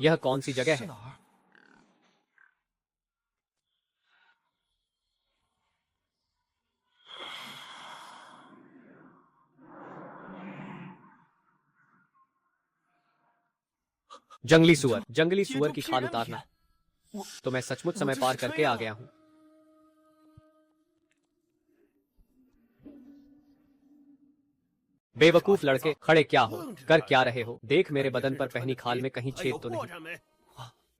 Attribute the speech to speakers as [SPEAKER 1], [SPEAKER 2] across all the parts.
[SPEAKER 1] यह कौन सी जगह है? जंगली सुअर। जंगली सुअर की खाल उतारना। तो मैं सचमुच समय पार करके आ गया हूं। बेवकूफ लड़के, खड़े क्या हो, कर क्या रहे हो? देख मेरे बदन पर पहनी खाल में कहीं छेद तो नहीं?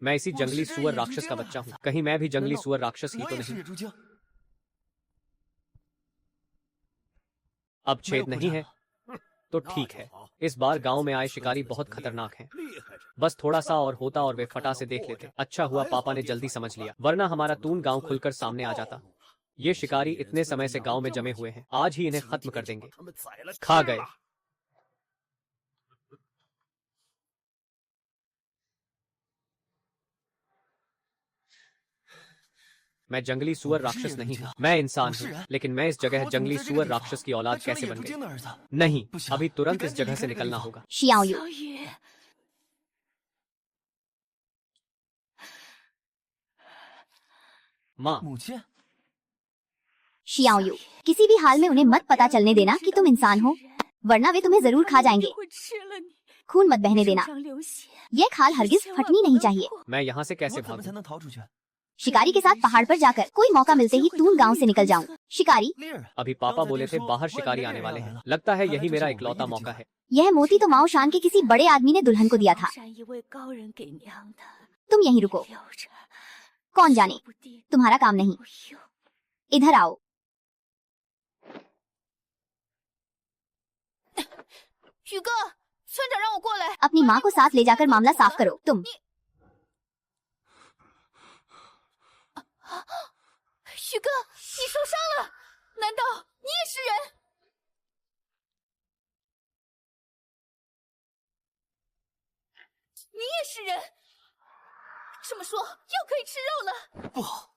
[SPEAKER 1] मैं इसी जंगली सुअर राक्षस का बच्चा हूं। कहीं मैं भी जंगली सुअर राक्षस ही तो नहीं? अब छेद नहीं है तो ठीक है। इस बार गांव में आए शिकारी बहुत खतरनाक हैं। बस थोड़ा सा और होता और वे फटा से देख लेते। अच्छा हुआ पापा ने जल्दी समझ लिया, वरना हमारा तून गांव खुलकर सामने आ जाता। ये शिकारी इतने समय से गांव में जमे हुए हैं, आज ही इन्हें खत्म कर देंगे। खा गए। मैं जंगली सुअर राक्षस नहीं हूँ, मैं इंसान हूँ। लेकिन मैं इस जगह जंगली सुअर राक्षस की औलाद कैसे बन गई? नहीं, अभी तुरंत इस जगह से निकलना होगा।
[SPEAKER 2] शियाओयू,
[SPEAKER 1] माँ।
[SPEAKER 2] शियाओयू, किसी भी हाल में उन्हें मत पता चलने देना कि तुम इंसान हो, वरना वे तुम्हें जरूर खा जाएंगे। खून मत बहने देना। ये खाल हरगिज फटनी नहीं चाहिए।
[SPEAKER 1] मैं यहाँ से कैसे भागूं?
[SPEAKER 2] शिकारी के साथ पहाड़ पर जाकर कोई मौका मिलते ही तून गांव से निकल जाऊं। शिकारी,
[SPEAKER 1] अभी पापा बोले थे बाहर शिकारी आने वाले हैं। लगता है यही मेरा इकलौता मौका है।
[SPEAKER 2] यह मोती तो माओ शान के किसी बड़े आदमी ने दुल्हन को दिया था। तुम यहीं रुको, कौन जाने तुम्हारा काम नहीं। इधर आओ। अपनी माँ को साथ ले जाकर मामला साफ करो। तुम
[SPEAKER 3] 许哥，你受伤了？难道你也是人？你也是人？这么说又可以吃肉了？
[SPEAKER 4] 不好！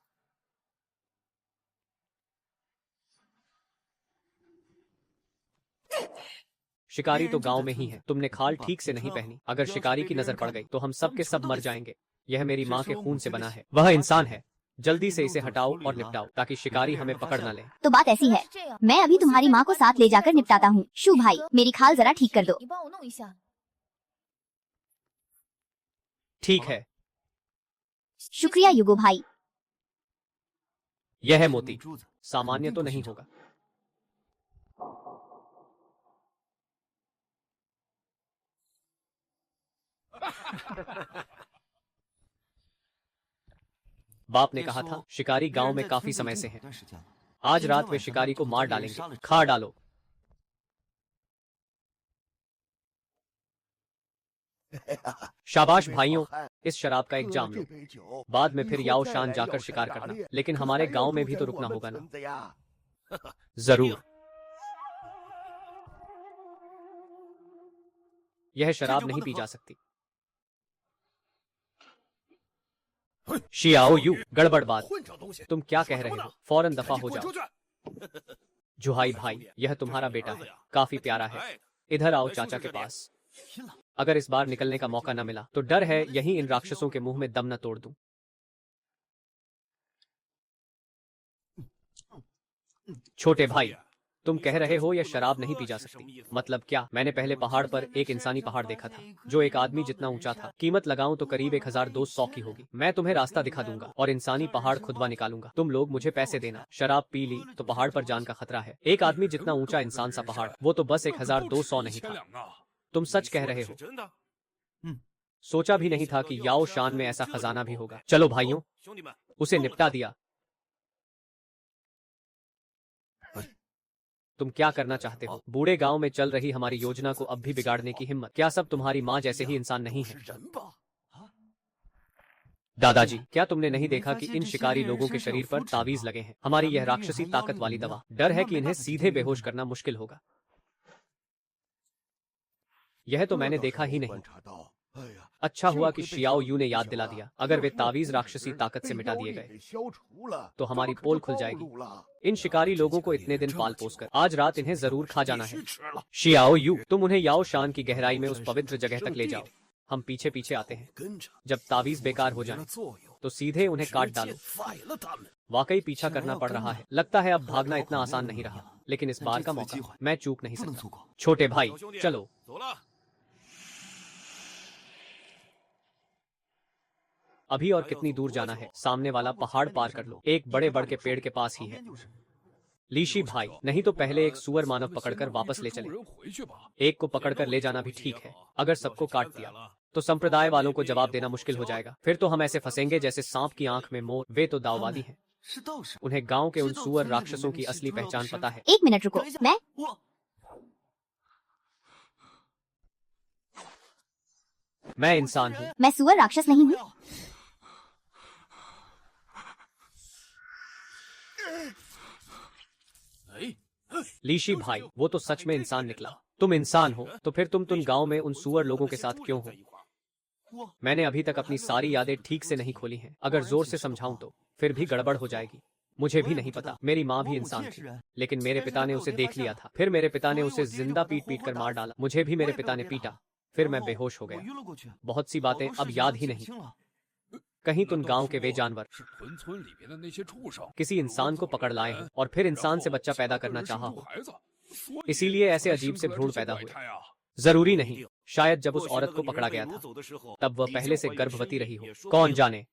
[SPEAKER 1] शिकारी तो गांव में ही है। तुमने खाल ठीक से नहीं पहनी। अगर शिकारी की नजर पड़ गई तो हम सब के सब मर जाएंगे। यह मेरी माँ के खून से बना है। वह इंसान है। जल्दी से इसे हटाओ और निपटाओ ताकि शिकारी हमें पकड़ न ले।
[SPEAKER 2] तो बात ऐसी है, मैं अभी तुम्हारी माँ को साथ ले जाकर निपटाता हूँ। शू भाई, मेरी खाल जरा ठीक कर दो।
[SPEAKER 1] ठीक है।
[SPEAKER 2] शुक्रिया युगो भाई।
[SPEAKER 1] यह है मोती, सामान्य तो नहीं होगा। बाप ने कहा था शिकारी गांव में काफी समय से हैं। आज रात वे शिकारी को मार डालेंगे। खा डालो। शाबाश भाइयों, इस शराब का एक जाम लो। बाद में फिर याओ शान जाकर शिकार करना। लेकिन हमारे गांव में भी तो रुकना होगा ना। जरूर। यह शराब नहीं पी जा सकती। शियाओ यू, गड़बड़ बात। तुम क्या कह रहे हो? फौरन दफा हो जाओ। जुहाई भाई, यह तुम्हारा बेटा है, काफी प्यारा है। इधर आओ चाचा के पास। अगर इस बार निकलने का मौका न मिला तो डर है यहीं इन राक्षसों के मुंह में दम न तोड़ दूं। छोटे भाई, तुम कह रहे हो यह शराब नहीं पी जा सकती, मतलब क्या? मैंने पहले पहाड़ पर एक इंसानी पहाड़ देखा था जो एक आदमी जितना ऊंचा था। कीमत लगाऊं तो करीब 1200 की होगी। मैं तुम्हें रास्ता दिखा दूंगा और इंसानी पहाड़ खुदवा निकालूंगा। तुम लोग मुझे पैसे देना। शराब पी ली तो पहाड़ पर जान का खतरा है। एक आदमी जितना ऊंचा इंसान सा पहाड़, वो तो बस 1200 नहीं था। तुम सच कह रहे हो? सोचा भी नहीं था कि याओ शान में ऐसा खजाना भी होगा। चलो भाइयों, उसे निपटा दिया। तुम क्या करना चाहते हो? बूढ़े गांव में चल रही हमारी योजना को अब भी बिगाड़ने की हिम्मत? क्या सब तुम्हारी माँ जैसे ही इंसान नहीं है? दादाजी, क्या तुमने नहीं देखा कि इन शिकारी लोगों के शरीर पर तावीज लगे हैं? हमारी यह राक्षसी ताकत वाली दवा। डर है कि इन्हें सीधे बेहोश करना मुश्किल होगा। यह तो मैंने देखा ही नहीं। अच्छा हुआ कि शियाओ यू ने याद दिला दिया। अगर वे तावीज राक्षसी ताकत से मिटा दिए गए तो हमारी पोल खुल जाएगी। इन शिकारी लोगों को इतने दिन पाल पोस कर आज रात इन्हें जरूर खा जाना है। शियाओ यू, तुम उन्हें याओ शान की गहराई में उस पवित्र जगह तक ले जाओ। हम पीछे पीछे आते हैं। जब तावीज बेकार हो जाए तो सीधे उन्हें काट डालो। वाकई पीछा करना पड़ रहा है। लगता है अब भागना इतना आसान नहीं रहा, लेकिन इस बार का मौका मैं चूक नहीं सकता। छोटे भाई चलो। अभी और कितनी दूर जाना है? सामने वाला पहाड़ पार कर लो, एक बड़े बड़ के पेड़ के पास ही है। लीशी भाई, नहीं तो पहले एक सुअर मानव पकड़कर वापस ले चले। एक को पकड़कर ले जाना भी ठीक है, अगर सबको काट दिया तो संप्रदाय वालों को जवाब देना मुश्किल हो जाएगा। फिर तो हम ऐसे फंसेंगे जैसे सांप की आंख में मोर। वे तो दाववादी हैं। उन्हें गांव के उन सुअर राक्षसों की असली पहचान पता है।
[SPEAKER 2] 1 मिनट रुको,
[SPEAKER 1] मैं इंसान हूँ।
[SPEAKER 2] मैं सुअर राक्षस नहीं हूँ।
[SPEAKER 1] लीशी भाई, वो तो सच में इंसान निकला। तुम इंसान हो तो फिर तुम गांव में उन सुअर लोगों के साथ क्यों हो? मैंने अभी तक अपनी सारी यादें ठीक से नहीं खोली हैं। अगर जोर से समझाऊं तो फिर भी गड़बड़ हो जाएगी। मुझे भी नहीं पता। मेरी माँ भी इंसान थी, लेकिन मेरे पिता ने उसे देख लिया था। फिर मेरे पिता ने उसे जिंदा पीट पीट कर मार डाला। मुझे भी मेरे पिता ने पीटा, फिर मैं बेहोश हो गया। बहुत सी बातें अब याद ही नहीं। कहीं तुम गांव के वे जानवर किसी इंसान को पकड़ लाए हैं और फिर इंसान से बच्चा पैदा करना चाहा हो, इसीलिए ऐसे अजीब से भ्रूण पैदा हुए। जरूरी नहीं, शायद जब उस औरत को पकड़ा गया था तब वह पहले से गर्भवती रही हो, कौन जाने।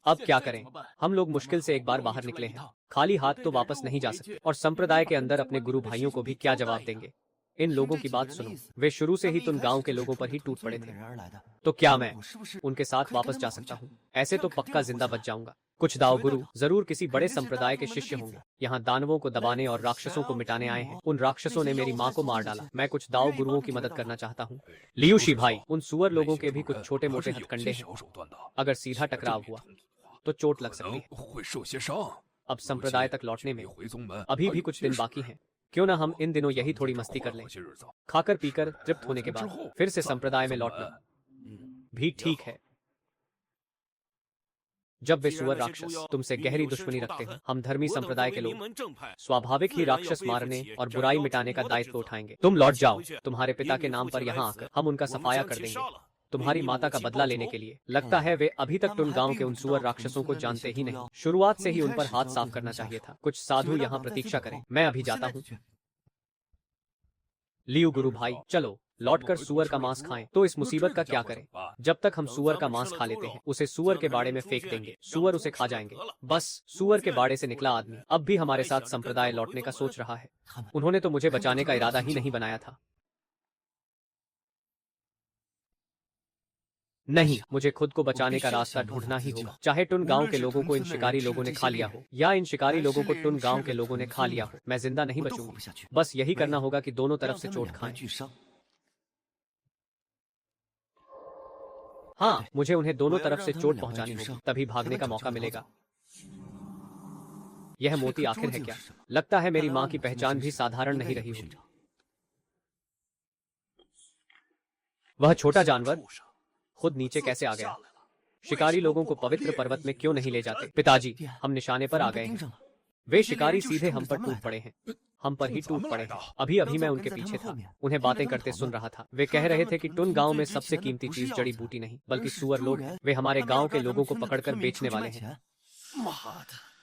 [SPEAKER 1] अब क्या करें? हम लोग मुश्किल से एक बार बाहर निकले हैं, खाली हाथ तो वापस नहीं जा सकते। और संप्रदाय के अंदर अपने गुरु भाइयों को भी क्या जवाब देंगे? इन लोगों की बात सुनो, वे शुरू से ही तुम गांव के लोगों पर ही टूट पड़े थे। तो क्या मैं उनके साथ वापस जा सकता हूँ? ऐसे तो पक्का जिंदा बच जाऊंगा। कुछ दाव गुरु जरूर किसी बड़े संप्रदाय के शिष्य होंगे। यहाँ दानवों को दबाने और राक्षसों को मिटाने आए हैं। उन राक्षसों ने मेरी माँ को मार डाला। मैं कुछ दाव गुरुओं की मदद करना चाहता हूँ। लियूशी भाई, उन सुअर लोगों के भी कुछ छोटे मोटे हथकंडे हैं। अगर सीधा टकराव हुआ तो चोट लग सकती है। अब संप्रदाय तक लौटने में अभी भी कुछ दिन बाकी हैं। क्यों ना हम इन दिनों यही थोड़ी मस्ती कर लें। खाकर पीकर तृप्त होने के बाद फिर से संप्रदाय में लौटना भी ठीक है। जब वे सुअर राक्षस तुमसे गहरी दुश्मनी रखते हैं, हम धर्मी संप्रदाय के लोग स्वाभाविक ही राक्षस मारने और बुराई मिटाने का दायित्व उठाएंगे। तुम लौट जाओ। तुम्हारे पिता के नाम पर यहाँ आकर हम उनका सफाया कर देंगे, तुम्हारी माता का बदला लेने के लिए। लगता है वे अभी तक टुन गांव के उन सुअर राक्षसों को जानते ही नहीं। शुरुआत से ही उन पर हाथ साफ करना चाहिए था। कुछ साधु यहाँ प्रतीक्षा करें, मैं अभी जाता हूँ। लियू गुरु भाई, चलो लौटकर सुअर का मांस खाएं। तो इस मुसीबत का क्या करें? जब तक हम सुअर का मांस खा लेते हैं, उसे सुअर के बाड़े में फेंक देंगे। सुअर उसे खा जाएंगे। बस सुअर के बाड़े से निकला आदमी अब भी हमारे साथ संप्रदाय लौटने का सोच रहा है। उन्होंने तो मुझे बचाने का इरादा ही नहीं बनाया था। नहीं, मुझे खुद को बचाने का रास्ता ढूंढना ही होगा। चाहे टुन गांव के लोगों को इन शिकारी लोगों ने खा लिया हो या इन शिकारी लोगों को टुन गांव के लोगों ने खा लिया हो, मैं जिंदा नहीं बचूंगी। बस यही करना होगा कि दोनों तरफ से चोट खाएं। हाँ, मुझे उन्हें दोनों तरफ से चोट पहुंचानी होगी, तभी भागने का मौका मिलेगा। यह मोती आखिर है क्या? लगता है मेरी माँ की पहचान भी साधारण नहीं रही होगी। वह छोटा जानवर खुद नीचे कैसे आ गया? शिकारी लोगों को पवित्र पर्वत में क्यों नहीं ले जाते? पिताजी, हम निशाने पर आ गए हैं। वे शिकारी सीधे हम पर टूट पड़े हैं। हम पर ही टूट पड़े हैं। अभी अभी मैं उनके पीछे था, उन्हें बातें करते सुन रहा था। वे कह रहे थे कि टुन गांव में सबसे कीमती चीज जड़ी बूटी नहीं बल्कि सुअर लोग हैं। वे हमारे गांव के लोगों को पकड़कर बेचने वाले हैं।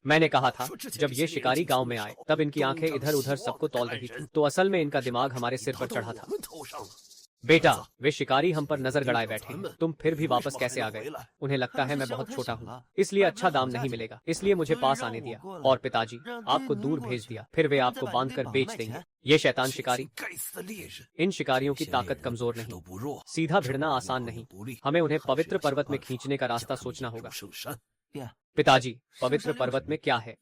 [SPEAKER 1] मैंने कहा था जब ये शिकारी गांव में आए तब इनकी आंखें इधर उधर सबको तौल रही थी, तो असल में इनका दिमाग हमारे सिर पर चढ़ा था। बेटा, वे शिकारी हम पर नजर गड़ाए बैठे हैं। तुम फिर भी वापस कैसे आ गए? उन्हें लगता है मैं बहुत छोटा हूँ, इसलिए अच्छा दाम नहीं मिलेगा, इसलिए मुझे पास आने दिया और पिताजी आपको दूर भेज दिया। फिर वे आपको बांधकर बेच देंगे। ये शैतान शिकारी। इन शिकारियों की ताकत कमजोर नहीं, सीधा भिड़ना आसान नहीं। हमें उन्हें पवित्र पर्वत में खींचने का रास्ता सोचना होगा। पिताजी, पवित्र पर्वत में क्या है?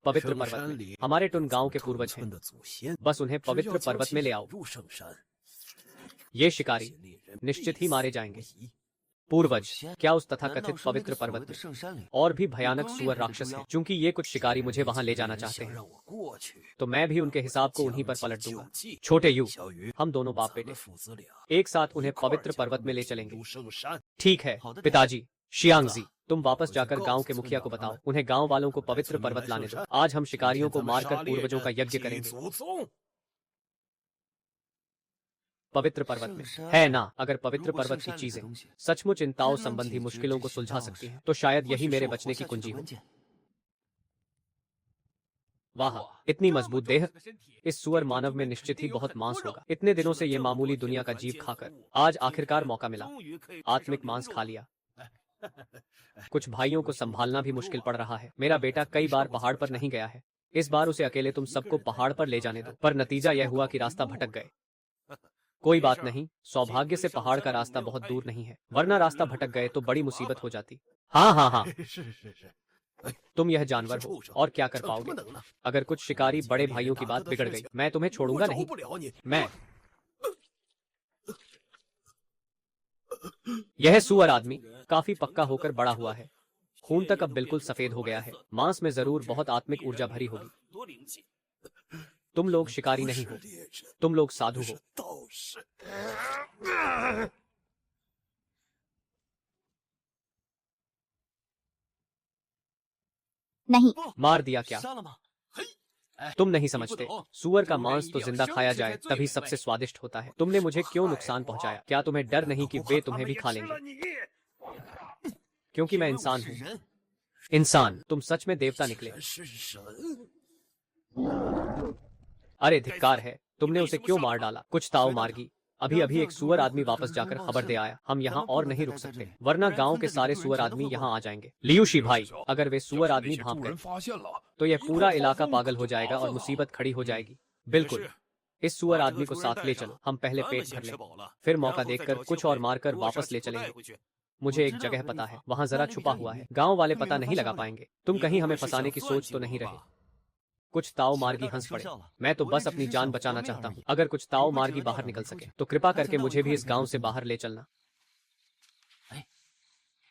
[SPEAKER 1] पवित्र पर्वत में हमारे टुन गांव के पूर्वज हैं। बस उन्हें पवित्र पर्वत में ले आओ। ये शिकारी निश्चित ही मारे जाएंगे। पूर्वज क्या उस तथाकथित पवित्र पर्वत में और भी भयानक सुअर राक्षस हैं? चूंकि ये कुछ शिकारी मुझे वहां ले जाना चाहते हैं, तो मैं भी उनके हिसाब को उन्हीं पर पलट दूंगा। छोटे यू, हम दोनों बाप बेटे एक साथ उन्हें पवित्र पर्वत में ले चलेंगे। ठीक है पिताजी। शियांगजी, तुम वापस जाकर गांव के मुखिया को बताओ, उन्हें गांव वालों को पवित्र पर्वत लाने दो। आज हम शिकारियों को मारकर पूर्वजों का यज्ञ करेंगे। पवित्र पर्वत में है ना। अगर पवित्र पर्वत की चीजें सचमुच इन ताओ संबंधी मुश्किलों को सुलझा सकती हैं, तो शायद यही मेरे बचने की कुंजी हो। वाह, इतनी मजबूत देह। इस सुअर मानव में निश्चित ही बहुत मांस होगा। इतने दिनों से ये मामूली दुनिया का जीव खाकर आज आखिरकार मौका मिला। आत्मिक मांस खा लिया। कुछ भाइयों को संभालना भी मुश्किल पड़ रहा है। मेरा बेटा कई बार पहाड़ पर नहीं गया है। इस बार उसे अकेले तुम सबको पहाड़ पर ले जाने दो। पर नतीजा यह हुआ कि रास्ता भटक गए। कोई बात नहीं, सौभाग्य से पहाड़ का रास्ता बहुत दूर नहीं है, वरना रास्ता भटक गए तो बड़ी मुसीबत हो जाती। हाँ, तुम यह जानवर हो और क्या कर पाओगे? अगर कुछ शिकारी बड़े भाइयों की बात बिगड़ गई, मैं तुम्हें छोड़ूंगा नहीं। मैं यह सुअर आदमी काफी पक्का होकर बड़ा हुआ है। खून तक अब बिल्कुल सफेद हो गया है। मांस में जरूर बहुत आत्मिक ऊर्जा भरी होगी। तुम लोग शिकारी नहीं हो, तुम लोग साधु हो।
[SPEAKER 2] नहीं,
[SPEAKER 1] मार दिया क्या? तुम नहीं समझते, सुअर का मांस तो जिंदा खाया जाए तभी सबसे स्वादिष्ट होता है। तुमने मुझे क्यों नुकसान पहुंचाया? क्या तुम्हें डर नहीं कि वे तुम्हें भी खा लेंगे? क्योंकि मैं इंसान हूँ। इंसान? तुम सच में देवता निकले। अरे धिक्कार है, तुमने उसे क्यों मार डाला? कुछ ताओ मार्गी, अभी एक सुअर आदमी वापस जाकर खबर दे आया। हम यहाँ और नहीं रुक सकते, वरना गांव के सारे सुअर आदमी यहाँ आ जाएंगे। लियूशी भाई, अगर वे सुअर आदमी भाग गए तो यह पूरा इलाका पागल हो जाएगा और मुसीबत खड़ी हो जाएगी। बिल्कुल, इस सुअर आदमी को साथ ले चलो। हम पहले पेट भर लें, फिर मौका देखकर कुछ और मारकर वापस ले चलेंगे। मुझे एक जगह पता है, वहाँ जरा छुपा हुआ है। गांव वाले पता नहीं लगा पाएंगे। तुम कहीं हमें फंसाने की सोच तो नहीं रहे? कुछ ताओ मार्गी हंस पड़े। मैं तो बस अपनी जान बचाना चाहता हूँ। अगर कुछ ताओ मार्गी बाहर निकल सके तो कृपा करके मुझे भी इस गांव से बाहर ले चलना।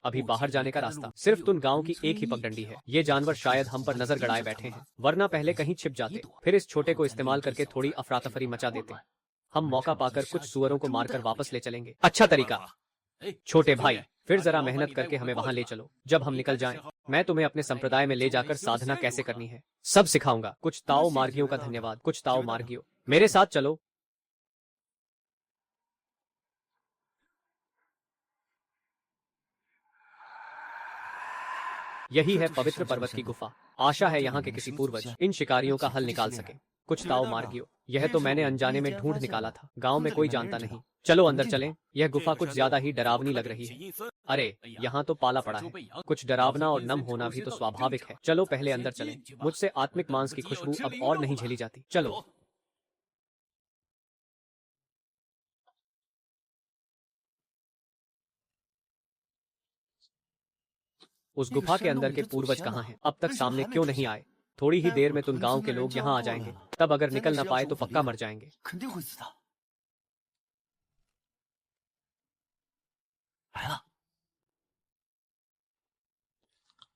[SPEAKER 1] अभी बाहर जाने का रास्ता सिर्फ तुम गांव की एक ही पगडंडी है। ये जानवर शायद हम पर नजर गड़ाए बैठे हैं, वरना पहले कहीं छिप जाते, फिर इस छोटे को इस्तेमाल करके थोड़ी अफरा तफरी मचा देते। हम मौका पाकर कुछ सुअरों को मारकर वापस ले चलेंगे। अच्छा तरीका। छोटे भाई, फिर जरा मेहनत करके हमें वहां ले चलो। जब हम निकल जाएं, मैं तुम्हें अपने संप्रदाय में ले जाकर साधना कैसे करनी है सब सिखाऊंगा। कुछ ताओ मार्गियों का धन्यवाद। कुछ ताओ मार्गियों, मेरे साथ चलो। यही है पवित्र पर्वत की गुफा। आशा है यहाँ के किसी पूर्वज इन शिकारियों का हल निकाल सके। कुछ ताओ मार्गियों, यह तो मैंने अनजाने में ढूंढ निकाला था। गांव में कोई जानता नहीं। चलो अंदर चलें। यह गुफा कुछ ज्यादा ही डरावनी लग रही है। अरे, यहाँ तो पाला पड़ा है। कुछ डरावना और नम होना भी तो स्वाभाविक है। चलो पहले अंदर चलें। मुझसे आत्मिक मांस की खुशबू अब और नहीं झेली जाती। चलो। उस गुफा के अंदर के पूर्वज कहाँ हैं? अब तक सामने क्यों नहीं आए? थोड़ी ही देर में तुम गांव के लोग यहाँ आ जाएंगे। तब अगर निकल न पाए तो पक्का मर जाएंगे।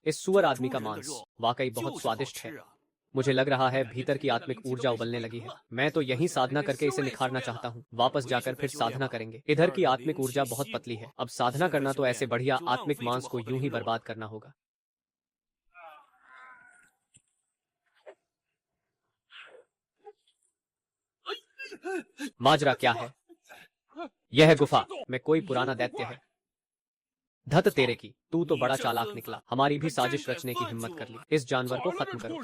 [SPEAKER 1] इस सुअर आदमी का मांस वाकई बहुत स्वादिष्ट है। मुझे लग रहा है भीतर की आत्मिक ऊर्जा उबलने लगी है। मैं तो यहीं साधना करके इसे निखारना चाहता हूँ। वापस जाकर फिर साधना करेंगे। इधर की आत्मिक ऊर्जा बहुत पतली है। अब साधना करना तो ऐसे बढ़िया आत्मिक मांस को यूं ही बर्बाद करना होगा। माजरा क्या है? यह गुफा में कोई पुराना दैत्य है। धत तेरे की, तू तो बड़ा चालाक निकला। हमारी भी साजिश रचने की हिम्मत कर ली। इस जानवर को खत्म करो।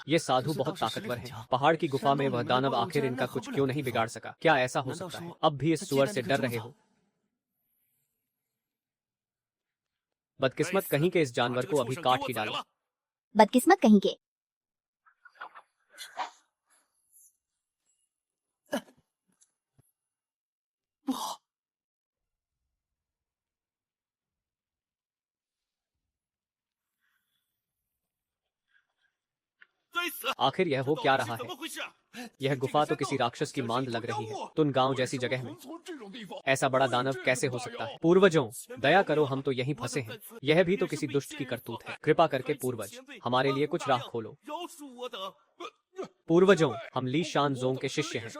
[SPEAKER 1] ये साधु बहुत ताकतवर हैं। पहाड़ की गुफा में वह दानव आखिर इनका कुछ क्यों नहीं बिगाड़ सका? क्या ऐसा हो सकता है? अब भी इस सुअर से डर रहे हो? बदकिस्मत कहीं के, इस जानवर को अभी काट ही डालो।
[SPEAKER 2] बदकिस्मत कहीं के।
[SPEAKER 1] आखिर यह हो क्या रहा है? यह गुफा तो किसी राक्षस की मांद लग रही है। तुम गांव जैसी जगह में ऐसा बड़ा दानव कैसे हो सकता है? पूर्वजों, दया करो, हम तो यहीं फंसे हैं। यह भी तो किसी दुष्ट की करतूत है। कृपा करके पूर्वज, हमारे लिए कुछ राह खोलो। पूर्वजों, हम ली शान जोंग के शिष्य हैं।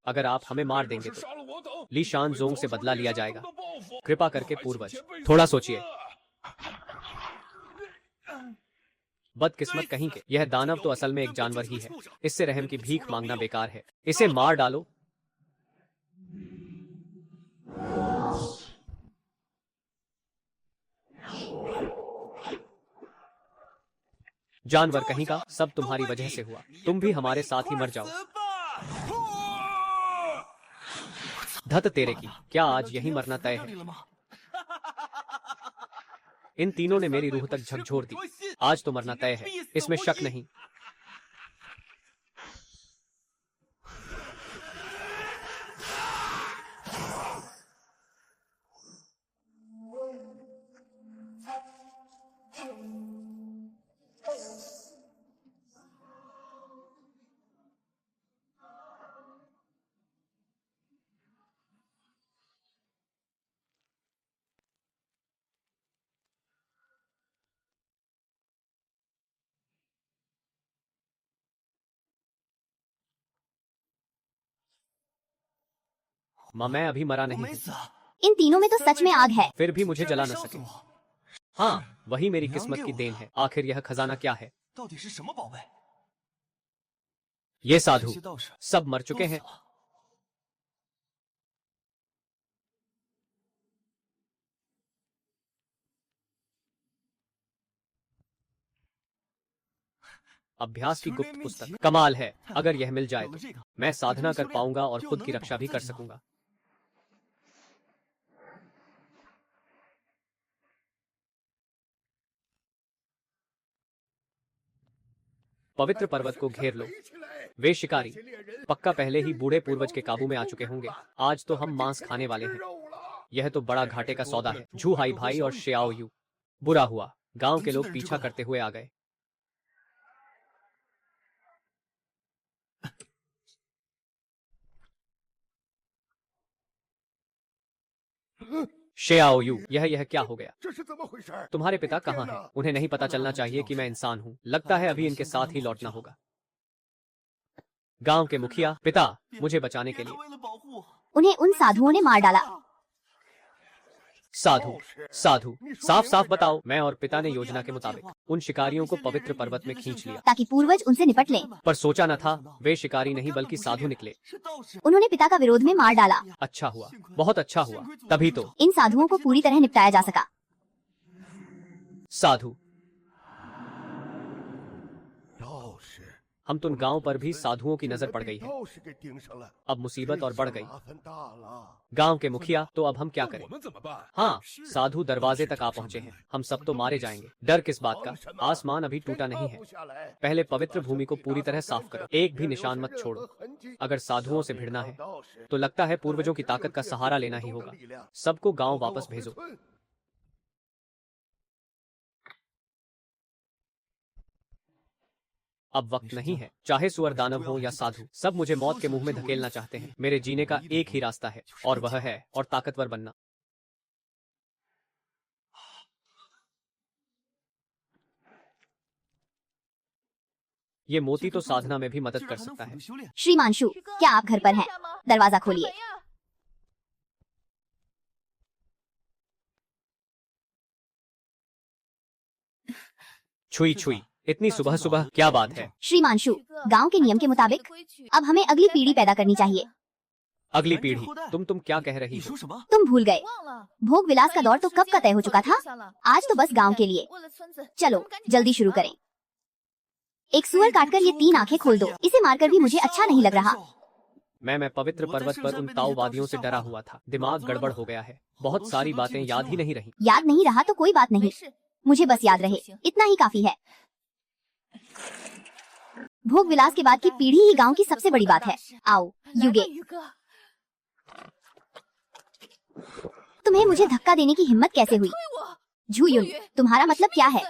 [SPEAKER 1] अगर आप हमें मार देंगे तो ली शान जोंग से बदला लिया जाएगा। कृपा करके पूर्वज, थोड़ा सोचिए। बदकिस्मत कहीं के, यह दानव तो असल में एक जानवर ही है। इससे रहम की भीख मांगना बेकार है। इसे मार डालो। जानवर कहीं का, सब तुम्हारी वजह से हुआ। तुम भी हमारे साथ ही मर जाओ। धत तेरे की, क्या आज यही मरना तय है? इन तीनों ने मेरी रूह तक झकझोर दी। आज तो मरना तय है, इसमें शक नहीं। माँ, मैं अभी मरा नहीं हूँ।
[SPEAKER 2] इन तीनों में तो सच में आग है।
[SPEAKER 1] फिर भी मुझे जला न सके। हाँ, वही मेरी किस्मत की देन है। आखिर यह खजाना क्या है? ये साधु सब मर चुके हैं। अभ्यास की गुप्त पुस्तक, कमाल है। अगर यह मिल जाए तो मैं साधना कर पाऊंगा और खुद की रक्षा भी कर सकूंगा। पवित्र पर्वत को घेर लो। वे शिकारी पक्का पहले ही बूढ़े पूर्वज के काबू में आ चुके होंगे। आज तो हम मांस खाने वाले हैं। यह तो बड़ा घाटे का सौदा है। झू हाई भाई और श्याओ यू। बुरा हुआ, गांव के लोग पीछा करते हुए आ गए। श्याओ यू, यह क्या हो गया? तुम्हारे पिता कहाँ हैं? उन्हें नहीं पता चलना चाहिए कि मैं इंसान हूँ। लगता है अभी इनके साथ ही लौटना होगा। गांव के मुखिया, पिता, मुझे बचाने के लिए।
[SPEAKER 2] उन्हें उन साधुओं ने मार डाला।
[SPEAKER 1] साधु साधु, साफ साफ बताओ। मैं और पिता ने योजना के मुताबिक उन शिकारियों को पवित्र पर्वत में खींच लिया,
[SPEAKER 2] ताकि पूर्वज उनसे निपट लें।
[SPEAKER 1] पर सोचा न था वे शिकारी नहीं बल्कि साधु निकले।
[SPEAKER 2] उन्होंने पिता का विरोध में मार डाला।
[SPEAKER 1] अच्छा हुआ, बहुत अच्छा हुआ। तभी तो
[SPEAKER 2] इन साधुओं को पूरी तरह निपटाया जा सका।
[SPEAKER 1] साधु, हम तुम गांव पर भी साधुओं की नजर पड़ गई है। अब मुसीबत और बढ़ गई। गांव के मुखिया, तो अब हम क्या करें? हाँ, साधु दरवाजे तक आ पहुंचे हैं। हम सब तो मारे जाएंगे। डर किस बात का? आसमान अभी टूटा नहीं है। पहले पवित्र भूमि को पूरी तरह साफ करो। एक भी निशान मत छोड़ो। अगर साधुओं से भिड़ना है तो लगता है पूर्वजों की ताकत का सहारा लेना ही होगा। सबको गांव वापस भेजो। अब वक्त नहीं है। चाहे सुअर दानव हो या साधु, सब मुझे मौत के मुंह में धकेलना चाहते हैं। मेरे जीने का एक ही रास्ता है और वह है और ताकतवर बनना। ये मोती तो साधना में भी मदद कर सकता है।
[SPEAKER 2] श्रीमांशु, क्या आप घर पर हैं? दरवाजा खोलिए।
[SPEAKER 1] छुई छुई, इतनी सुबह सुबह क्या बात है?
[SPEAKER 2] श्रीमांशु, गांव के नियम के मुताबिक अब हमें अगली पीढ़ी पैदा करनी चाहिए।
[SPEAKER 1] अगली पीढ़ी? तुम क्या कह रही हो?
[SPEAKER 2] तुम भूल गए, भोग विलास का दौर तो कब का तय हो चुका था। आज तो बस गांव के लिए। चलो जल्दी शुरू करें। एक सुअर काटकर ये 3 आंखें खोल दो। इसे मारकर भी मुझे अच्छा नहीं लग रहा।
[SPEAKER 1] मैं पवित्र पर्वत पर उन ताओवादियों से डरा हुआ था। दिमाग गड़बड़ हो गया है। बहुत सारी बातें याद ही नहीं रही।
[SPEAKER 2] याद नहीं रहा तो कोई बात नहीं, मुझे बस याद रहे इतना ही काफी है। भोग विलास के बाद की पीढ़ी ही गांव की सबसे बड़ी बात है। आओ युगे, तुम्हें मुझे धक्का देने की हिम्मत कैसे हुई? झूयुन, तुम्हारा मतलब क्या है?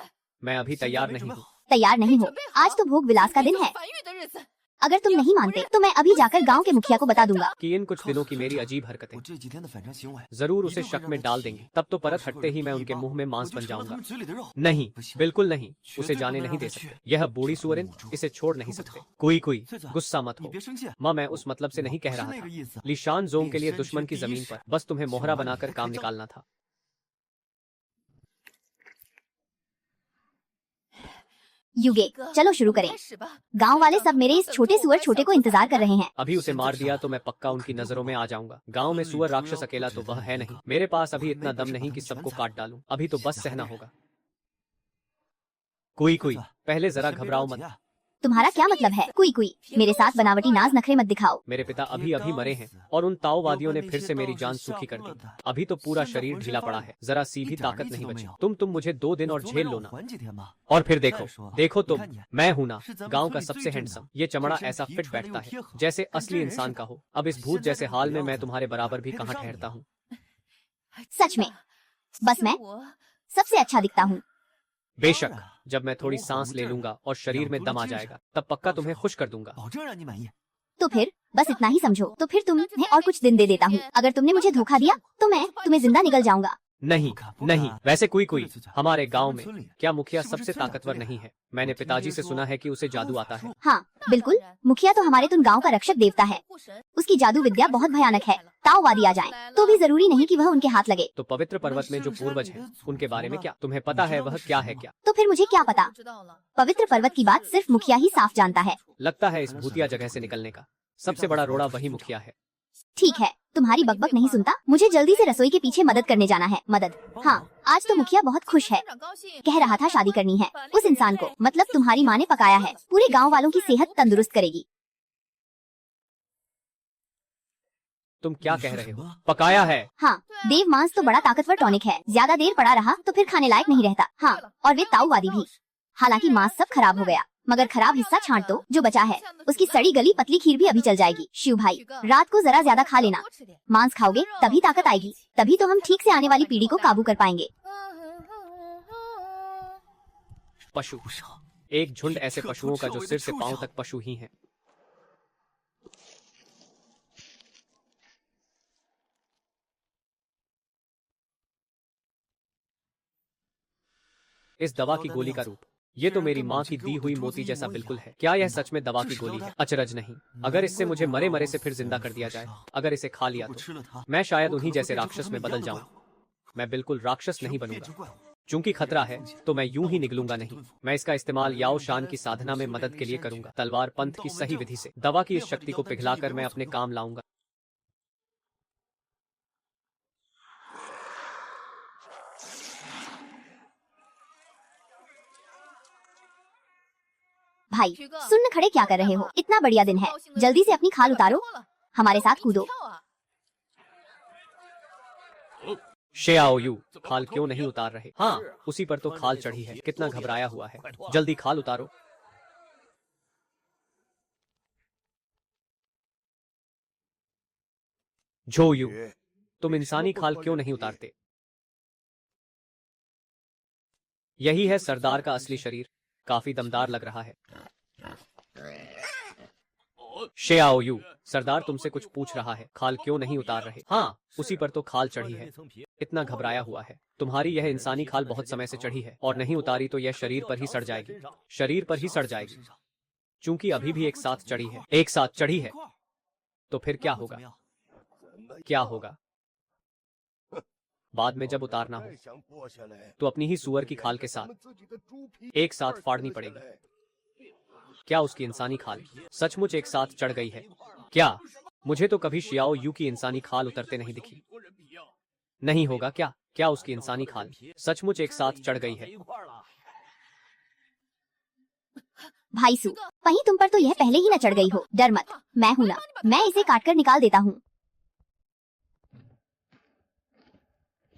[SPEAKER 1] मैं अभी तैयार नहीं हूँ।
[SPEAKER 2] तैयार नहीं हो? आज तो भोग विलास का दिन है। अगर तुम नहीं मानते तो मैं अभी जाकर गांव के मुखिया को बता दूंगा
[SPEAKER 1] कि इन कुछ दिनों की मेरी अजीब हरकतें जरूर उसे शक में डाल देंगी। तब तो परत हटते ही मैं उनके मुंह में मांस बन जाऊंगा। नहीं, बिल्कुल नहीं, उसे जाने नहीं दे सकते। यह बूढ़ी सुअरिन, इसे छोड़ नहीं सकते। कोई गुस्सा मत हो माँ, मैं उस मतलब से नहीं कह रहा था। लिशान जोंग के लिए दुश्मन की जमीन पर बस तुम्हें मोहरा बनाकर काम निकालना था।
[SPEAKER 2] युगे, चलो शुरू करें। गांव वाले सब मेरे इस छोटे सुअर छोटे को इंतजार कर रहे हैं।
[SPEAKER 1] अभी उसे मार दिया तो मैं पक्का उनकी नजरों में आ जाऊंगा। गांव में सुअर राक्षस अकेला तो वह है नहीं। मेरे पास अभी इतना दम नहीं कि सबको काट डालूं। अभी तो बस सहना होगा। कोई कोई, पहले जरा घबराओ मत।
[SPEAKER 2] तुम्हारा क्या मतलब है? कुई कुई, मेरे साथ बनावटी नाज नखरे मत दिखाओ।
[SPEAKER 1] मेरे पिता अभी अभी मरे हैं और उन ताओवादियों ने फिर से मेरी जान सूखी कर दी। अभी तो पूरा शरीर ढीला पड़ा है, जरा सी भी ताकत नहीं बची। तुम मुझे 2 दिन और झेल लो ना। और फिर देखो तुम, मैं हूं ना गांव का सबसे हैंडसम। ये चमड़ा ऐसा फिट बैठता है जैसे असली इंसान का हो। अब इस भूत जैसे हाल में मैं तुम्हारे बराबर भी कहाँ ठहरता हूँ।
[SPEAKER 2] सच में, बस मैं सबसे अच्छा दिखता हूँ।
[SPEAKER 1] बेशक, जब मैं थोड़ी सांस ले लूंगा और शरीर में दम आ जाएगा तब पक्का तुम्हें खुश कर दूंगा।
[SPEAKER 2] तो फिर बस इतना ही समझो। तो फिर तुम्हें और कुछ दिन दे देता हूँ। अगर तुमने मुझे धोखा दिया तो मैं तुम्हें जिंदा निकल जाऊंगा।
[SPEAKER 1] नहीं, वैसे कोई हमारे गांव में क्या मुखिया सबसे ताकतवर नहीं है? मैंने पिताजी से सुना है कि उसे जादू आता है।
[SPEAKER 2] हाँ बिल्कुल, मुखिया तो हमारे तुम गांव का रक्षक देवता है। उसकी जादू विद्या बहुत भयानक है। ताओवादी आ जाएं तो भी जरूरी नहीं कि वह उनके हाथ लगे।
[SPEAKER 1] तो पवित्र पर्वत में जो पूर्वज हैं, उनके बारे में क्या तुम्हें पता है? वह क्या है क्या?
[SPEAKER 2] तो फिर मुझे क्या पता? पवित्र पर्वत की बात सिर्फ मुखिया ही साफ जानता है।
[SPEAKER 1] लगता है इस भूतिया जगह से निकलने का सबसे बड़ा रोड़ा वही मुखिया है।
[SPEAKER 2] ठीक है, तुम्हारी बकबक नहीं सुनता। मुझे जल्दी से रसोई के पीछे मदद करने जाना है। मदद? हाँ, आज तो मुखिया बहुत खुश है। कह रहा था शादी करनी है उस इंसान को। मतलब तुम्हारी माँ ने पकाया है। पूरे गांव वालों की सेहत तंदुरुस्त करेगी।
[SPEAKER 1] तुम क्या कह रहे हो? पकाया है?
[SPEAKER 2] हाँ, देव मांस तो बड़ा ताकतवर टॉनिक है। ज्यादा देर पड़ा रहा तो फिर खाने लायक नहीं रहता। हाँ, और वे ताऊवादी भी। हालांकि मांस सब खराब हो गया, मगर खराब हिस्सा छांट दो जो बचा है। उसकी सड़ी गली पतली खीर भी अभी चल जाएगी। शिव भाई, रात को जरा ज्यादा खा लेना। मांस खाओगे तभी ताकत आएगी, तभी तो हम ठीक से आने वाली पीढ़ी को काबू कर पाएंगे।
[SPEAKER 1] पशु, एक झुंड ऐसे पशुओं का जो सिर से पांव तक पशु ही हैं। इस दवा की गोली का रूप, ये तो मेरी माँ की दी हुई मोती जैसा बिल्कुल है। क्या यह सच में दवा की गोली है? अचरज नहीं। अगर इससे मुझे मरे मरे से फिर जिंदा कर दिया जाए, अगर इसे खा लिया तो मैं शायद उन्हीं जैसे राक्षस में बदल जाऊं। मैं बिल्कुल राक्षस नहीं बनूंगा। चूंकि खतरा है तो मैं यूं ही निकलूंगा नहीं। मैं इसका इस्तेमाल याओ शान की साधना में मदद के लिए करूंगा। तलवार पंथ की सही विधि से दवा की इस शक्ति को पिघलाकर मैं अपने काम लाऊंगा।
[SPEAKER 2] भाई, सुन्न खड़े क्या कर रहे हो? इतना बढ़िया दिन है, जल्दी से अपनी खाल उतारो। हमारे साथ कूदो।
[SPEAKER 1] शेआओ यू, खाल क्यों नहीं उतार रहे? हाँ, उसी पर तो खाल चढ़ी है। कितना घबराया हुआ है। जल्दी खाल उतारो। झो यू, तुम इंसानी खाल क्यों नहीं उतारते? यही है सरदार का असली शरीर। काफी दमदार लग रहा है। शेआओ यू, सरदार तुमसे कुछ पूछ रहा है। खाल क्यों नहीं उतार रहे? हाँ, उसी पर तो खाल चढ़ी है। इतना घबराया हुआ है। तुम्हारी यह इंसानी खाल बहुत समय से चढ़ी है और नहीं उतारी तो यह शरीर पर ही सड़ जाएगी। शरीर पर ही सड़ जाएगी। चूंकि अभी भी एक साथ चढ़ी है, एक साथ चढ़ी है, तो फिर क्या होगा? क्या होगा? बाद में जब उतारना हो तो अपनी ही सुअर की खाल के साथ एक साथ फाड़नी पड़ेगी। क्या उसकी इंसानी खाल सचमुच एक साथ चढ़ गई है क्या? मुझे तो कभी शियाओ यू की इंसानी खाल उतरते नहीं दिखी। नहीं होगा क्या? क्या उसकी इंसानी खाल सचमुच एक साथ चढ़ गई है?
[SPEAKER 2] भाई सू, कहीं तुम पर तो यह पहले ही न चढ़ गई हो। डर मत, मैं हूं ना। मैं इसे काटकर निकाल देता हूँ।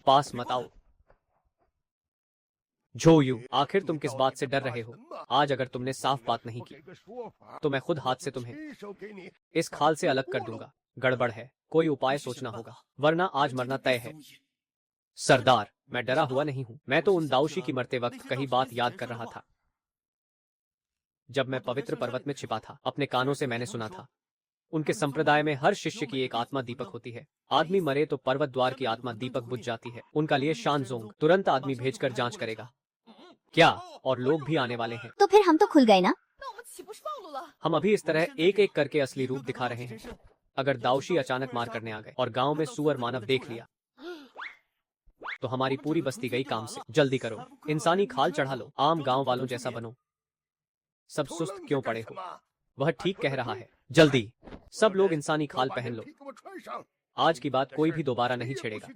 [SPEAKER 1] पास मत आओ। झो यू, आखिर तुम किस बात से डर रहे हो? आज अगर तुमने साफ बात नहीं की तो मैं खुद हाथ से तुम्हें इस खाल से अलग कर दूंगा। गड़बड़ है, कोई उपाय सोचना होगा, वरना आज मरना तय है। सरदार, मैं डरा हुआ नहीं हूँ। मैं तो उन दाऊशी की मरते वक्त कही बात याद कर रहा था। जब मैं पवित्र पर्वत में छिपा था, अपने कानों से मैंने सुना था उनके संप्रदाय में हर शिष्य की एक आत्मा दीपक होती है। आदमी मरे तो पर्वत द्वार की आत्मा दीपक बुझ जाती है। उनका लिए शानजोंग तुरंत आदमी भेजकर जांच करेगा। क्या? और लोग भी आने वाले हैं।
[SPEAKER 2] तो फिर हम तो खुल गए ना।
[SPEAKER 1] हम अभी इस तरह एक एक करके असली रूप दिखा रहे हैं। अगर दाऊशी अचानक मार करने आ गए और गांव में सुअर मानव देख लिया तो हमारी पूरी बस्ती गई काम से। जल्दी करो, इंसानी खाल चढ़ा लो, आम गांव वालों जैसा बनो। सब सुस्त क्यों पड़े हो? वह ठीक कह रहा है। जल्दी, सब लोग इंसानी खाल पहन लो। आज की बात कोई भी दोबारा नहीं छेड़ेगा।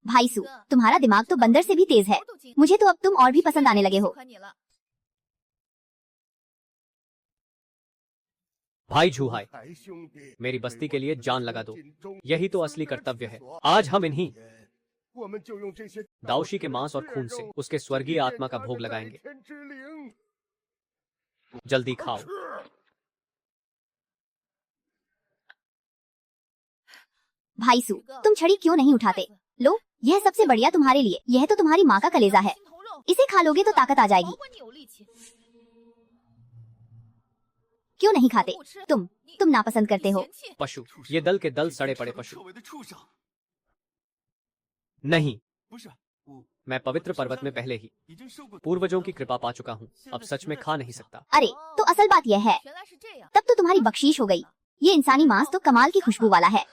[SPEAKER 2] भाई सू, तुम्हारा दिमाग तो बंदर से भी तेज है। मुझे तो अब तुम और भी पसंद आने लगे हो।
[SPEAKER 1] भाई झूहाई, मेरी बस्ती के लिए जान लगा दो। यही तो असली कर्तव्य है। आज हम इन्हीं दाऊशी के मांस और खून से उसके स्वर्गीय आत्मा का भोग लगाएंगे। जल्दी खाओ।
[SPEAKER 2] भाई सू, तुम छड़ी क्यों नहीं उठाते? लो, यह सबसे बढ़िया तुम्हारे लिए। यह तो तुम्हारी माँ का कलेजा है। इसे खा लोगे तो ताकत आ जाएगी। क्यों नहीं खाते? तुम नापसंद करते हो।
[SPEAKER 1] पशु, ये दल के दल सड़े पड़े पशु। नहीं, मैं पवित्र पर्वत में पहले ही पूर्वजों की कृपा पा चुका हूँ। अब सच में खा नहीं सकता।
[SPEAKER 2] अरे, तो असल बात यह है। तब तो तुम्हारी बख्शीश हो गई। ये इंसानी मांस तो कमाल की खुशबू वाला है।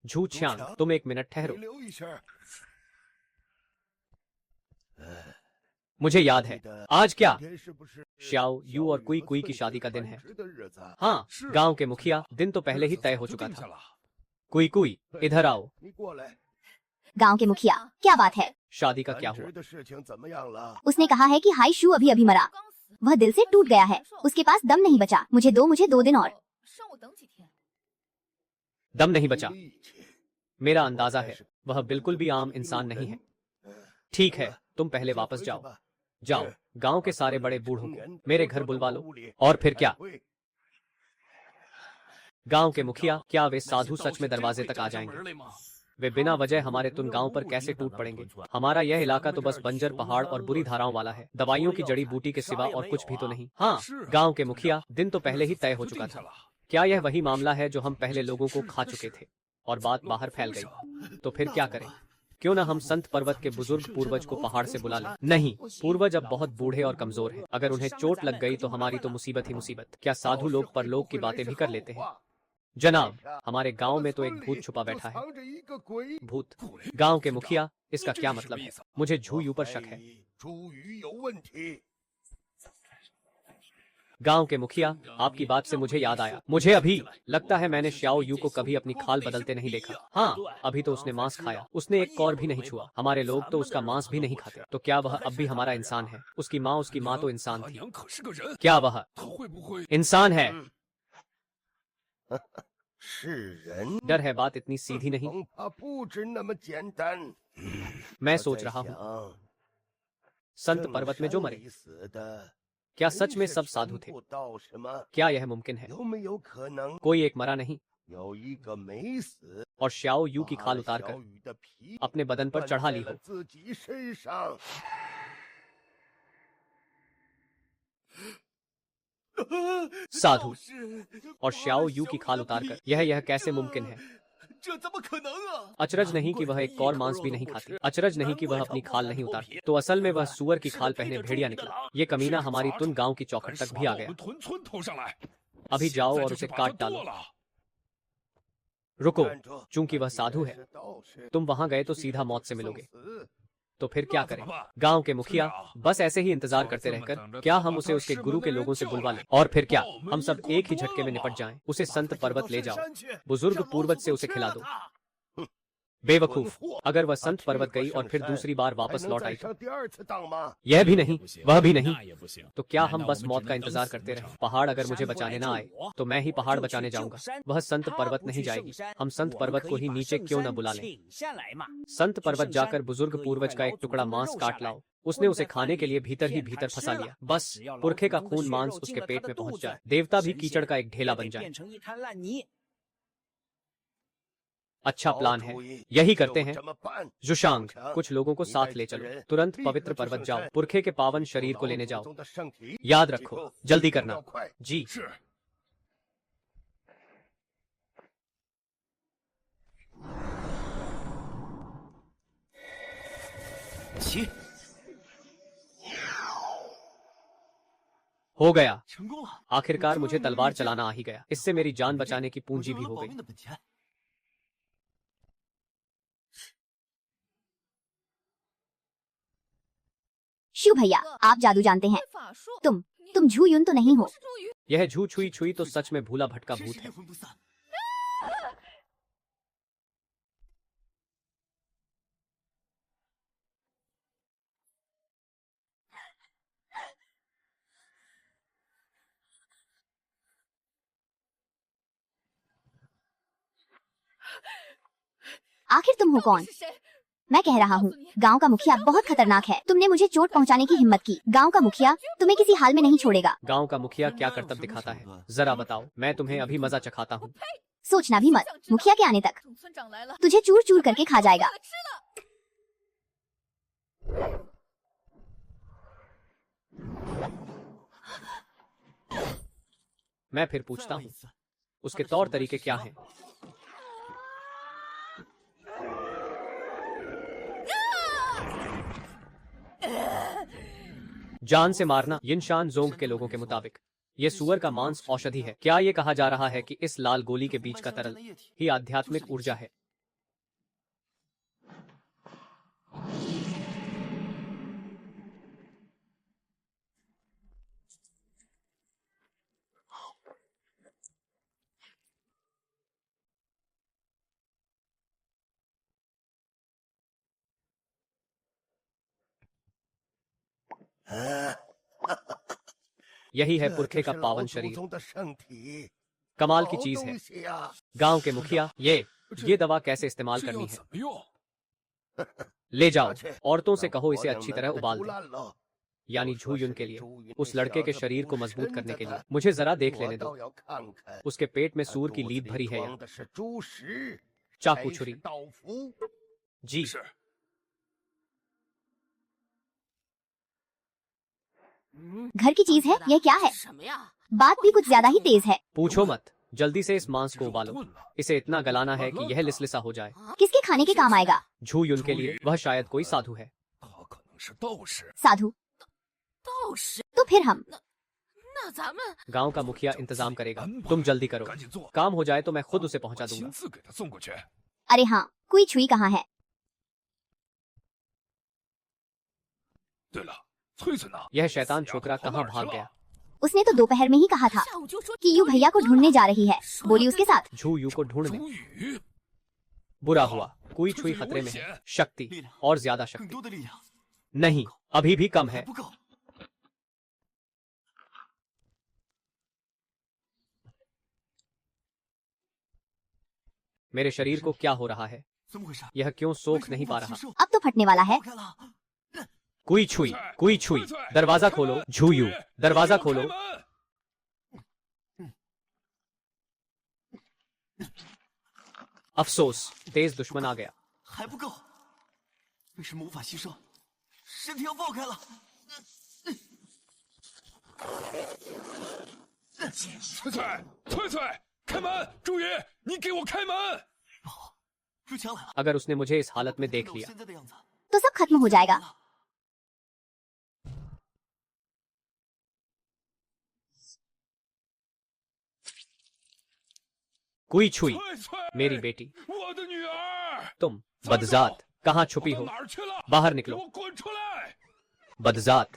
[SPEAKER 1] झू छियांग, तुम एक मिनट ठहरो। मुझे याद है। आज क्या? श्याओ यू और कुई कुई की शादी का दिन है। हाँ, गांव के मुखिया। दिन तो पहले ही तय हो चुका था। कुई कुई, इधर आओ।
[SPEAKER 2] गांव के मुखिया, क्या बात है?
[SPEAKER 1] शादी का क्या हुआ?
[SPEAKER 2] उसने कहा है कि हाई शू अभी अभी मरा। वह दिल से टूट गया है। उसके पास दम नहीं बचा। मुझे 2 दिन और।
[SPEAKER 1] दम नहीं बचा? मेरा अंदाजा है वह बिल्कुल भी आम इंसान नहीं है। ठीक है, तुम पहले वापस जाओ। जाओ, गांव के सारे बड़े बूढ़ों को मेरे घर बुलवा लो। और फिर क्या? गांव के मुखिया, क्या वे साधु सच में दरवाजे तक आ जाएंगे? वे बिना वजह हमारे तुन गांव पर कैसे टूट पड़ेंगे? हमारा यह इलाका तो बस बंजर पहाड़ और बुरी धाराओं वाला है। दवाइयों की जड़ी बूटी के सिवा और कुछ भी तो नहीं। हाँ, गांव के मुखिया, दिन तो पहले ही तय हो चुका था। क्या यह वही मामला है जो हम पहले लोगों को खा चुके थे और बात बाहर फैल गई? तो फिर क्या करें? क्यों ना हम संत पर्वत के बुजुर्ग पूर्वज को पहाड़ से बुला लें? नहीं, पूर्वज अब बहुत बूढ़े और कमजोर हैं। अगर उन्हें चोट लग गई तो हमारी तो मुसीबत ही मुसीबत। क्या साधु लोग परलोक की बातें भी कर लेते हैं? जनाब, हमारे गांव में तो एक भूत छुपा बैठा है। भूत? गांव के मुखिया, इसका क्या मतलब है? मुझे झू यू पर शक है। गांव के मुखिया, आपकी बात से मुझे याद आया। मुझे अभी लगता है मैंने श्याओ यू को कभी अपनी खाल बदलते नहीं देखा। हाँ, अभी तो उसने मांस खाया। उसने एक कौर भी नहीं छुआ। हमारे लोग तो उसका मांस भी नहीं खाते। तो क्या वह अब भी हमारा इंसान है? उसकी माँ तो इंसान थी। क्या वह इंसान है? डर है बात इतनी सीधी नहीं। मैं सोच रहा हूँ, संत पर्वत में जो मरे, क्या सच में सब साधु थे? क्या यह मुमकिन है? कोई एक मरा नहीं और श्याओ यू की खाल उतारकर अपने बदन पर चढ़ा ली हो। साधु और श्याओ यू की खाल उतारकर यह कैसे मुमकिन है? अचरज नहीं कि वह एक कौर मांस भी नहीं खाती। अचरज नहीं कि वह अपनी खाल नहीं उतारती। तो असल में वह सुअर की खाल पहने भेड़िया निकला। ये कमीना हमारी तुन गांव की चौखट तक भी आ गया। अभी जाओ और उसे काट डालो। रुको, चूंकि वह साधु है, तुम वहां गए तो सीधा मौत से मिलोगे। तो फिर क्या करें? गांव के मुखिया, बस ऐसे ही इंतजार करते रहकर क्या हम उसे उसके गुरु के लोगों से बुलवा लें? और फिर क्या हम सब एक ही झटके में निपट जाएं? उसे संत पर्वत ले जाओ, बुजुर्ग पूर्वज से उसे खिला दो। बेवकूफ, अगर वह संत पर्वत गई और फिर दूसरी बार वापस लौट आई तो? यह भी नहीं, वह भी नहीं। तो क्या हम बस मौत का इंतजार करते रहे? पहाड़ अगर मुझे बचाने ना आए तो मैं ही पहाड़ बचाने जाऊंगा। वह संत पर्वत नहीं जाएगी। हम संत पर्वत को ही नीचे क्यों न बुला लें? संत पर्वत जाकर बुजुर्ग पूर्वज का एक टुकड़ा मांस काट लाओ। उसने उसे खाने के लिए भीतर ही भीतर फंसा लिया। बस पुरखे का खून मांस उसके पेट में पहुंच जाए। देवता भी कीचड़ का एक ढेला बन जाए। अच्छा प्लान है, यही करते हैं। जुशांग, कुछ लोगों को साथ ले चलो। तुरंत पवित्र पर्वत जाओ, पुरखे के पावन शरीर को लेने जाओ। याद रखो, जल्दी करना। जी। हो गया।
[SPEAKER 4] 成功了！
[SPEAKER 1] आखिरकार मुझे तलवार चलाना आ ही गया। इससे मेरी जान बचाने की
[SPEAKER 4] 我
[SPEAKER 1] पूंजी
[SPEAKER 4] 挣
[SPEAKER 1] भी
[SPEAKER 4] 了
[SPEAKER 1] हो
[SPEAKER 4] 保
[SPEAKER 1] गई।
[SPEAKER 4] 命的本钱。
[SPEAKER 2] शिव भैया, आप जादू जानते हैं।
[SPEAKER 3] 法术，
[SPEAKER 2] तुम झू युन तो नहीं हो।
[SPEAKER 3] 是终于
[SPEAKER 1] यह झू छुई छुई तो सच में भूला भटका
[SPEAKER 4] 真
[SPEAKER 1] भूत
[SPEAKER 4] 是
[SPEAKER 1] है।
[SPEAKER 4] 阴魂不散。
[SPEAKER 2] आखिर तुम हो
[SPEAKER 3] 到
[SPEAKER 2] कौन?
[SPEAKER 3] 底是谁？
[SPEAKER 2] मैं कह रहा हूँ, गांव का मुखिया बहुत खतरनाक है। तुमने मुझे चोट पहुँचाने की हिम्मत की। गांव का मुखिया तुम्हें किसी हाल में नहीं छोड़ेगा।
[SPEAKER 1] गांव का मुखिया क्या करतब दिखाता है, जरा बताओ। मैं तुम्हें अभी मजा चखाता हूँ।
[SPEAKER 2] सोचना भी मत, मुखिया के आने तक
[SPEAKER 3] 等村长来了，
[SPEAKER 2] तुझे चूर चूर करके खा जाएगा।
[SPEAKER 3] 吃了。
[SPEAKER 1] मैं फिर
[SPEAKER 4] 再
[SPEAKER 1] पूछता
[SPEAKER 4] 问
[SPEAKER 1] हूँ,
[SPEAKER 4] 一次，
[SPEAKER 1] उसके तौर तरीके क्या हैं? जान से मारना। यिनशान जोंग के लोगों के मुताबिक ये सुअर का मांस औषधि है। क्या ये कहा जा रहा है कि इस लाल गोली के बीच का तरल ही आध्यात्मिक ऊर्जा है? यही है पुरखे का पावन शरीर।
[SPEAKER 5] 宗的圣体，
[SPEAKER 1] कमाल की
[SPEAKER 5] 好
[SPEAKER 1] चीज
[SPEAKER 5] 东
[SPEAKER 1] है।
[SPEAKER 5] 西呀！
[SPEAKER 1] गांव के मुखिया, ये दवा कैसे इस्तेमाल
[SPEAKER 4] 这
[SPEAKER 1] करनी
[SPEAKER 4] 要
[SPEAKER 1] है?
[SPEAKER 4] 怎么用？
[SPEAKER 1] ले जाओ,
[SPEAKER 5] 拿去
[SPEAKER 1] औरतों से
[SPEAKER 5] 让
[SPEAKER 1] कहो
[SPEAKER 5] 婆
[SPEAKER 1] इसे
[SPEAKER 5] 娘
[SPEAKER 1] अच्छी
[SPEAKER 5] 们
[SPEAKER 1] तरह
[SPEAKER 5] 给它
[SPEAKER 1] उबाल
[SPEAKER 5] 煮
[SPEAKER 1] दे।
[SPEAKER 5] 烂了。
[SPEAKER 1] यानी
[SPEAKER 5] 又
[SPEAKER 1] झू
[SPEAKER 5] 说
[SPEAKER 1] युन
[SPEAKER 5] 是
[SPEAKER 1] के लिए,
[SPEAKER 5] 朱云
[SPEAKER 1] उस
[SPEAKER 5] 那
[SPEAKER 1] लड़के के
[SPEAKER 5] 小子
[SPEAKER 1] शरीर को
[SPEAKER 5] 不
[SPEAKER 1] मजबूत
[SPEAKER 5] 深
[SPEAKER 1] करने
[SPEAKER 5] 的
[SPEAKER 1] के लिए।
[SPEAKER 5] 他
[SPEAKER 1] मुझे जरा देख
[SPEAKER 5] 我
[SPEAKER 1] लेने
[SPEAKER 5] 倒
[SPEAKER 1] दो,
[SPEAKER 5] 要看看
[SPEAKER 1] उसके पेट में
[SPEAKER 5] 他
[SPEAKER 1] सूर की
[SPEAKER 5] 肚子
[SPEAKER 1] लीद
[SPEAKER 5] 里
[SPEAKER 1] भरी है या
[SPEAKER 5] 装的是猪食，
[SPEAKER 1] चाकू
[SPEAKER 5] 还
[SPEAKER 1] छुरी?
[SPEAKER 5] 是刀符？
[SPEAKER 1] जी।
[SPEAKER 4] 是
[SPEAKER 2] घर की चीज है, यह क्या है?
[SPEAKER 3] 什么呀？
[SPEAKER 2] बात भी कुछ ज्यादा ही तेज है।
[SPEAKER 1] पूछो मत, जल्दी से इस मांस को
[SPEAKER 4] 肉
[SPEAKER 1] उबालो।
[SPEAKER 4] 炖了，
[SPEAKER 1] इसे इतना गलाना है कि यह लिसलिसा हो जाए।
[SPEAKER 2] किसके खाने के काम आएगा?
[SPEAKER 1] झू युन के लिए, वह शायद कोई साधु है।
[SPEAKER 4] 他可能是道士。
[SPEAKER 2] साधु?
[SPEAKER 3] 道士，
[SPEAKER 2] तो फिर हम
[SPEAKER 3] 那咱们
[SPEAKER 1] गांव का मुखिया इंतजाम करेगा, तुम जल्दी करो।
[SPEAKER 4] 赶紧做，
[SPEAKER 1] काम हो जाए तो मैं खुद उसे
[SPEAKER 4] 我
[SPEAKER 1] पहुंचा
[SPEAKER 4] 亲
[SPEAKER 1] दूंगा।
[SPEAKER 4] 自给他送过去。
[SPEAKER 2] अरे हाँ, कोई छुई कहाँ है?
[SPEAKER 4] 对了，翠翠呢？
[SPEAKER 1] यह शैतान
[SPEAKER 4] 死丫
[SPEAKER 1] छोकरा
[SPEAKER 4] 头跑
[SPEAKER 1] कहाँ
[SPEAKER 4] 哪儿
[SPEAKER 1] भाग
[SPEAKER 4] 去
[SPEAKER 1] गया?
[SPEAKER 4] 了？
[SPEAKER 2] उसने तो दोपहर में ही कहा था
[SPEAKER 3] 下午就说
[SPEAKER 2] कि यू भैया को ढूंढने जा रही है। बोली उसके साथ।
[SPEAKER 1] झू यू को ढूंढने।
[SPEAKER 4] 朱雨，
[SPEAKER 1] बुरा हुआ, कोई छुई खतरे में है। शक्ति और ज्यादा
[SPEAKER 4] 更
[SPEAKER 1] शक्ति
[SPEAKER 4] 多的力量
[SPEAKER 1] नहीं, अभी भी कम
[SPEAKER 4] 还
[SPEAKER 1] है।
[SPEAKER 4] 不够。
[SPEAKER 1] मेरे शरीर को क्या हो रहा है?
[SPEAKER 4] 怎么回事？
[SPEAKER 1] यह क्यों
[SPEAKER 4] 为
[SPEAKER 1] सोख
[SPEAKER 4] 什么
[SPEAKER 1] नहीं
[SPEAKER 4] 无
[SPEAKER 1] पा
[SPEAKER 4] 法
[SPEAKER 1] रहा?
[SPEAKER 4] 吸收？
[SPEAKER 2] अब तो फटने वाला है।
[SPEAKER 4] 爆开了！
[SPEAKER 1] कोई छुई, दरवाजा खोलो। झू यू, दरवाजा खोलो।
[SPEAKER 4] 开门
[SPEAKER 1] अफसोस, तेज दुश्मन आ गया।
[SPEAKER 4] 还不够，为什么无法吸收？身体要爆开了！翠翠，翠翠，开门！朱雨，你给我开门！入强来了，
[SPEAKER 1] अगर उसने मुझे इस हालत में
[SPEAKER 4] 看
[SPEAKER 1] देख
[SPEAKER 4] 到我
[SPEAKER 1] लिया
[SPEAKER 4] 现在的样子，
[SPEAKER 2] तो सब खत्म हो जाएगा।
[SPEAKER 1] कोई छुई,
[SPEAKER 4] 翠翠，
[SPEAKER 1] मेरी बेटी,
[SPEAKER 4] 我的女儿，
[SPEAKER 1] तुम बदजात कहाँ छुपी
[SPEAKER 4] 跑
[SPEAKER 1] हो?
[SPEAKER 4] 到哪儿去了？
[SPEAKER 1] बाहर
[SPEAKER 4] 给
[SPEAKER 1] निकलो।
[SPEAKER 4] 我滚出来！
[SPEAKER 1] बदजात।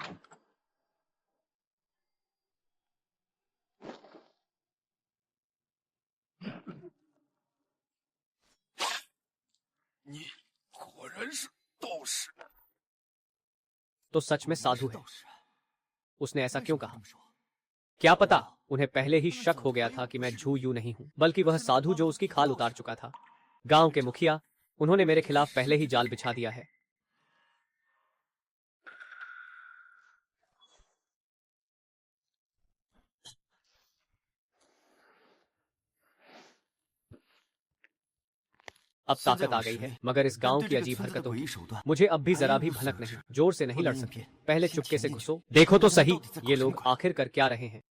[SPEAKER 4] 你果然是道士，
[SPEAKER 1] तो सच में साधु है।
[SPEAKER 4] 道士，
[SPEAKER 1] उसने ऐसा
[SPEAKER 4] 为什
[SPEAKER 1] क्यों
[SPEAKER 4] 么
[SPEAKER 1] कहा?
[SPEAKER 4] 这么说？
[SPEAKER 1] क्या पता, उन्हें पहले ही शक हो गया था कि मैं झू यू नहीं हूं, बल्कि वह साधु जो उसकी खाल उतार चुका था। गांव के मुखिया, उन्होंने मेरे खिलाफ पहले ही जाल बिछा दिया है। अब ताकत आ गई है, मगर इस गांव की अजीब हरकतों की
[SPEAKER 4] 手段，
[SPEAKER 1] मुझे अब भी जरा भी भनक नहीं। जोर से नहीं लड़ सकते, पहले चुपके से घुसो। देखो तो सही, ये लोग आखिर कर क्या रहे हैं?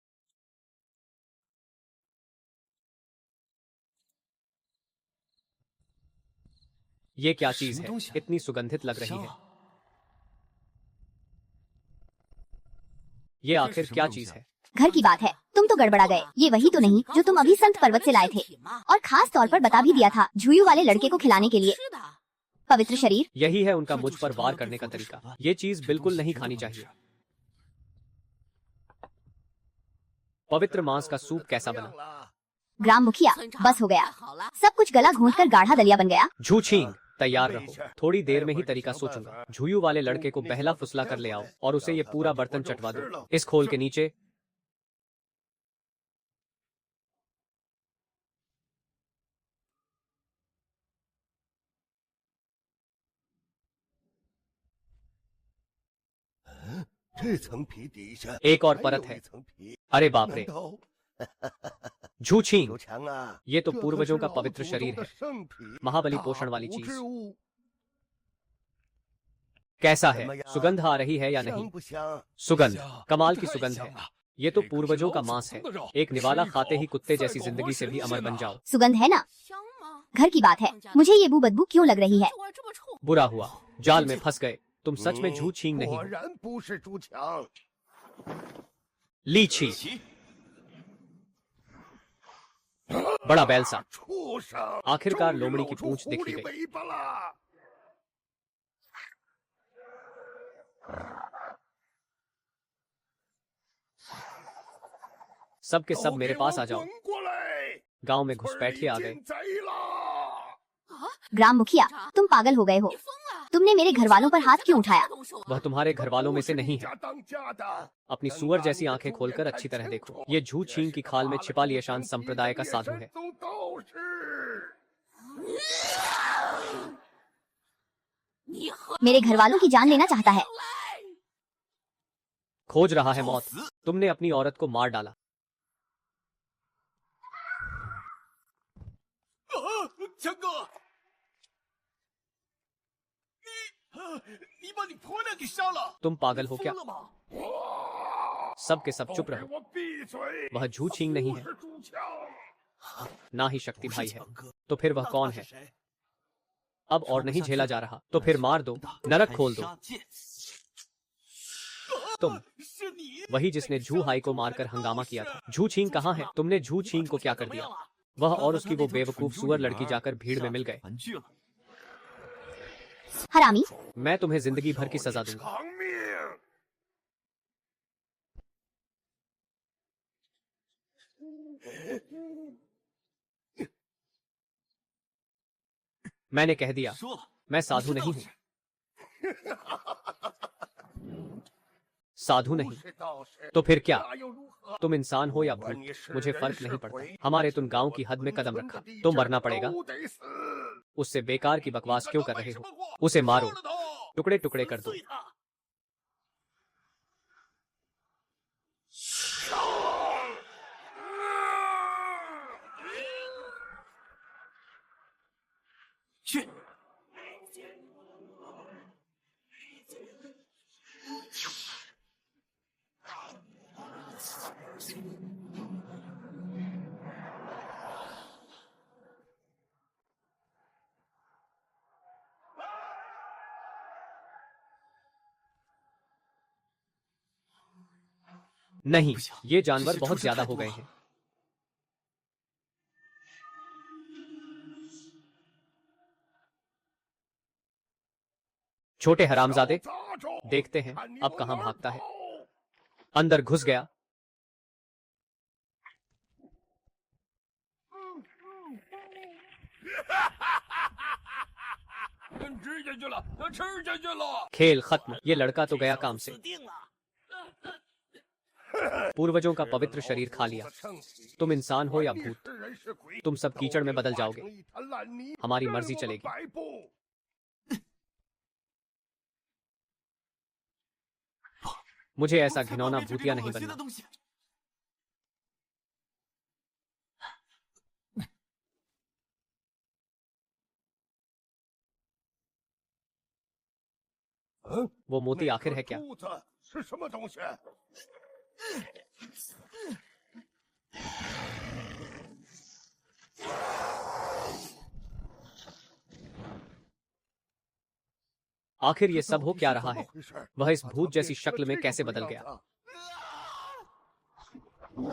[SPEAKER 1] ये क्या चीज है? इतनी सुगंधित लग रही है। ये आखिर क्या चीज है?
[SPEAKER 2] घर की बात है, तुम तो गड़बड़ा गए। ये वही तो नहीं जो तुम अभी संत पर्वत से लाए थे, और खास तौर पर बता भी दिया था झुयू वाले लड़के को खिलाने के लिए। पवित्र शरीर।
[SPEAKER 1] यही है उनका मुझ पर वार करने का तरीका। ये चीज बिल्कुल नहीं खानी चाहिए। पवित्र मांस का सूप कैसा बना?
[SPEAKER 2] ग्राम मुखिया, बस हो गया। सब कुछ गला घोंटकर गाढ़ा दलिया बन गया।
[SPEAKER 1] झूछींग, तैयार रहो, थोड़ी देर में ही तरीका सोचूंगा। झुयू वाले लड़के को बहला फुसला कर ले आओ और उसे ये पूरा बर्तन चटवा दो। इस खोल के नीचे एक और परत है। अरे बाप रे, झूछींग, ये तो पूर्वजों का पवित्र शरीर है, महाबली पोषण वाली चीज। कैसा है? सुगंध आ रही है या नहीं? सुगंध, कमाल की सुगंध है। ये तो पूर्वजों का मांस है। एक निवाला खाते ही कुत्ते जैसी जिंदगी से भी अमर बन जाओ।
[SPEAKER 2] सुगंध है ना? घर की बात है, मुझे ये बदबू क्यों लग रही है?
[SPEAKER 1] बुरा हुआ, जाल में फंस गए। तुम सच में झूछींग नहीं हो। लीची, बड़ा बैलसा, आखिरकार लोमड़ी की पूंछ दिख ही गई। सब के सब मेरे पास आ जाओ। गांव में घुसपैठिए आ गए।
[SPEAKER 2] ग्राम मुखिया, तुम पागल हो गए हो। तुमने मेरे घर वालों पर हाथ क्यों उठाया?
[SPEAKER 1] वह तुम्हारे घर वालों में से नहीं है। अपनी सुअर जैसी आंखें खोलकर अच्छी तरह देखो। ये झूछींग की खाल में छिपा लिएशान संप्रदाय का साधु है।
[SPEAKER 2] मेरे घर वालों की जान लेना चाहता है।
[SPEAKER 1] खोज रहा है मौत। तुमने अपनी औरत को मार डाला। तुम पागल हो क्या? सब के सब चुप रहो। वह झूछींग नहीं है, ना ही शक्ति भाई है। तो फिर वह कौन है? अब और नहीं झेला जा रहा तो फिर मार दो, नरक खोल दो। तुम वही जिसने झू हाई को मारकर हंगामा किया था। झूछींग कहाँ है? तुमने झूछींग को क्या कर दिया? वह और उसकी वो बेवकूफ सुअर लड़की जाकर भीड़ में मिल गए।
[SPEAKER 2] हरामी,
[SPEAKER 1] मैं तुम्हें जिंदगी भर की सजा दूंगा। मैंने कह दिया, मैं साधु नहीं हूं। साधु नहीं तो फिर क्या? तुम इंसान हो या भूत, मुझे फर्क नहीं पड़ता। हमारे तुम गांव की हद में कदम रखा तो मरना पड़ेगा। उससे बेकार की बकवास क्यों कर रहे हो? उसे मारो, टुकड़े टुकड़े कर दो। नहीं, ये जानवर बहुत ज्यादा हो गए हैं। छोटे हरामजादे, देखते हैं अब कहां भागता है। अंदर घुस गया। खेल खत्म। ये लड़का तो गया काम से। पूर्वजों का पवित्र शरीर खा लिया। तुम इंसान हो या भूत, तुम सब कीचड़ में बदल जाओगे। हमारी मर्जी चलेगी। मुझे ऐसा घिनौना भूतिया नहीं बनना। वो मोती आखिर है क्या? आखिर ये सब हो क्या रहा है? वह इस भूत जैसी शक्ल में कैसे बदल गया?
[SPEAKER 4] 尊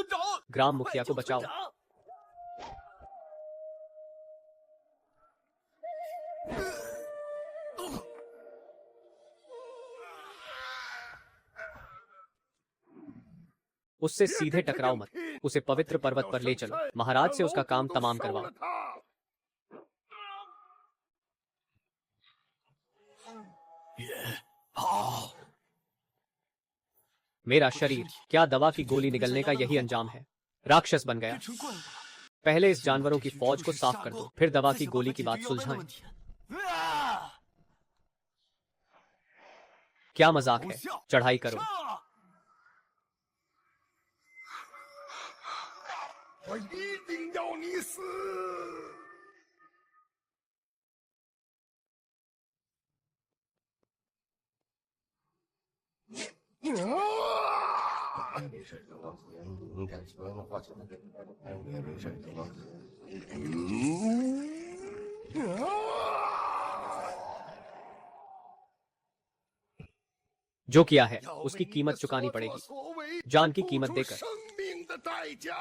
[SPEAKER 4] 长，
[SPEAKER 1] ग्राम मुखिया को बचाओ। उससे सीधे टकराओ मत, उसे पवित्र पर्वत पर ले चलो। महाराज से उसका काम तमाम करवाओ। मेरा शरीर, क्या दवा की गोली निगलने का यही अंजाम है? राक्षस बन गया। पहले इस जानवरों की फौज को साफ कर दो, फिर दवा की गोली की बात सुलझाएं। क्या मजाक है? चढ़ाई करो।
[SPEAKER 5] 我一定要你死！
[SPEAKER 1] जो किया है उसकी कीमत चुकानी पड़ेगी, जान की कीमत देकर।
[SPEAKER 5] 生命的代价。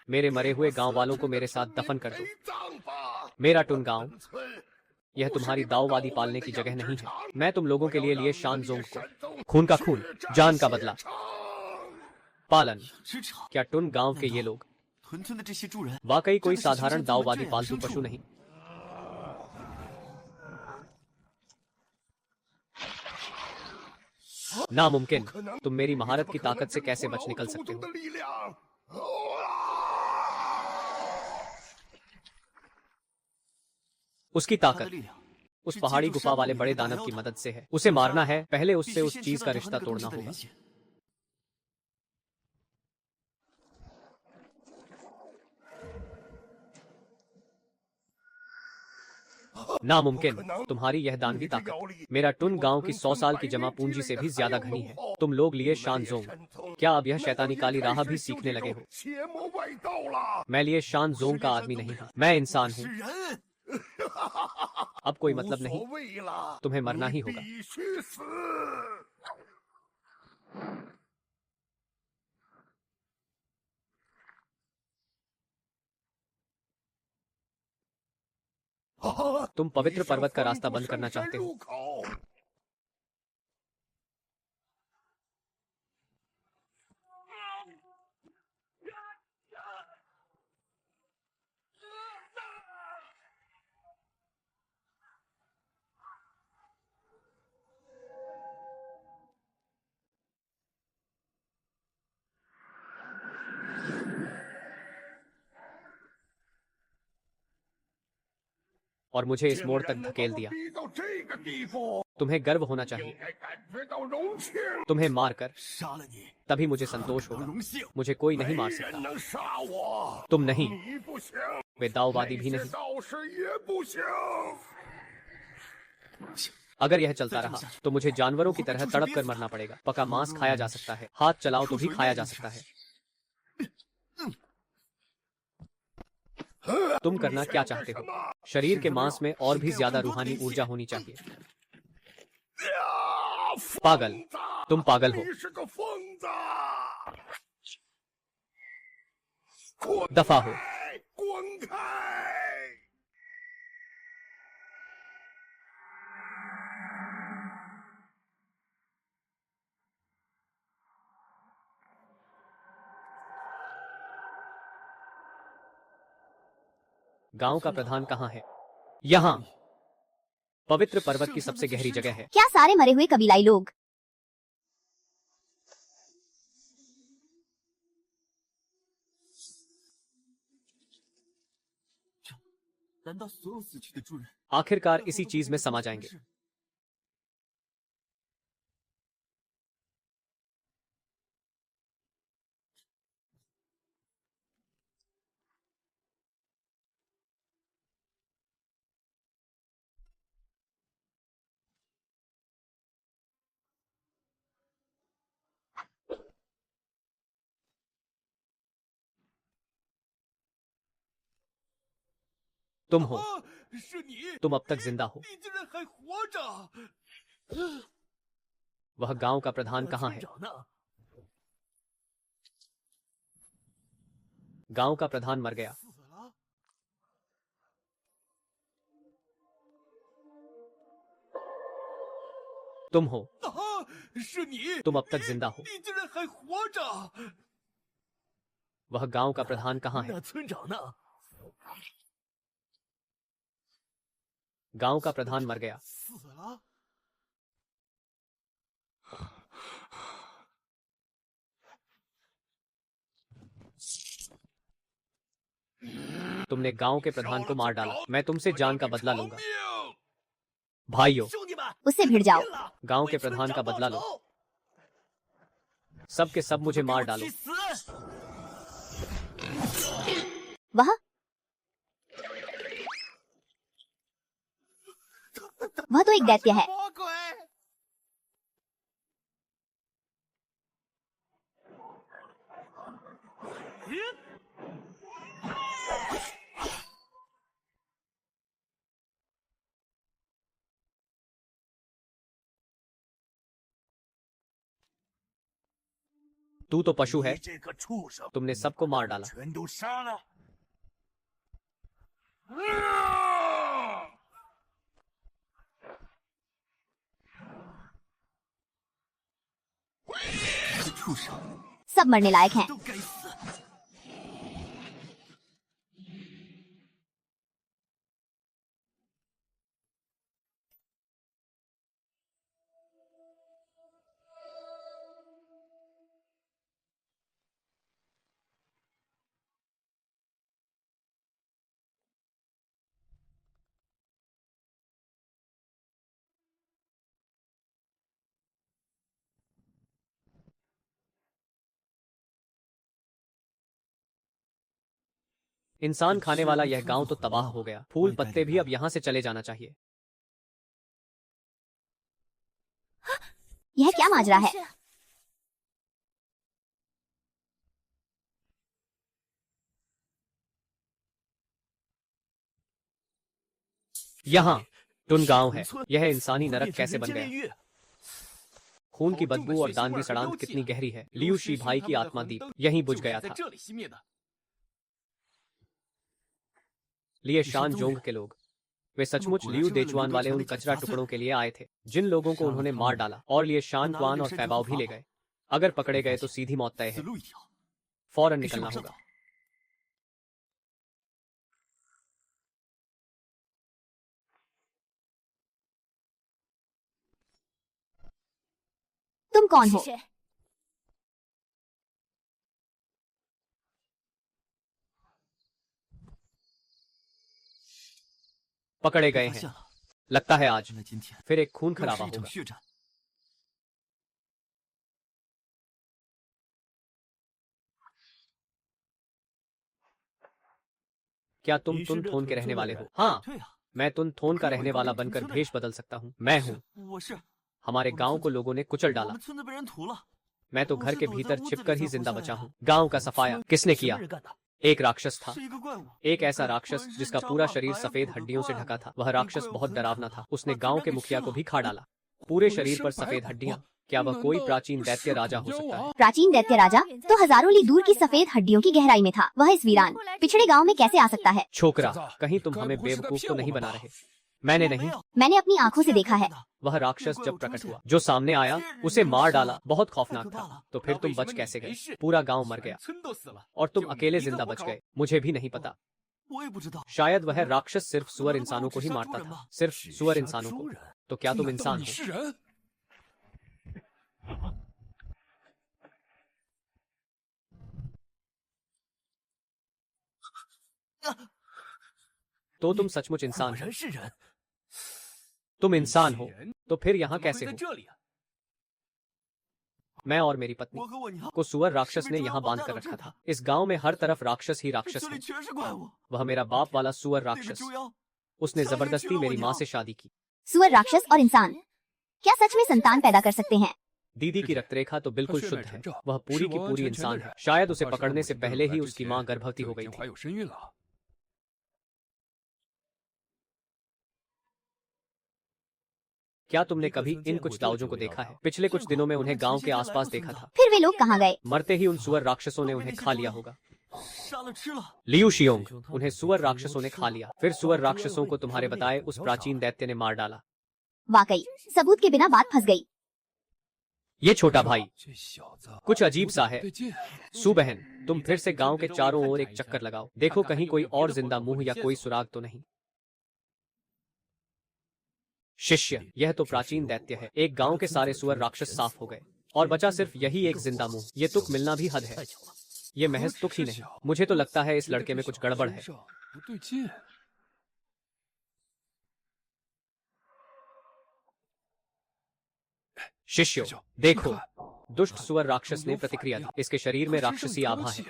[SPEAKER 1] मेरे मरे हुए गांव वालों को मेरे साथ दफन कर दो।
[SPEAKER 5] 陪葬吧，
[SPEAKER 1] मेरा टुन गांव
[SPEAKER 5] 村
[SPEAKER 1] यह तुम्हारी दाववादी पालने की जगह नहीं है। मैं तुम लोगों के लिए शानजोंग को खून का खून, जान का बदला। पालन।
[SPEAKER 6] 支场
[SPEAKER 1] क्या टुन गांव के ये लोग
[SPEAKER 6] 屯村的这些猪人，
[SPEAKER 1] वाकई कोई
[SPEAKER 6] 真的是
[SPEAKER 1] साधारण
[SPEAKER 6] 像
[SPEAKER 1] दाववादी
[SPEAKER 6] 这样
[SPEAKER 1] पालतू
[SPEAKER 6] 牲畜
[SPEAKER 1] पशु नहीं? नामुमकिन। तुम मेरी महारत की ताकत से कैसे बच निकल सकते
[SPEAKER 5] 祖宗
[SPEAKER 1] हो?
[SPEAKER 5] 的力量。
[SPEAKER 1] उसकी
[SPEAKER 6] 他的
[SPEAKER 1] ताकत
[SPEAKER 6] 力量
[SPEAKER 1] उस
[SPEAKER 6] 是
[SPEAKER 1] पहाड़ी
[SPEAKER 6] 借助
[SPEAKER 1] गुफा
[SPEAKER 6] 山
[SPEAKER 1] वाले
[SPEAKER 6] 洞里
[SPEAKER 1] बड़े
[SPEAKER 6] 的大
[SPEAKER 1] दानव
[SPEAKER 6] 妖
[SPEAKER 1] की
[SPEAKER 6] 的
[SPEAKER 1] मदद से है। उसे मारना है, पहले
[SPEAKER 6] 必
[SPEAKER 1] उससे
[SPEAKER 6] 须
[SPEAKER 1] उस
[SPEAKER 6] 先
[SPEAKER 1] चीज
[SPEAKER 6] 知
[SPEAKER 1] का
[SPEAKER 6] 道和
[SPEAKER 1] रिश्ता
[SPEAKER 6] 那个东
[SPEAKER 1] तोड़ना
[SPEAKER 6] 西的
[SPEAKER 1] होगा।
[SPEAKER 6] 联系。
[SPEAKER 1] नामुमकिन। तुम्हारी यह दानवी ताकत मेरा टुन गांव की 100 साल की जमा पूंजी से भी ज्यादा घनी है। तुम लोग लिए शानजोंग, क्या अब यह शैतानी काली राह भी सीखने लगे हो?
[SPEAKER 5] 邪魔外道了。
[SPEAKER 1] मैं लिए शानजोंग का आदमी नहीं हूँ, मैं इंसान
[SPEAKER 6] 是
[SPEAKER 1] हूँ।
[SPEAKER 6] 人，
[SPEAKER 1] अब कोई
[SPEAKER 5] 无
[SPEAKER 1] मतलब
[SPEAKER 5] 所
[SPEAKER 1] नहीं,
[SPEAKER 5] 谓了，
[SPEAKER 1] तुम्हें मरना ही
[SPEAKER 5] 你
[SPEAKER 1] होगा।
[SPEAKER 5] 必须死。
[SPEAKER 1] तुम पवित्र पर्वत का रास्ता बंद करना चाहते हो।
[SPEAKER 5] 入口
[SPEAKER 1] और मुझे इस मोड़ तक धकेल दिया।
[SPEAKER 5] 逼到这个地步，
[SPEAKER 1] तुम्हें गर्व होना
[SPEAKER 5] 应
[SPEAKER 1] चाहिए।
[SPEAKER 5] 该感觉到荣幸。
[SPEAKER 1] तुम्हें मारकर
[SPEAKER 6] 杀了你
[SPEAKER 1] तभी मुझे संतोष
[SPEAKER 6] 有
[SPEAKER 1] होगा।
[SPEAKER 6] 荣幸。
[SPEAKER 1] मुझे कोई
[SPEAKER 5] 没
[SPEAKER 1] नहीं मार
[SPEAKER 5] 人
[SPEAKER 1] सकता।
[SPEAKER 5] 能杀我，
[SPEAKER 1] तुम नहीं,
[SPEAKER 5] 你不行，
[SPEAKER 1] वे दाववादी
[SPEAKER 5] 那
[SPEAKER 1] भी
[SPEAKER 5] 些
[SPEAKER 1] नहीं।
[SPEAKER 5] 道士也不行。
[SPEAKER 1] अगर यह चलता रहा तो मुझे जानवरों की तरह तड़प कर मरना पड़ेगा। पका मांस खाया जा सकता है, हाथ चलाओ तो भी खाया जा सकता है। तुम करना क्या चाहते हो? शरीर के मांस में और भी ज्यादा रूहानी ऊर्जा होनी चाहिए। पागल, तुम पागल हो।
[SPEAKER 5] 你是个疯子！
[SPEAKER 1] दफा हो।
[SPEAKER 5] 滚开！
[SPEAKER 1] गांव का प्रधान कहाँ है? यहाँ। पवित्र पर्वत की सबसे गहरी जगह है।
[SPEAKER 2] क्या सारे मरे हुए कबीलाई लोग?
[SPEAKER 6] 难道所有死去的猪人
[SPEAKER 1] आखिरकार इसी चीज में समा जाएंगे। तुम हो,
[SPEAKER 6] 是你，
[SPEAKER 1] तुम अब तक जिंदा हो।
[SPEAKER 6] 你竟然还活着！
[SPEAKER 1] वह गांव का प्रधान कहाँ
[SPEAKER 6] 村
[SPEAKER 1] है?
[SPEAKER 6] 长呢？
[SPEAKER 1] गांव का प्रधान मर गया।
[SPEAKER 6] 死了。
[SPEAKER 1] तुम हो,
[SPEAKER 6] 啊，是你，
[SPEAKER 1] तुम अब तक जिंदा हो।
[SPEAKER 6] 你竟然还活着！
[SPEAKER 1] वह गांव का प्रधान कहाँ है?
[SPEAKER 6] 那村长呢？
[SPEAKER 1] गांव का प्रधान मर गया।
[SPEAKER 6] 死了。
[SPEAKER 1] तुमने गांव के प्रधान को मार डाला। मैं तुमसे जान का बदला लूंगा।
[SPEAKER 5] 命！
[SPEAKER 1] भाइयों,
[SPEAKER 6] 兄弟们，
[SPEAKER 2] उससे भिड़ जाओ।
[SPEAKER 6] 拼了！
[SPEAKER 1] गांव के
[SPEAKER 6] 为村
[SPEAKER 1] प्रधान
[SPEAKER 6] 长
[SPEAKER 1] का
[SPEAKER 6] 报
[SPEAKER 1] बदला लो।
[SPEAKER 6] 仇！
[SPEAKER 1] सब के सब मुझे
[SPEAKER 6] 给
[SPEAKER 1] मार
[SPEAKER 6] 我
[SPEAKER 1] डालो।
[SPEAKER 6] 去死！
[SPEAKER 2] वह तो एक दैत्य है।
[SPEAKER 6] 魔鬼！
[SPEAKER 1] तू तो पशु है,
[SPEAKER 5] 你这个畜生，
[SPEAKER 1] तुमने सबको मार डाला।
[SPEAKER 5] 全都杀了！啊！
[SPEAKER 6] 这畜生
[SPEAKER 2] सब मरने लायक हैं।
[SPEAKER 6] 都该死！
[SPEAKER 1] इंसान खाने वाला यह गांव तो तबाह हो गया। फूल पत्ते भी अब यहाँ से चले जाना चाहिए।
[SPEAKER 2] यह क्या माजरा है?
[SPEAKER 3] 是
[SPEAKER 1] यहाँ टुन गांव है। यह इंसानी नरक कैसे बन
[SPEAKER 6] 监炼
[SPEAKER 1] गया?
[SPEAKER 6] 狱，
[SPEAKER 1] खून की बदबू और दानवी सड़ांत कितनी गहरी है। लियू शी भाई की आत्मा दीप यहीं बुझ गया
[SPEAKER 6] 在
[SPEAKER 1] था।
[SPEAKER 6] 这里熄灭的。
[SPEAKER 1] लिए शान जोंग के लोग, वे सचमुच लियू देचुआन वाले उन कचरा टुकड़ों के लिए आए थे जिन लोगों को उन्होंने मार डाला, और लिए शान क्वान और फैबाओ भी ले गए। अगर पकड़े गए तो सीधी मौत तय
[SPEAKER 6] 死
[SPEAKER 1] है।
[SPEAKER 6] 路一条，
[SPEAKER 1] फौरन
[SPEAKER 6] 必须
[SPEAKER 1] निकलना
[SPEAKER 6] 往上
[SPEAKER 1] होगा।
[SPEAKER 6] 走。
[SPEAKER 2] तुम कौन
[SPEAKER 3] 是
[SPEAKER 2] हो?
[SPEAKER 3] 谁？
[SPEAKER 1] पकड़े
[SPEAKER 6] 被
[SPEAKER 1] गए
[SPEAKER 6] 发
[SPEAKER 1] हैं।
[SPEAKER 6] 现了，
[SPEAKER 1] लगता है आज
[SPEAKER 6] 那今天
[SPEAKER 1] फिर एक खून
[SPEAKER 6] 又
[SPEAKER 1] खराबा
[SPEAKER 6] 是一场
[SPEAKER 1] होगा।
[SPEAKER 6] 血战。
[SPEAKER 1] क्या तुम तुन थोन के रहने वाले हो? हाँ,
[SPEAKER 6] 对呀，
[SPEAKER 1] मैं तुन थोन का रहने वाला बनकर भेष बदल सकता हूँ। मैं हूँ।
[SPEAKER 6] 我是
[SPEAKER 1] हमारे गांव को लोगों ने कुचल
[SPEAKER 6] 我
[SPEAKER 1] डाला।
[SPEAKER 6] 们村子被人屠了，
[SPEAKER 1] मैं तो घर के भीतर छिपकर ही जिंदा बचा हूँ। गांव का सफाया किसने
[SPEAKER 6] 什
[SPEAKER 1] किया?
[SPEAKER 6] 么人干的？
[SPEAKER 1] एक राक्षस था।
[SPEAKER 6] 是一个怪物，
[SPEAKER 1] एक ऐसा राक्षस जिसका पूरा शरीर सफेद हड्डियों से ढका था। वह राक्षस बहुत डरावना था। उसने गांव के मुखिया को भी खा डाला। पूरे शरीर पर सफेद हड्डियां। क्या वह कोई प्राचीन दैत्य राजा हो सकता है?
[SPEAKER 2] प्राचीन दैत्य राजा तो हजारों ली दूर की सफेद हड्डियों की गहराई में था। वह इस वीरान पिछड़े गांव में कैसे आ सकता है?
[SPEAKER 1] छोकरा, कहीं तुम हमें बेवकूफ तो नहीं बना रहे? मैंने
[SPEAKER 6] 我没
[SPEAKER 1] नहीं।
[SPEAKER 6] 有
[SPEAKER 2] मैंने अपनी आंखों से देखा है।
[SPEAKER 1] वह राक्षस जब प्रकट हुआ, जो सामने आया उसे मार डाला। बहुत खौफनाक था। तो फिर तुम बच कैसे गए? पूरा गांव मर गया
[SPEAKER 6] 村都死了，
[SPEAKER 1] और तुम अकेले जिंदा बच गए। मुझे भी नहीं पता।
[SPEAKER 6] 我也不知道。
[SPEAKER 1] शायद वह राक्षस सिर्फ सुअर इंसानों को ही मारता था। सिर्फ सुअर इंसानों को। तो क्या तुम
[SPEAKER 4] 难道
[SPEAKER 1] इंसान
[SPEAKER 4] 你
[SPEAKER 1] हो?
[SPEAKER 4] 是人？
[SPEAKER 1] तो तुम सचमुच
[SPEAKER 6] 果
[SPEAKER 1] इंसान हो।
[SPEAKER 6] 然是人，
[SPEAKER 1] तुम इंसान हो
[SPEAKER 4] 人
[SPEAKER 1] तो फिर यहाँ
[SPEAKER 6] 怎么会
[SPEAKER 1] कैसे
[SPEAKER 6] 在
[SPEAKER 1] हो?
[SPEAKER 6] 这里啊？
[SPEAKER 1] मैं और मेरी पत्नी
[SPEAKER 6] 我和我娘
[SPEAKER 1] को सुअर राक्षस ने यहाँ बांध कर रखा था। इस गांव में हर तरफ राक्षस ही
[SPEAKER 6] 这
[SPEAKER 1] राक्षस
[SPEAKER 6] 里
[SPEAKER 1] हैं।
[SPEAKER 6] 全是怪物。
[SPEAKER 1] वह मेरा बाप वाला सुअर
[SPEAKER 6] 那个
[SPEAKER 1] राक्षस।
[SPEAKER 6] 猪妖，
[SPEAKER 1] उसने जबरदस्ती मेरी माँ से शादी की।
[SPEAKER 2] सुअर राक्षस और इंसान क्या सच में संतान पैदा कर सकते हैं?
[SPEAKER 1] दीदी की रक्तरेखा तो बिल्कुल
[SPEAKER 4] था
[SPEAKER 1] शुद्ध है।
[SPEAKER 4] 血脉成长
[SPEAKER 1] वह पूरी की
[SPEAKER 4] 是完
[SPEAKER 1] पूरी
[SPEAKER 4] 完全全
[SPEAKER 1] इंसान
[SPEAKER 4] 的
[SPEAKER 1] है।
[SPEAKER 4] 人
[SPEAKER 1] शायद उसे
[SPEAKER 4] 他是
[SPEAKER 1] पकड़ने
[SPEAKER 4] 我
[SPEAKER 1] से
[SPEAKER 4] 们
[SPEAKER 1] पहले ही
[SPEAKER 4] 来之
[SPEAKER 1] उसकी
[SPEAKER 4] 前
[SPEAKER 1] माँ गर्भवती
[SPEAKER 4] 就
[SPEAKER 1] हो
[SPEAKER 4] 已
[SPEAKER 1] गई
[SPEAKER 4] 经
[SPEAKER 1] थी।
[SPEAKER 4] 怀有身孕了。
[SPEAKER 1] क्या तुमने कभी इन कुछ दाऊजों को देखा है? पिछले कुछ दिनों में उन्हें गांव के आसपास देखा था।
[SPEAKER 2] फिर वे लोग कहाँ गए?
[SPEAKER 1] मरते ही उन सुअर राक्षसों ने उन्हें खा लिया होगा।
[SPEAKER 6] 杀了吃了。
[SPEAKER 1] लियू शियोंग, उन्हें सुअर राक्षसों ने खा लिया। फिर सुअर राक्षसों को तुम्हारे बताए उस प्राचीन दैत्य ने मार डाला।
[SPEAKER 2] वाकई सबूत के बिना बात फंस गई।
[SPEAKER 1] ये छोटा भाई
[SPEAKER 4] 这小子
[SPEAKER 1] कुछ अजीब सा है।
[SPEAKER 4] 对劲，
[SPEAKER 1] सू बहन, तुम फिर से गांव के चारों ओर एक चक्कर लगाओ, देखो कहीं कोई और जिंदा मुंह या कोई सुराग तो नहीं। शिष्य, यह तो प्राचीन दैत्य है। एक गांव के सारे सुअर राक्षस साफ हो गए और बचा सिर्फ यही एक जिंदा मुंह। ये तुक मिलना भी हद है।
[SPEAKER 6] 太巧了，
[SPEAKER 1] ये महज तुक ही नहीं, मुझे तो लगता है इस लड़के में कुछ गड़बड़ है।
[SPEAKER 4] 身上不对劲。
[SPEAKER 1] शिष्यों, देखो, दुष्ट सुअर राक्षस ने प्रतिक्रिया दी। इसके शरीर में
[SPEAKER 4] 他身上
[SPEAKER 1] राक्षसी
[SPEAKER 4] 有
[SPEAKER 1] आभा
[SPEAKER 4] 德
[SPEAKER 1] है।
[SPEAKER 4] 气，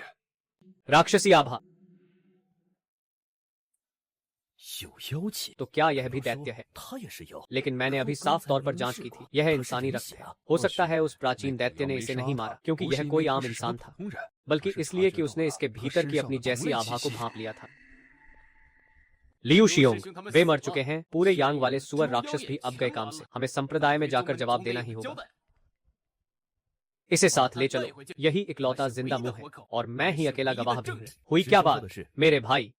[SPEAKER 1] राक्षसी आभा,
[SPEAKER 6] 有妖气。
[SPEAKER 1] तो क्या यह भी
[SPEAKER 6] 不说
[SPEAKER 1] दैत्य है?
[SPEAKER 6] 他也是妖。
[SPEAKER 1] लेकिन मैंने अभी साफ तौर पर जांच की थी, यह इंसानी रक्त है। हो सकता है उस प्राचीन दैत्य ने इसे नहीं मारा क्योंकि यह कोई आम इंसान था,
[SPEAKER 4] 普通人，
[SPEAKER 1] बल्कि इसलिए कि उसने इसके भीतर की अपनी जैसी आभा को भांप लिया था। लियू शियोंग, वे मर चुके हैं। पूरे यांग वाले सुअर राक्षस भी अब गए काम से। हमें संप्रदाय में जाकर जवाब देना ही होगा। इसे साथ ले चलो, यही इकलौता जिंदा मुंह है और मैं ही अकेला गवाह भी हूँ। हुई क्या बात? मेरे भाई,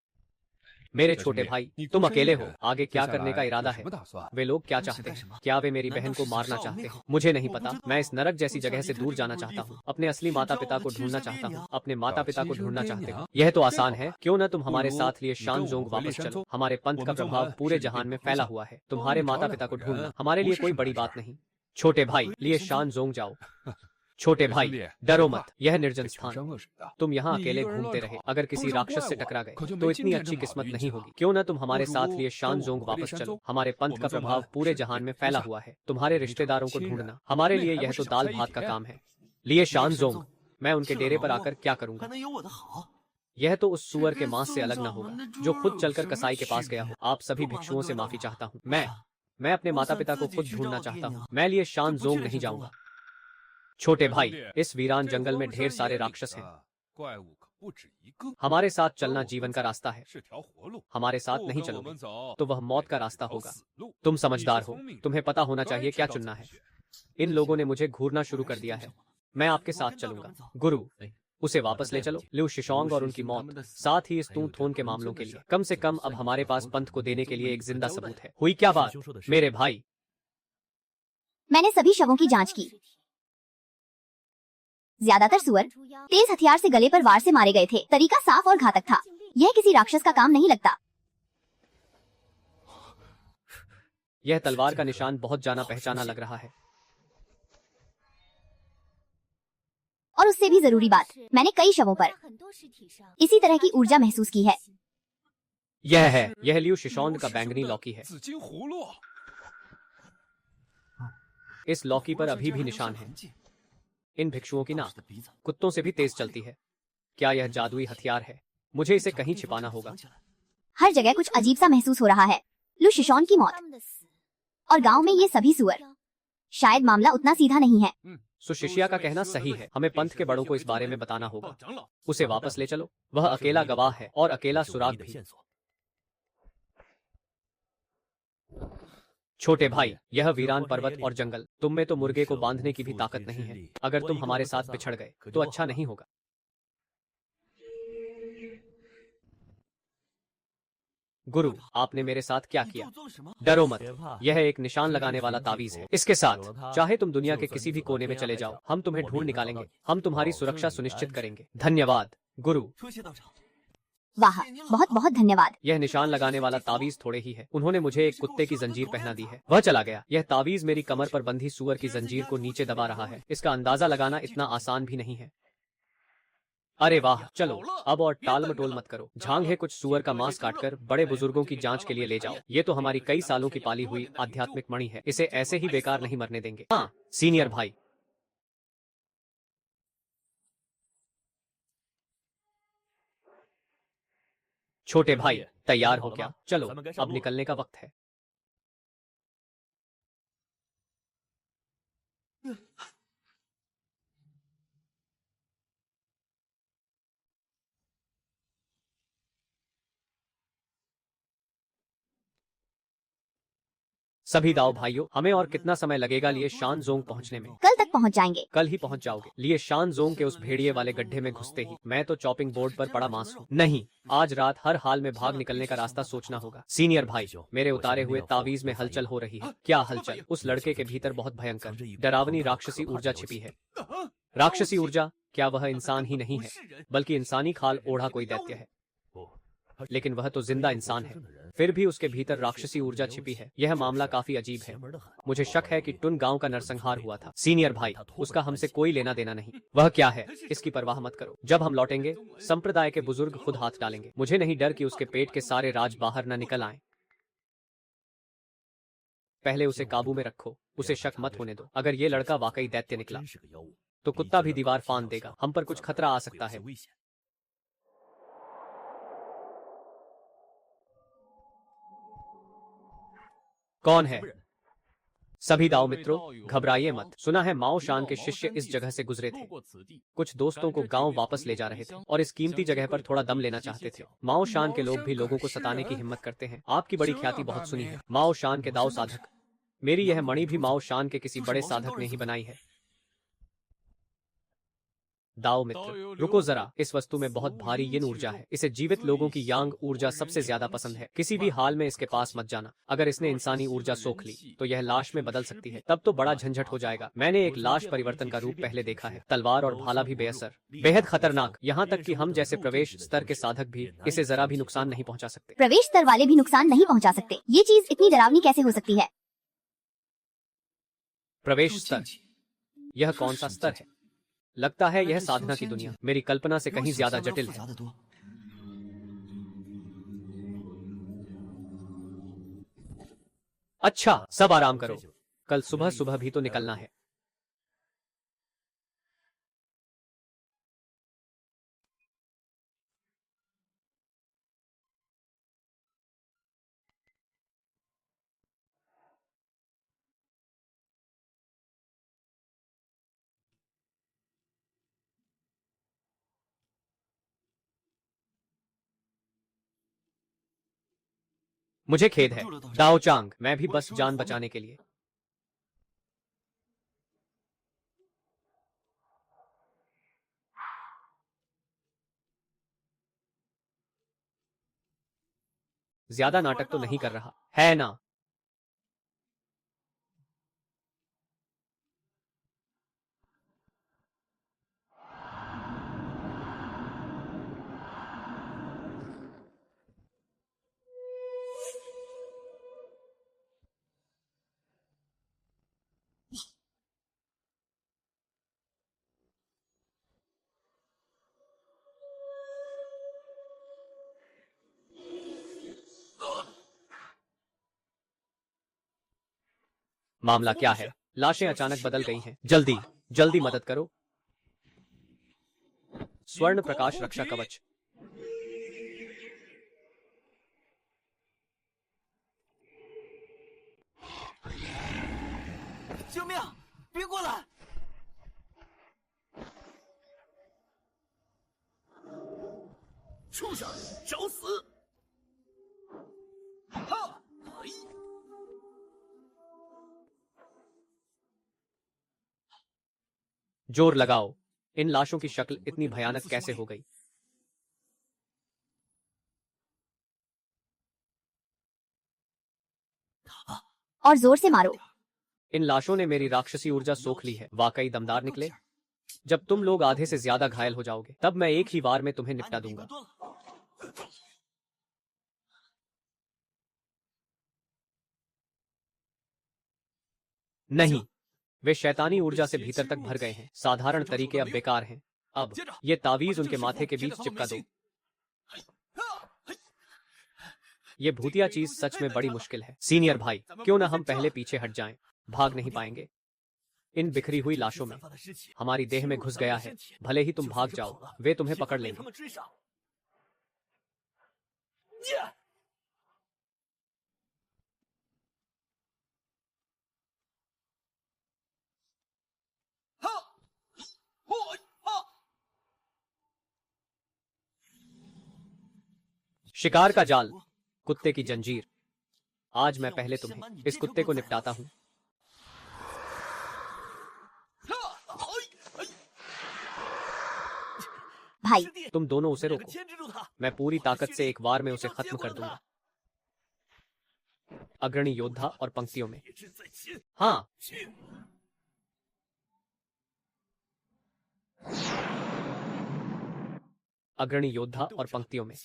[SPEAKER 1] मेरे छोटे भाई, तुम अकेले हो। आगे क्या करने का इरादा है?
[SPEAKER 4] 什么打算？
[SPEAKER 1] वे लोग क्या चाहते हैं? क्या वे मेरी बहन को मारना चाहते हैं? मुझे नहीं पता। मैं इस नरक जैसी जगह से दूर जाना चाहता हूँ। अपने असली माता पिता को ढूंढना चाहता हूँ। अपने माता पिता को ढूंढना चाहते हो? यह तो आसान है। क्यों न तुम हमारे साथ लिए शानजोंग वापस चलो। हमारे पंथ का प्रभाव पूरे जहान में फैला हुआ है। तुम्हारे माता पिता को ढूंढना हमारे लिए कोई बड़ी बात नहीं। छोटे भाई, लिए शानजोंग जाओ। छोटे भाई, डरो मत, यह निर्जन
[SPEAKER 4] 穷
[SPEAKER 1] स्थान।
[SPEAKER 4] 山恶水的，
[SPEAKER 1] तुम यहाँ अकेले घूमते रहे। अगर किसी राक्षस से टकरा गए तो इतनी अच्छी किस्मत नहीं होगी। क्यों न तुम हमारे साथ लिए शानजोंग वापस चलो। हमारे पंथ का प्रभाव पूरे जहान में फैला हुआ है। तुम्हारे रिश्तेदारों को ढूंढना हमारे लिए यह तो दाल भात का काम है। लिए शानजोंग, मैं उनके डेरे पर आकर क्या
[SPEAKER 6] 还
[SPEAKER 1] करूंगा?
[SPEAKER 6] 能有我的好？
[SPEAKER 1] यह तो उस सुअर के मांस से अलग न होगा जो खुद चलकर कसाई के पास गया हो। आप सभी भिक्षुओं से माफी चाहता हूँ। मैं अपने माता पिता को खुद ढूंढना चाहता हूँ। मैं लिए शानजोंग नहीं जाऊंगा। छोटे भाई, इस वीरान जंगल में ढेर सारे राक्षस हैं।
[SPEAKER 4] 怪物可不止一个，
[SPEAKER 1] हमारे साथ चलना जीवन का रास्ता है।
[SPEAKER 4] 是条活路。
[SPEAKER 1] हमारे साथ
[SPEAKER 4] 不
[SPEAKER 1] नहीं
[SPEAKER 4] 跟我
[SPEAKER 1] चलोगे
[SPEAKER 4] 们走，
[SPEAKER 1] तो वह मौत का रास्ता
[SPEAKER 4] 条
[SPEAKER 1] होगा।
[SPEAKER 4] 死路。
[SPEAKER 1] तुम समझदार
[SPEAKER 4] 一
[SPEAKER 1] हो,
[SPEAKER 4] 时聪明
[SPEAKER 1] तुम्हें पता होना
[SPEAKER 4] 该
[SPEAKER 1] चाहिए
[SPEAKER 4] 知
[SPEAKER 1] क्या
[SPEAKER 4] 道
[SPEAKER 1] चुनना
[SPEAKER 4] 怎么
[SPEAKER 1] है।
[SPEAKER 4] 选。
[SPEAKER 1] इन लोगों ने मुझे घूरना शुरू कर दिया है। मैं आपके साथ चलूंगा। गुरु, उसे वापस ले चलो। लिउ शिशोंग और उनकी मौत, साथ ही इस तू थोन के मामलों के लिए कम से कम अब हमारे पास पंथ को देने के लिए एक जिंदा सबूत है। हुई क्या बात? मेरे भाई,
[SPEAKER 2] मैंने सभी शवों की जांच की। ज्यादातर सुअर तेज हथियार से गले पर वार से मारे गए थे। तरीका साफ और घातक था। यह किसी राक्षस का काम नहीं लगता।
[SPEAKER 1] यह तलवार का निशान बहुत जाना पहचाना लग रहा है।
[SPEAKER 2] और उससे भी जरूरी बात, मैंने कई शवों पर इसी तरह की ऊर्जा महसूस की है।
[SPEAKER 1] यह लियू शिशोंग का बैंगनी लौकी है।
[SPEAKER 4] 紫金葫芦，
[SPEAKER 1] इस लौकी पर अभी भी निशान है। इन भिक्षुओं की नाक कुत्तों से भी तेज चलती है। क्या यह जादुई हथियार है? मुझे इसे कहीं छिपाना होगा।
[SPEAKER 2] हर जगह कुछ अजीब सा महसूस हो रहा है। लू शिशोन की मौत और गांव में ये सभी सुअर, शायद मामला उतना सीधा नहीं है।
[SPEAKER 1] सुशिष्या का कहना सही है। हमें पंथ के बड़ों को इस बारे में बताना होगा।
[SPEAKER 4] 报长老，
[SPEAKER 1] उसे वापस ले चलो। वह अकेला गवाह है और अकेला सुराग भी। छोटे भाई, यह वीरान पर्वत और जंगल, तुम में तो मुर्गे को बांधने की भी ताकत नहीं है। अगर तुम हमारे साथ बिछड़ गए तो अच्छा नहीं होगा। गुरु, आपने मेरे साथ क्या किया? डरो मत, यह एक निशान लगाने वाला तावीज है। इसके साथ चाहे तुम दुनिया के किसी भी कोने में चले जाओ, हम तुम्हें ढूंढ निकालेंगे। हम तुम्हारी सुरक्षा सुनिश्चित करेंगे। धन्यवाद गुरु।
[SPEAKER 6] 多谢道长。
[SPEAKER 2] वाह, बहुत बहुत धन्यवाद।
[SPEAKER 1] यह निशान लगाने वाला तावीज थोड़े ही है। उन्होंने मुझे एक कुत्ते की जंजीर पहना दी है। वह चला गया। यह तावीज मेरी कमर पर बंधी सुअर की जंजीर को नीचे दबा रहा है। इसका अंदाजा लगाना इतना आसान भी नहीं है। अरे वाह, चलो अब और टाल मटोल मत करो। झांग है कुछ सुअर का मांस काटकर बड़े बुजुर्गों की जांच के लिए ले जाओ। ये तो हमारी कई सालों की पाली हुई आध्यात्मिक मणि है। इसे ऐसे ही बेकार नहीं मरने देंगे। हाँ, सीनियर भाई। छोटे भाई, तैयार हो क्या? चलो अब निकलने का वक्त है। सभी दाओ भाइयों, हमें और कितना समय लगेगा लिए शान जोंग पहुंचने में?
[SPEAKER 2] कल तक पहुंच जाएंगे।
[SPEAKER 1] कल ही पहुंच जाओगे? लिए शान जोंग के उस भेड़िए वाले गड्ढे में घुसते ही मैं तो चॉपिंग बोर्ड पर पड़ा मांस हूँ। नहीं, आज रात हर हाल में भाग निकलने का रास्ता सोचना होगा। सीनियर भाई, मेरे उतारे हुए तावीज में हलचल हो रही है। क्या हलचल? उस लड़के के भीतर बहुत भयंकर डरावनी राक्षसी ऊर्जा छिपी है। राक्षसी ऊर्जा? क्या वह इंसान ही नहीं है, बल्कि इंसानी खाल ओढ़ा कोई दैत्य है? लेकिन वह तो जिंदा इंसान है, फिर भी उसके भीतर राक्षसी ऊर्जा छिपी है। यह मामला काफी अजीब है। मुझे शक है कि टुन गांव का नरसंहार हुआ था। सीनियर भाई, उसका हमसे कोई लेना देना नहीं। वह क्या है, इसकी परवाह मत करो। जब हम लौटेंगे, संप्रदाय के बुजुर्ग खुद हाथ डालेंगे। मुझे नहीं डर कि उसके पेट के सारे राज बाहर न निकल आए। पहले उसे काबू में रखो, उसे शक मत होने दो। अगर ये लड़का वाकई दैत्य निकला तो कुत्ता भी दीवार फांद देगा। हम पर कुछ खतरा आ सकता है। कौन है? सभी दाओ मित्रों, घबराइए मत। सुना है माओ शान के शिष्य इस जगह से गुजरे थे। कुछ दोस्तों को गांव वापस ले जा रहे थे और इस कीमती जगह पर थोड़ा दम लेना चाहते थे। माओ शान के लोग भी लोगों को सताने की हिम्मत करते हैं। आपकी बड़ी ख्याति बहुत सुनी है, माओ शान के दाओ साधक। मेरी यह मणि भी माओ शान के किसी बड़े साधक ने ही बनाई है। दाओ मित्र, रुको जरा। इस वस्तु में बहुत भारी यिन ऊर्जा है। इसे जीवित लोगों की यांग ऊर्जा सबसे ज्यादा पसंद है। किसी भी हाल में इसके पास मत जाना। अगर इसने इंसानी ऊर्जा सोख ली तो यह लाश में बदल सकती है। तब तो बड़ा झंझट हो जाएगा। मैंने एक लाश परिवर्तन का रूप पहले देखा है। तलवार और भाला भी बेअसर, बेहद खतरनाक। यहाँ तक कि हम जैसे प्रवेश स्तर के साधक भी इसे जरा भी नुकसान नहीं पहुँचा सकते।
[SPEAKER 2] प्रवेश स्तर वाले भी नुकसान नहीं पहुंचा सकते। ये चीज इतनी डरावनी कैसे हो सकती है?
[SPEAKER 1] प्रवेश स्तर? यह कौन सा स्तर है? लगता है यह साधना की दुनिया मेरी कल्पना से कहीं ज्यादा जटिल है। अच्छा, सब आराम करो, कल सुबह सुबह भी तो निकलना है। मुझे खेद है दाओ चांग, मैं भी बस जान बचाने के लिए। ज्यादा नाटक तो नहीं कर रहा है ना? मामला क्या है? लाशें अचानक बदल गई हैं। जल्दी जल्दी मदद करो। स्वर्ण प्रकाश रक्षा कवच। जोर लगाओ। इन लाशों की शक्ल इतनी भयानक कैसे हो गई?
[SPEAKER 2] और जोर से मारो।
[SPEAKER 1] इन लाशों ने मेरी राक्षसी ऊर्जा सोख ली है। वाकई दमदार निकले। जब तुम लोग आधे से ज्यादा घायल हो जाओगे तब मैं एक ही वार में तुम्हें निपटा दूंगा। नहीं, वे शैतानी ऊर्जा से भीतर तक भर गए हैं। साधारण तरीके अब बेकार हैं। अब ये तावीज उनके माथे के बीच चिपका दो। ये भूतिया चीज सच में बड़ी मुश्किल है। सीनियर भाई, क्यों ना हम पहले पीछे हट जाएं? भाग नहीं पाएंगे। इन बिखरी हुई लाशों में हमारी देह में घुस गया है। भले ही तुम भाग जाओ, वे तुम्हें पकड़ लेंगे। शिकार का जाल, कुत्ते की जंजीर। आज मैं पहले तुम्हें इस कुत्ते को निपटाता हूँ।
[SPEAKER 2] भाई
[SPEAKER 1] तुम दोनों उसे रोको। मैं पूरी ताकत से एक वार में उसे खत्म कर दूंगा। अग्रणी योद्धा और पंक्तियों में। हाँ, अग्रणी योद्धा और पंक्तियों में।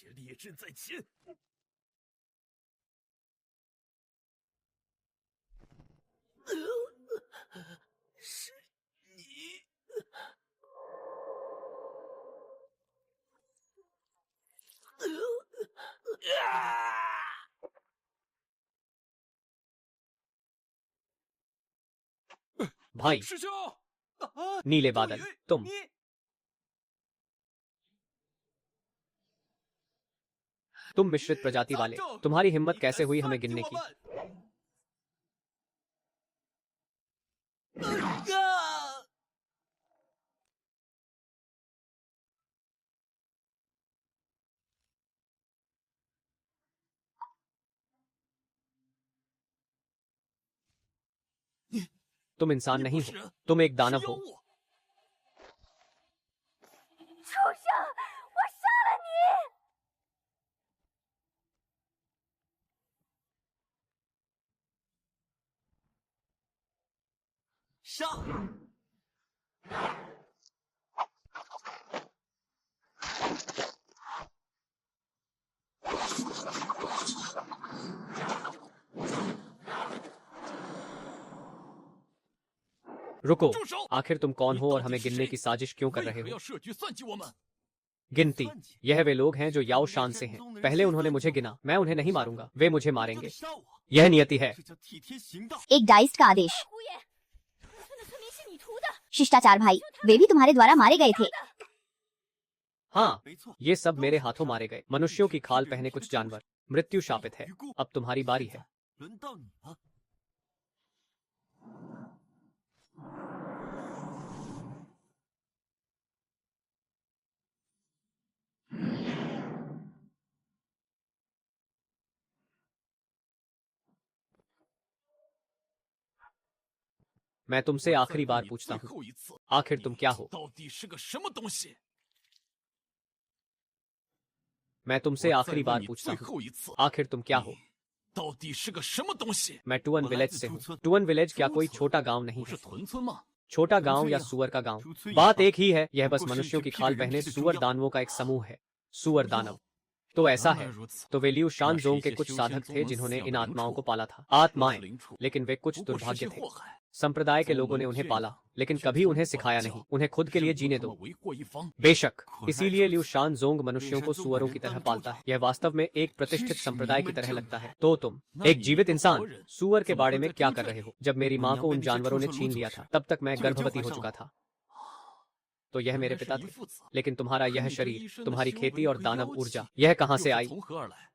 [SPEAKER 1] भाई
[SPEAKER 4] 师兄，
[SPEAKER 1] नीले बादल, तुम मिश्रित प्रजाति वाले, तुम्हारी हिम्मत कैसे हुई हमें गिनने की? तुम इंसान नहीं हो, तुम एक दानव हो।
[SPEAKER 3] 畜生！我杀了你！
[SPEAKER 6] 杀！
[SPEAKER 1] रुको,
[SPEAKER 4] 住手！
[SPEAKER 1] आखिर तुम कौन
[SPEAKER 4] 你
[SPEAKER 1] हो और
[SPEAKER 4] 到底
[SPEAKER 1] हमें
[SPEAKER 4] 是
[SPEAKER 1] गिनने
[SPEAKER 4] 谁
[SPEAKER 1] की साजिश क्यों कर
[SPEAKER 4] 为
[SPEAKER 1] रहे
[SPEAKER 4] 何
[SPEAKER 1] हो?
[SPEAKER 4] 要设局算计我们？
[SPEAKER 1] गिनती, यह वे लोग हैं जो याओ शान से हैं। पहले उन्होंने मुझे गिना, मैं उन्हें नहीं मारूंगा, वे मुझे
[SPEAKER 6] 要
[SPEAKER 1] मारेंगे।
[SPEAKER 6] 得杀我，
[SPEAKER 1] यह नियति है।
[SPEAKER 6] 这叫替天行道。
[SPEAKER 2] एक डाइस्ट का आदेश।
[SPEAKER 3] 胡言！农村的村民是你屠的，
[SPEAKER 2] शिष्टाचार भाई, वे भी तुम्हारे द्वारा मारे गए थे।
[SPEAKER 1] हाँ,
[SPEAKER 6] 没错，
[SPEAKER 1] ये सब मेरे हाथों मारे गए। मनुष्यों की खाल पहने कुछ जानवर। मृत्यु शापित है। अब तुम्हारी बारी है।
[SPEAKER 6] 轮到你了。
[SPEAKER 1] मैं तुमसे आखिरी बार
[SPEAKER 4] 你
[SPEAKER 1] पूछता
[SPEAKER 4] 最
[SPEAKER 1] हूँ,
[SPEAKER 4] 后一次，
[SPEAKER 1] आखिर तुम क्या हो?
[SPEAKER 4] 到底是个什么东西？
[SPEAKER 1] मैं तुमसे
[SPEAKER 4] 我再
[SPEAKER 1] आखिरी
[SPEAKER 4] 问
[SPEAKER 1] बार
[SPEAKER 4] 你
[SPEAKER 1] पूछता
[SPEAKER 4] 最
[SPEAKER 1] हूँ,
[SPEAKER 4] 后一次，
[SPEAKER 1] आखिर तुम क्या हो?
[SPEAKER 4] 到底是个什么东西？
[SPEAKER 1] मैं टुअन विलेज से हूँ। टुअन विलेज क्या कोई छोटा गांव नहीं
[SPEAKER 4] 不
[SPEAKER 1] है?
[SPEAKER 4] 是屯村吗？
[SPEAKER 1] छोटा गांव या सुअर का गांव, बात एक ही है। यह बस मनुष्यों की खाल पहने सुअर दानवों का एक समूह है। सुअर दानव। तो ऐसा
[SPEAKER 4] 原
[SPEAKER 1] है।
[SPEAKER 4] 来如此，
[SPEAKER 1] तो वे लियू
[SPEAKER 4] 那
[SPEAKER 1] शान
[SPEAKER 4] 是
[SPEAKER 1] जोंग
[SPEAKER 4] 一
[SPEAKER 1] के
[SPEAKER 4] 些
[SPEAKER 1] कुछ
[SPEAKER 4] 修
[SPEAKER 1] साधक
[SPEAKER 4] 仙
[SPEAKER 1] थे
[SPEAKER 4] 宗
[SPEAKER 1] जिन्होंने
[SPEAKER 4] 信仰
[SPEAKER 1] इन
[SPEAKER 4] 的灵
[SPEAKER 1] आत्माओं
[SPEAKER 4] 畜
[SPEAKER 1] को पाला था।
[SPEAKER 4] 都是
[SPEAKER 1] आत्माएं,
[SPEAKER 4] 灵畜，
[SPEAKER 1] लेकिन वे कुछ
[SPEAKER 4] 不过是
[SPEAKER 1] दुर्भाग्य
[SPEAKER 4] 些
[SPEAKER 1] थे।
[SPEAKER 4] 祸害。
[SPEAKER 1] संप्रदाय के
[SPEAKER 4] 宗
[SPEAKER 1] लोगों ने
[SPEAKER 4] 门
[SPEAKER 1] उन्हें
[SPEAKER 4] 却
[SPEAKER 1] पाला,
[SPEAKER 4] 要
[SPEAKER 1] लेकिन
[SPEAKER 4] 却
[SPEAKER 1] कभी
[SPEAKER 4] 通
[SPEAKER 1] उन्हें
[SPEAKER 4] 过
[SPEAKER 1] सिखाया
[SPEAKER 4] 教
[SPEAKER 1] नहीं। उन्हें खुद के लिए
[SPEAKER 4] 任
[SPEAKER 1] जीने
[SPEAKER 4] 由他
[SPEAKER 1] दो।
[SPEAKER 4] 们为祸一方。
[SPEAKER 1] बेशक,
[SPEAKER 6] 果然
[SPEAKER 1] इसीलिए
[SPEAKER 6] 如
[SPEAKER 1] लियू
[SPEAKER 6] 此
[SPEAKER 1] शान जोंग मनुष्यों को
[SPEAKER 6] 被山宗
[SPEAKER 1] सुअरों
[SPEAKER 6] 本
[SPEAKER 1] की
[SPEAKER 6] 人
[SPEAKER 1] तरह
[SPEAKER 6] 当
[SPEAKER 1] पालता
[SPEAKER 6] 州
[SPEAKER 1] है। यह वास्तव में एक प्रतिष्ठित
[SPEAKER 6] 真是
[SPEAKER 1] संप्रदाय की
[SPEAKER 6] 你们
[SPEAKER 1] तरह
[SPEAKER 6] 这
[SPEAKER 1] लगता है। तो तुम
[SPEAKER 4] 那
[SPEAKER 1] एक
[SPEAKER 4] 你
[SPEAKER 1] जीवित
[SPEAKER 4] 一个
[SPEAKER 1] इंसान
[SPEAKER 4] 活人
[SPEAKER 1] सुअर के
[SPEAKER 4] 怎么
[SPEAKER 1] बारे
[SPEAKER 4] 会
[SPEAKER 1] में
[SPEAKER 4] 在
[SPEAKER 1] क्या
[SPEAKER 4] 这
[SPEAKER 1] कर
[SPEAKER 4] 里
[SPEAKER 1] रहे हो? जब मेरी
[SPEAKER 6] 我
[SPEAKER 1] माँ
[SPEAKER 6] 娘
[SPEAKER 1] को
[SPEAKER 6] 被
[SPEAKER 1] उन
[SPEAKER 6] 那些
[SPEAKER 1] जानवरों ने
[SPEAKER 6] 畜生
[SPEAKER 1] छीन
[SPEAKER 6] 掳
[SPEAKER 1] लिया
[SPEAKER 6] 走
[SPEAKER 1] था,
[SPEAKER 6] 时，
[SPEAKER 1] तब तक मैं
[SPEAKER 6] 就
[SPEAKER 1] गर्भवती
[SPEAKER 6] 将
[SPEAKER 1] हो
[SPEAKER 6] 怀
[SPEAKER 1] चुका
[SPEAKER 6] 上
[SPEAKER 1] था। तो यह
[SPEAKER 4] 原
[SPEAKER 1] मेरे
[SPEAKER 4] 来是
[SPEAKER 1] पिता
[SPEAKER 4] 一
[SPEAKER 1] थे।
[SPEAKER 4] 父子。
[SPEAKER 1] लेकिन तुम्हारा
[SPEAKER 4] 可
[SPEAKER 1] यह
[SPEAKER 4] 你这一
[SPEAKER 1] शरीर,
[SPEAKER 4] 身的
[SPEAKER 1] तुम्हारी
[SPEAKER 4] 修
[SPEAKER 1] खेती
[SPEAKER 4] 为
[SPEAKER 1] और
[SPEAKER 4] 和
[SPEAKER 1] दानव
[SPEAKER 4] 妖
[SPEAKER 1] ऊर्जा,
[SPEAKER 4] 气
[SPEAKER 1] यह कहाँ
[SPEAKER 4] 又
[SPEAKER 1] से
[SPEAKER 4] 是
[SPEAKER 1] आई?
[SPEAKER 4] 从何而来？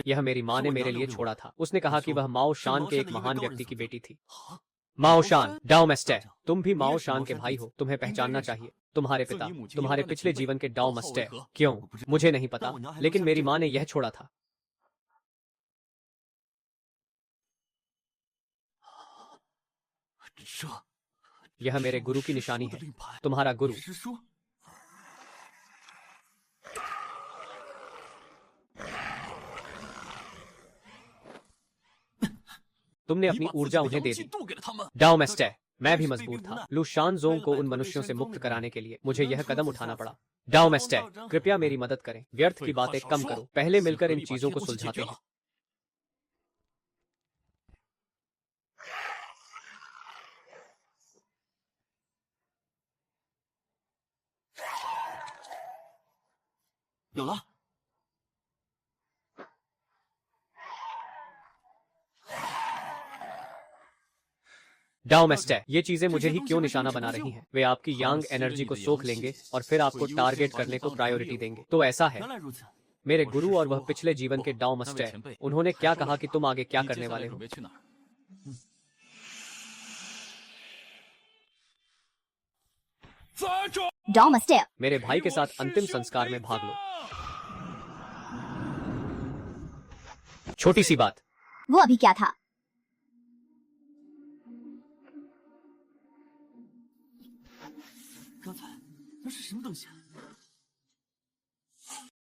[SPEAKER 1] यह मेरी माँ ने
[SPEAKER 6] वो
[SPEAKER 1] मेरे
[SPEAKER 6] नाम
[SPEAKER 1] लिए
[SPEAKER 6] लोगे
[SPEAKER 1] छोड़ा
[SPEAKER 6] वो।
[SPEAKER 1] था। उसने कहा कि
[SPEAKER 6] सुनो,
[SPEAKER 1] वह माओ शान
[SPEAKER 6] माओ
[SPEAKER 1] के
[SPEAKER 6] शान
[SPEAKER 1] एक
[SPEAKER 6] ने
[SPEAKER 1] महान
[SPEAKER 6] ये
[SPEAKER 1] व्यक्ति की
[SPEAKER 6] गाँव
[SPEAKER 1] बेटी थी।
[SPEAKER 6] हाँ,
[SPEAKER 1] माओ
[SPEAKER 6] माओ
[SPEAKER 1] शान,
[SPEAKER 6] शान?
[SPEAKER 1] डाओ मेस्टे,
[SPEAKER 6] जाओ।
[SPEAKER 1] तुम भी माओ
[SPEAKER 6] ये
[SPEAKER 1] शान
[SPEAKER 6] माओ
[SPEAKER 1] के
[SPEAKER 6] शान
[SPEAKER 1] भाई
[SPEAKER 6] की
[SPEAKER 1] हो,
[SPEAKER 6] थी।
[SPEAKER 1] तुम्हें पहचानना
[SPEAKER 4] इंग्लैंड
[SPEAKER 1] चाहिए। तुम्हारे
[SPEAKER 4] 这
[SPEAKER 1] पिता,
[SPEAKER 4] 你母亲
[SPEAKER 1] तुम्हारे
[SPEAKER 4] 幽暗的
[SPEAKER 1] पिछले
[SPEAKER 4] 情
[SPEAKER 1] जीवन
[SPEAKER 4] 辈
[SPEAKER 1] के
[SPEAKER 4] 到
[SPEAKER 1] डाओ
[SPEAKER 4] 号
[SPEAKER 1] मस्टे
[SPEAKER 4] 为何？
[SPEAKER 1] क्यों?
[SPEAKER 6] 我不知道
[SPEAKER 1] मुझे नहीं पता,
[SPEAKER 6] 但我娘还留
[SPEAKER 1] लेकिन
[SPEAKER 6] 下
[SPEAKER 1] मेरी
[SPEAKER 6] 这
[SPEAKER 1] माँ ने
[SPEAKER 6] 个
[SPEAKER 1] यह छोड़ा था। यह मेरे गुरु की निशानी है। तुम्हारा गुरु।
[SPEAKER 6] 师叔，
[SPEAKER 1] तुमने
[SPEAKER 4] 你
[SPEAKER 1] अपनी
[SPEAKER 4] 把自己
[SPEAKER 1] ऊर्जा
[SPEAKER 4] 的
[SPEAKER 1] उन्हें
[SPEAKER 4] 阳
[SPEAKER 1] दे
[SPEAKER 4] 气
[SPEAKER 1] दी।
[SPEAKER 4] 渡给了他们。
[SPEAKER 1] डाओ मेस्टे, मैं भी मजबूर था। लू शान जोंग को उन मनुष्यों से मुक्त कराने के लिए मुझे यह कदम उठाना पड़ा। डाओ मेस्टे, कृपया मेरी मदद करें। व्यर्थ की बातें कम करो, पहले मिलकर इन चीजों को सुलझाते हैं।
[SPEAKER 6] "有了，
[SPEAKER 1] डाओ मेस्टे, ये चीजें मुझे ही क्यों निशाना बना रही हैं? वे आपकी यांग एनर्जी को सोख लेंगे और फिर आपको टारगेट करने को प्रायोरिटी देंगे। तो ऐसा है।
[SPEAKER 6] 原来如此。
[SPEAKER 1] मेरे गुरु और वह पिछले जीवन के डाओ मस्टे, उन्होंने क्या कहा कि तुम आगे क्या
[SPEAKER 4] 你接
[SPEAKER 1] करने
[SPEAKER 4] 下来
[SPEAKER 1] वाले
[SPEAKER 4] 准
[SPEAKER 1] हो?
[SPEAKER 4] 备去哪儿？
[SPEAKER 5] 在这
[SPEAKER 2] डॉ मस्टे,
[SPEAKER 1] मेरे भाई के साथ अंतिम संस्कार में भाग लो। छोटी सी बात।
[SPEAKER 2] वो अभी क्या था?
[SPEAKER 6] 刚才那是什么东西？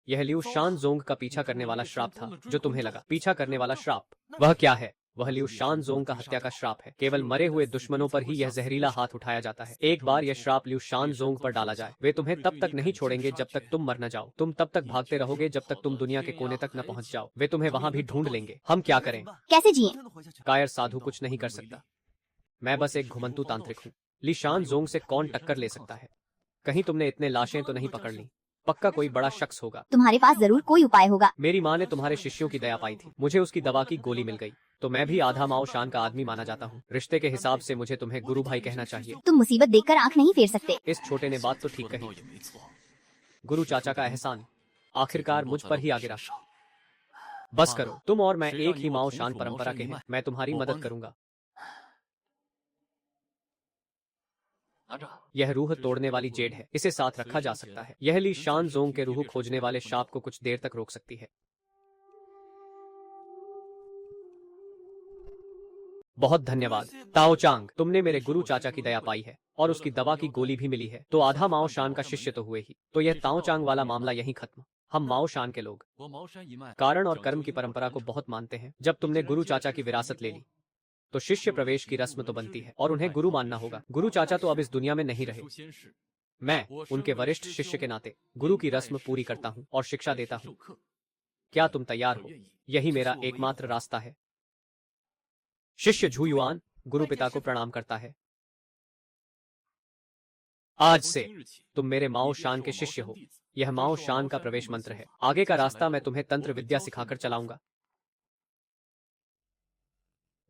[SPEAKER 1] यह लियू शानजोंग का पीछा करने वाला श्राप था जो तुम्हें लगा। पीछा करने वाला श्राप वह क्या है? वह लियू शानजोंग का हत्या का श्राप है। केवल मरे हुए दुश्मनों पर ही यह जहरीला हाथ उठाया जाता है। एक बार यह श्राप लियू शानजोंग पर डाला जाए, वे तुम्हें तब तक नहीं छोड़ेंगे जब तक तुम मर न जाओ। तुम तब तक भागते रहोगे जब तक तुम दुनिया के कोने तक न पहुंच जाओ। वे तुम्हें वहां भी ढूंढ लेंगे। हम क्या करें?
[SPEAKER 2] कैसे जिए?
[SPEAKER 1] कायर साधु कुछ नहीं कर सकता। मैं बस एक घुमंतु तांत्रिक हूँ। ली शानजोंग से कौन टक्कर ले सकता है? कहीं तुमने इतने लाशें तो नहीं पकड़ ली? पक्का कोई बड़ा शख्स होगा।
[SPEAKER 2] तुम्हारे पास जरूर कोई उपाय होगा।
[SPEAKER 1] मेरी माँ ने तुम्हारे शिष्यों की दया पाई थी, मुझे उसकी दवा की गोली मिल गई, तो मैं भी आधा माओ शान का आदमी माना जाता हूँ। रिश्ते के हिसाब से मुझे तुम्हें गुरु भाई कहना चाहिए।
[SPEAKER 2] तुम मुसीबत देखकर आंख नहीं फेर सकते।
[SPEAKER 1] इस छोटे ने बात तो ठीक कही। गुरु चाचा का एहसान आखिरकार मुझ पर ही आ गिरा। बस करो, तुम और मैं एक ही माओ शान परंपरा के हैं। मैं तुम्हारी मदद करूंगा। यह रूह तोड़ने वाली जेड है, इसे साथ रखा जा सकता है। यह ली शानजोंग के रूह खोजने वाले शाप को कुछ देर तक रोक सकती है। बहुत धन्यवाद ताओ चांग, तुमने मेरे गुरु चाचा की दया पाई है और उसकी दवा की गोली भी मिली है, तो आधा माओ शान का शिष्य तो हुए ही। तो यह ताओ चांग वाला मामला यहीं खत्म। हम माओ शान के लोग कारण और कर्म की परंपरा को बहुत मानते हैं। जब तुमने गुरु चाचा की विरासत ले ली तो शिष्य प्रवेश की रस्म तो बनती है और उन्हें गुरु मानना होगा। गुरु चाचा तो अब इस दुनिया में नहीं रहे। मैं उनके वरिष्ठ शिष्य के नाते गुरु की रस्म पूरी करता हूँ और शिक्षा देता हूँ। क्या तुम तैयार हो? यही मेरा एकमात्र रास्ता है। शिष्य झुयुआन गुरु पिता को प्रणाम करता है। आज से तुम मेरे माओ शान के शिष्य हो। यह माओ शान का प्रवेश मंत्र है। आगे का रास्ता मैं तुम्हें तंत्र विद्या सिखाकर चलाऊंगा।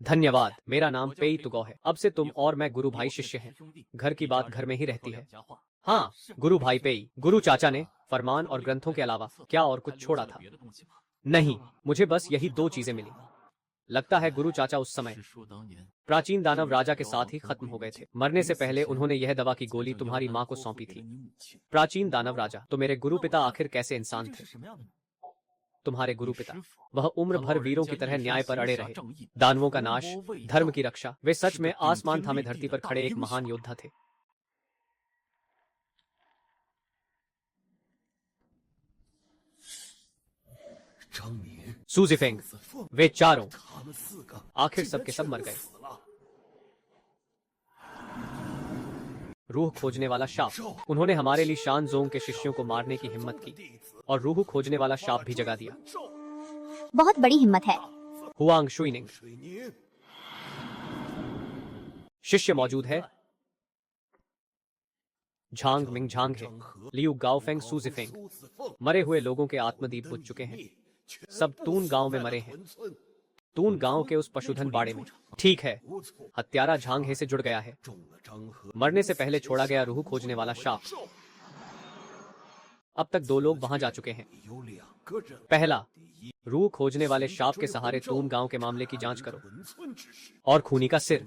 [SPEAKER 1] धन्यवाद। मेरा नाम पेई तुगो है। अब से तुम और मैं गुरु भाई शिष्य हैं। घर की बात घर में ही रहती है। हाँ, गुरु भाई पेई। गुरु चाचा ने फरमान और ग्रंथों के अलावा क्या और कुछ छोड़ा था? नहीं, मुझे बस यही दो चीजें मिली। लगता है गुरु चाचा उस समय प्राचीन दानव राजा के साथ ही खत्म हो गए थे। मरने से पहले उन्होंने यह दवा की गोली तुम्हारी माँ को सौंपी थी। प्राचीन दानव राजा तो मेरे गुरु पिता आखिर कैसे इंसान थे? तुम्हारे गुरु पिता वह उम्र भर वीरों की तरह न्याय पर अड़े रहे। दानवों का नाश, धर्म की रक्षा, वे सच में आसमान थामे धरती पर खड़े एक महान योद्धा थे। सूजीफेंग, वे चारों आखिर सबके सब मर गए। रूह खोजने वाला शाप, उन्होंने हमारे लिए शानजोंग के शिष्यों को मारने की हिम्मत की और रूह खोजने वाला शाप भी जगा दिया।
[SPEAKER 2] बहुत बड़ी हिम्मत है।
[SPEAKER 1] हुआंग शुइनिंग, शिष्य मौजूद है। झांग मिंग झांग है। लियू गाओफेंग सूजीफेंग, मरे हुए लोगों के आत्मदीप बुझ चुके हैं। सब तून गांव में मरे हैं। तून गांव के उस पशुधन बाड़े में। ठीक है, हत्यारा झांग हे से जुड़ गया है। मरने से पहले छोड़ा गया रूह खोजने वाला शाप। अब तक दो लोग वहां जा चुके हैं। पहला, रूह खोजने वाले शाप के सहारे तून गांव के मामले की जांच करो और खूनी का सिर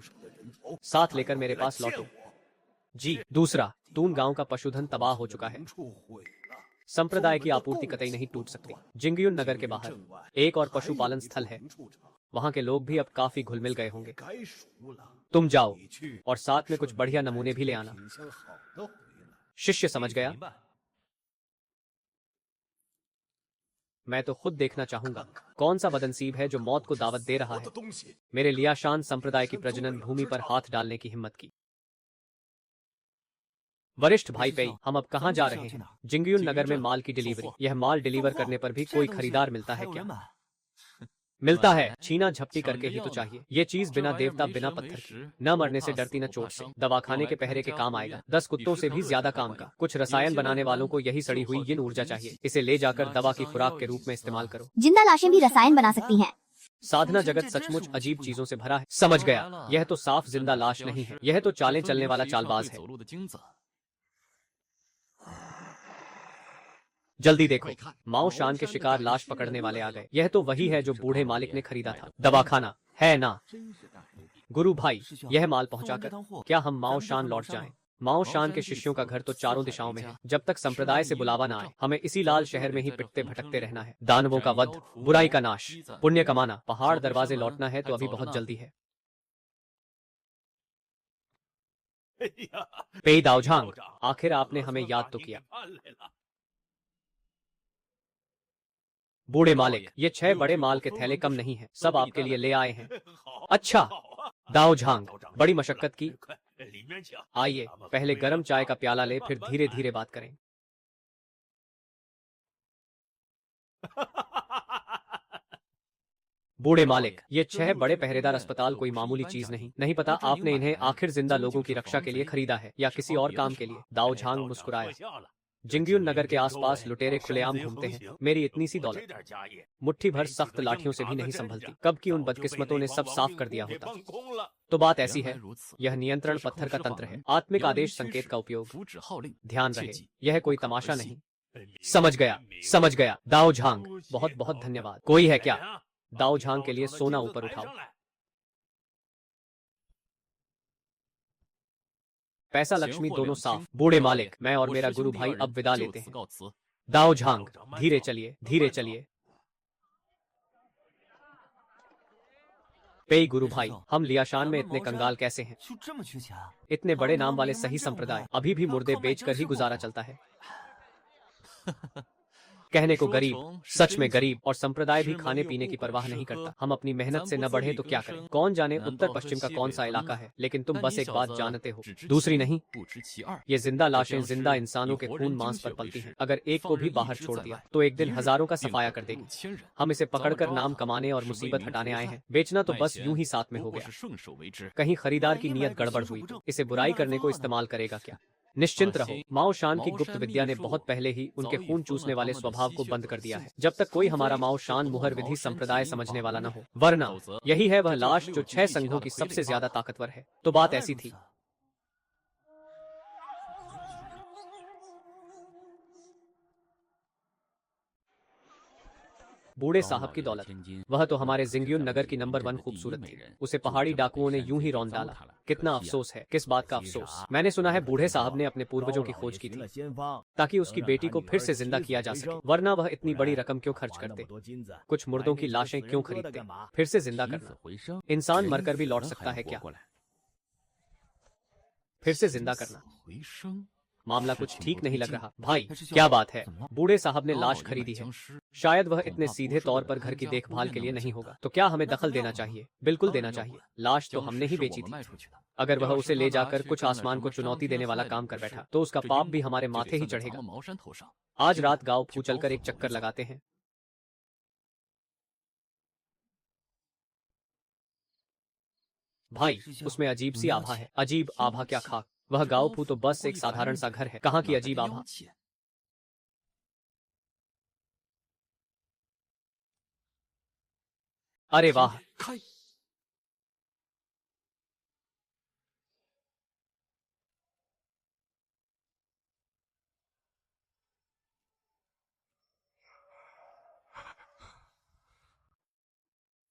[SPEAKER 1] साथ लेकर मेरे पास लौटो। जी। दूसरा, तून गांव का पशुधन तबाह हो चुका है। संप्रदाय की आपूर्ति कतई नहीं टूट सकती। जिंगयुन नगर के बाहर एक और पशुपालन स्थल है। वहां के लोग भी अब काफी घुल मिल गए होंगे। तुम जाओ और साथ में कुछ बढ़िया नमूने भी ले आना। शिष्य समझ गया। मैं तो खुद देखना चाहूंगा कौन सा बदनसीब है जो मौत को दावत दे रहा है। मेरे लियाशान संप्रदाय की प्रजनन भूमि पर हाथ डालने की हिम्मत की। वरिष्ठ भाई पेई, हम अब कहाँ जा रहे हैं? जिंगयुन नगर में माल की डिलीवरी। यह माल डिलीवर करने पर भी कोई खरीदार मिलता है क्या? मिलता है, छीना झपटी करके ही तो चाहिए। ये चीज बिना देवता बिना पत्थर की, न मरने से डरती न चोट से। दवाखाने के पहरे के काम आएगा। 10 कुत्तों से भी ज्यादा काम का। कुछ रसायन बनाने वालों को यही सड़ी हुई यिन ऊर्जा चाहिए। इसे ले जाकर दवा की खुराक के रूप में इस्तेमाल करो।
[SPEAKER 2] जिंदा लाशें भी रसायन बना सकती हैं।
[SPEAKER 1] साधना जगत सचमुच अजीब चीजों से भरा है। समझ गया, यह तो साफ जिंदा लाश नहीं है, यह तो चालें चलने वाला चालबाज है। जल्दी देखो, माओ शान के शिकार लाश पकड़ने वाले आ गए। यह तो वही है जो बूढ़े मालिक ने खरीदा था। दवाखाना है ना? गुरु भाई, यह माल पहुंचाकर क्या हम माओ शान लौट जाएं? माओ शान के शिष्यों का घर तो चारों दिशाओं में है। जब तक संप्रदाय से बुलावा ना आए, हमें इसी लाल शहर में ही पिटते भटकते रहना है। दानवों का वध, बुराई का नाश, पुण्य कमाना, पहाड़ दरवाजे लौटना है तो अभी बहुत जल्दी है। पेई दाओझांग, आखिर आपने हमें याद तो किया। बूढ़े मालिक, ये 6 बड़े माल के थैले कम नहीं हैं, सब आपके लिए ले आए हैं। अच्छा, दाओझांग, बड़ी मशक्कत की। आइए, पहले गरम चाय का प्याला ले, फिर धीरे धीरे बात करें। बूढ़े मालिक, ये 6 बड़े पहरेदार अस्पताल कोई मामूली चीज नहीं पता आपने इन्हें आखिर जिंदा लोगों की रक्षा के लिए खरीदा है या किसी और काम के लिए। दाओझांग मुस्कुराया। जिंगयुन नगर के आसपास लुटेरे खुलेआम घूमते हैं। मेरी इतनी सी दौलत मुट्ठी भर सख्त लाठियों से भी नहीं संभलती। कब की उन बदकिस्मतों ने सब साफ कर दिया होता। तो बात ऐसी है, यह नियंत्रण पत्थर का तंत्र है, आत्मिक आदेश संकेत का उपयोग। ध्यान रहे, यह कोई तमाशा नहीं। समझ गया दाओझांग, बहुत बहुत धन्यवाद। कोई है क्या? दाओझांग के लिए सोना ऊपर उठाओ। पैसा लक्ष्मी दोनों साफ। बूढ़े मालिक, मैं और मेरा गुरु भाई अब विदा लेते हैं। दाओझांग, धीरे चलिए। पेई गुरु भाई, हम लियाशान में इतने कंगाल कैसे हैं? इतने बड़े नाम वाले सही संप्रदाय अभी भी मुर्दे बेचकर ही गुजारा चलता है। कहने को गरीब, सच में गरीब, और संप्रदाय भी खाने पीने की परवाह नहीं करता। हम अपनी मेहनत से न बढ़े तो क्या करें? कौन जाने उत्तर पश्चिम का कौन सा इलाका है, लेकिन तुम बस एक बात जानते हो, दूसरी नहीं। ये जिंदा लाशें जिंदा इंसानों के खून मांस पर पलती हैं। अगर एक को भी बाहर छोड़ दिया तो एक दिन हजारों का सफाया कर देगी। हम इसे पकड़कर नाम कमाने और मुसीबत हटाने आए हैं। बेचना तो बस यूं ही साथ में हो गया। कहीं खरीदार की नीयत गड़बड़ हुई तो इसे बुराई करने को इस्तेमाल करेगा क्या? निश्चिंत रहो, माओ शान की गुप्त विद्या ने बहुत पहले ही उनके खून चूसने वाले स्वभाव को बंद कर दिया है। जब तक कोई हमारा माओ शान मुहर विधि संप्रदाय समझने वाला न हो, वरना यही है वह लाश जो 6 संघों की सबसे ज्यादा ताकतवर है। तो बात ऐसी थी। बूढ़े साहब की दौलत, वह तो हमारे जिंगयुन नगर की नंबर 1 खूबसूरत थी। उसे पहाड़ी डाकुओं ने यूं ही रौंद डाला। कितना अफसोस है। किस बात का अफसोस? मैंने सुना है बूढ़े साहब ने अपने पूर्वजों की खोज की थी ताकि उसकी बेटी को फिर से जिंदा किया जा सके, वरना वह इतनी बड़ी रकम क्यों खर्च करते? कुछ मुर्दों की लाशें क्यों खरीदते? फिर से जिंदा करना। इंसान मरकर भी लौट सकता है क्या? फिर से जिंदा करना। मामला कुछ ठीक नहीं लग रहा। भाई, क्या बात है? बूढ़े साहब ने लाश खरीदी है। शायद वह इतने सीधे तौर पर घर की देखभाल के लिए नहीं होगा। तो क्या हमें दखल देना चाहिए? बिल्कुल देना चाहिए। लाश तो हमने ही बेची थी। अगर वह उसे ले जाकर कुछ आसमान को चुनौती देने वाला काम कर बैठा तो उसका पाप भी हमारे माथे ही चढ़ेगा। आज रात गांव फू चलकर एक चक्कर लगाते हैं। भाई, उसमें अजीब सी आभा है। अजीब आभा क्या खाक? वह गांव फू तो बस एक साधारण सा घर है। कहाँ की अजीब आभा? अरे वाह,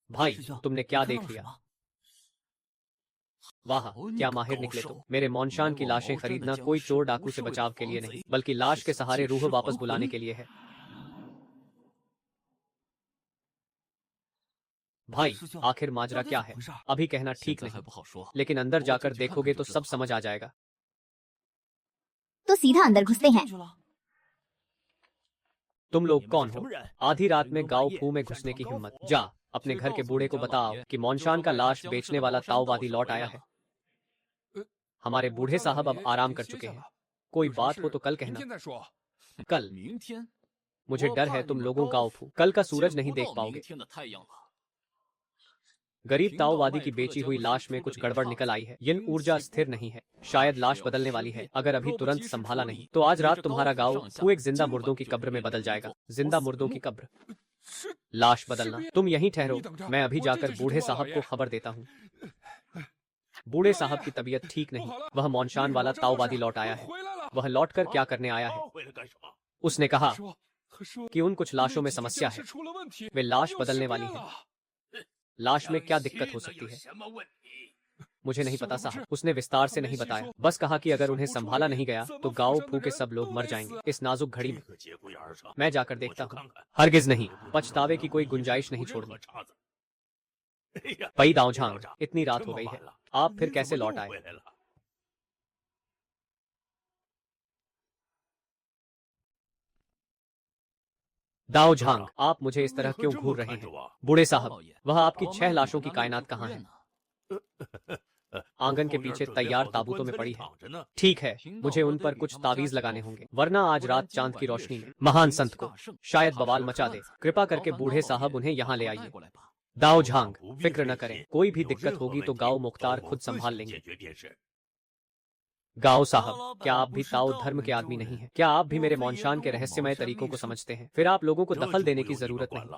[SPEAKER 1] भाई तुमने क्या देख लिया? वाह, क्या माहिर निकले तुम। मेरे मौनशान की लाशें खरीदना कोई चोर डाकू से बचाव के लिए नहीं, बल्कि लाश के सहारे रूह वापस बुलाने के लिए है। भाई, आखिर माजरा क्या है? अभी कहना ठीक नहीं, लेकिन अंदर जाकर देखोगे तो सब समझ आ जाएगा।
[SPEAKER 2] तो सीधा अंदर घुसते हैं।
[SPEAKER 1] तुम लोग कौन हो? आधी रात में गांव फू में घुसने की हिम्मत? जा अपने घर के बूढ़े को बताओ कि मौनशान का लाश बेचने वाला ताओवादी लौट आया है। हमारे बूढ़े साहब अब आराम कर चुके हैं। कोई बात हो तो कल कहना। कल? मुझे डर है तुम लोगों गांव फू कल का सूरज नहीं देख पाओगे। गरीब ताओवादी की बेची हुई लाश में कुछ गड़बड़ निकल आई है। यिन ऊर्जा स्थिर नहीं है। शायद लाश बदलने वाली है। अगर अभी तुरंत संभाला नहीं तो आज रात तुम्हारा गांव फू एक जिंदा मुर्दों की कब्र में बदल जाएगा। जिंदा मुर्दों की कब्र? लाश बदलना? तुम यहीं ठहरो, मैं अभी जाकर बूढ़े साहब को खबर देता हूँ। बूढ़े साहब की तबीयत ठीक नहीं। वह मौनशान वाला ताओवादी लौट आया है। वह लौटकर क्या करने आया है? उसने कहा कि उन कुछ लाशों में समस्या है, वे लाश बदलने वाली है। लाश में क्या दिक्कत हो सकती है? मुझे नहीं पता साहब, उसने विस्तार से नहीं बताया, बस कहा कि अगर उन्हें संभाला नहीं गया तो गाँव फूके सब लोग मर जाएंगे इस नाजुक घड़ी में। मैं जाकर देखता हूँ। हरगिज नहीं, पछतावे की कोई गुंजाइश नहीं छोड़नी। पई दाओझांग, इतनी रात हो गई है, आप फिर कैसे लौट आए? दाओझांग, आप मुझे इस तरह क्यों घूर रहे हैं? बूढ़े साहब, वह आपकी 6 लाशों की कायनात कहाँ है? आंगन के पीछे तैयार ताबूतों में पड़ी है। ठीक है, मुझे उन पर कुछ तावीज लगाने होंगे, वरना आज रात चांद की रोशनी में महान संत को शायद बवाल मचा दे। कृपा करके बूढ़े साहब उन्हें यहाँ ले आइए। दाओझांग, फिक्र न करें, कोई भी दिक्कत होगी तो गाँव मुख्तार खुद संभाल लेंगे। गाओ साहब, क्या आप भी ताओ धर्म के आदमी नहीं हैं? क्या आप भी मेरे मौनशान के रहस्यमय तरीकों को समझते हैं? फिर आप लोगों को दखल देने की जरूरत नहीं।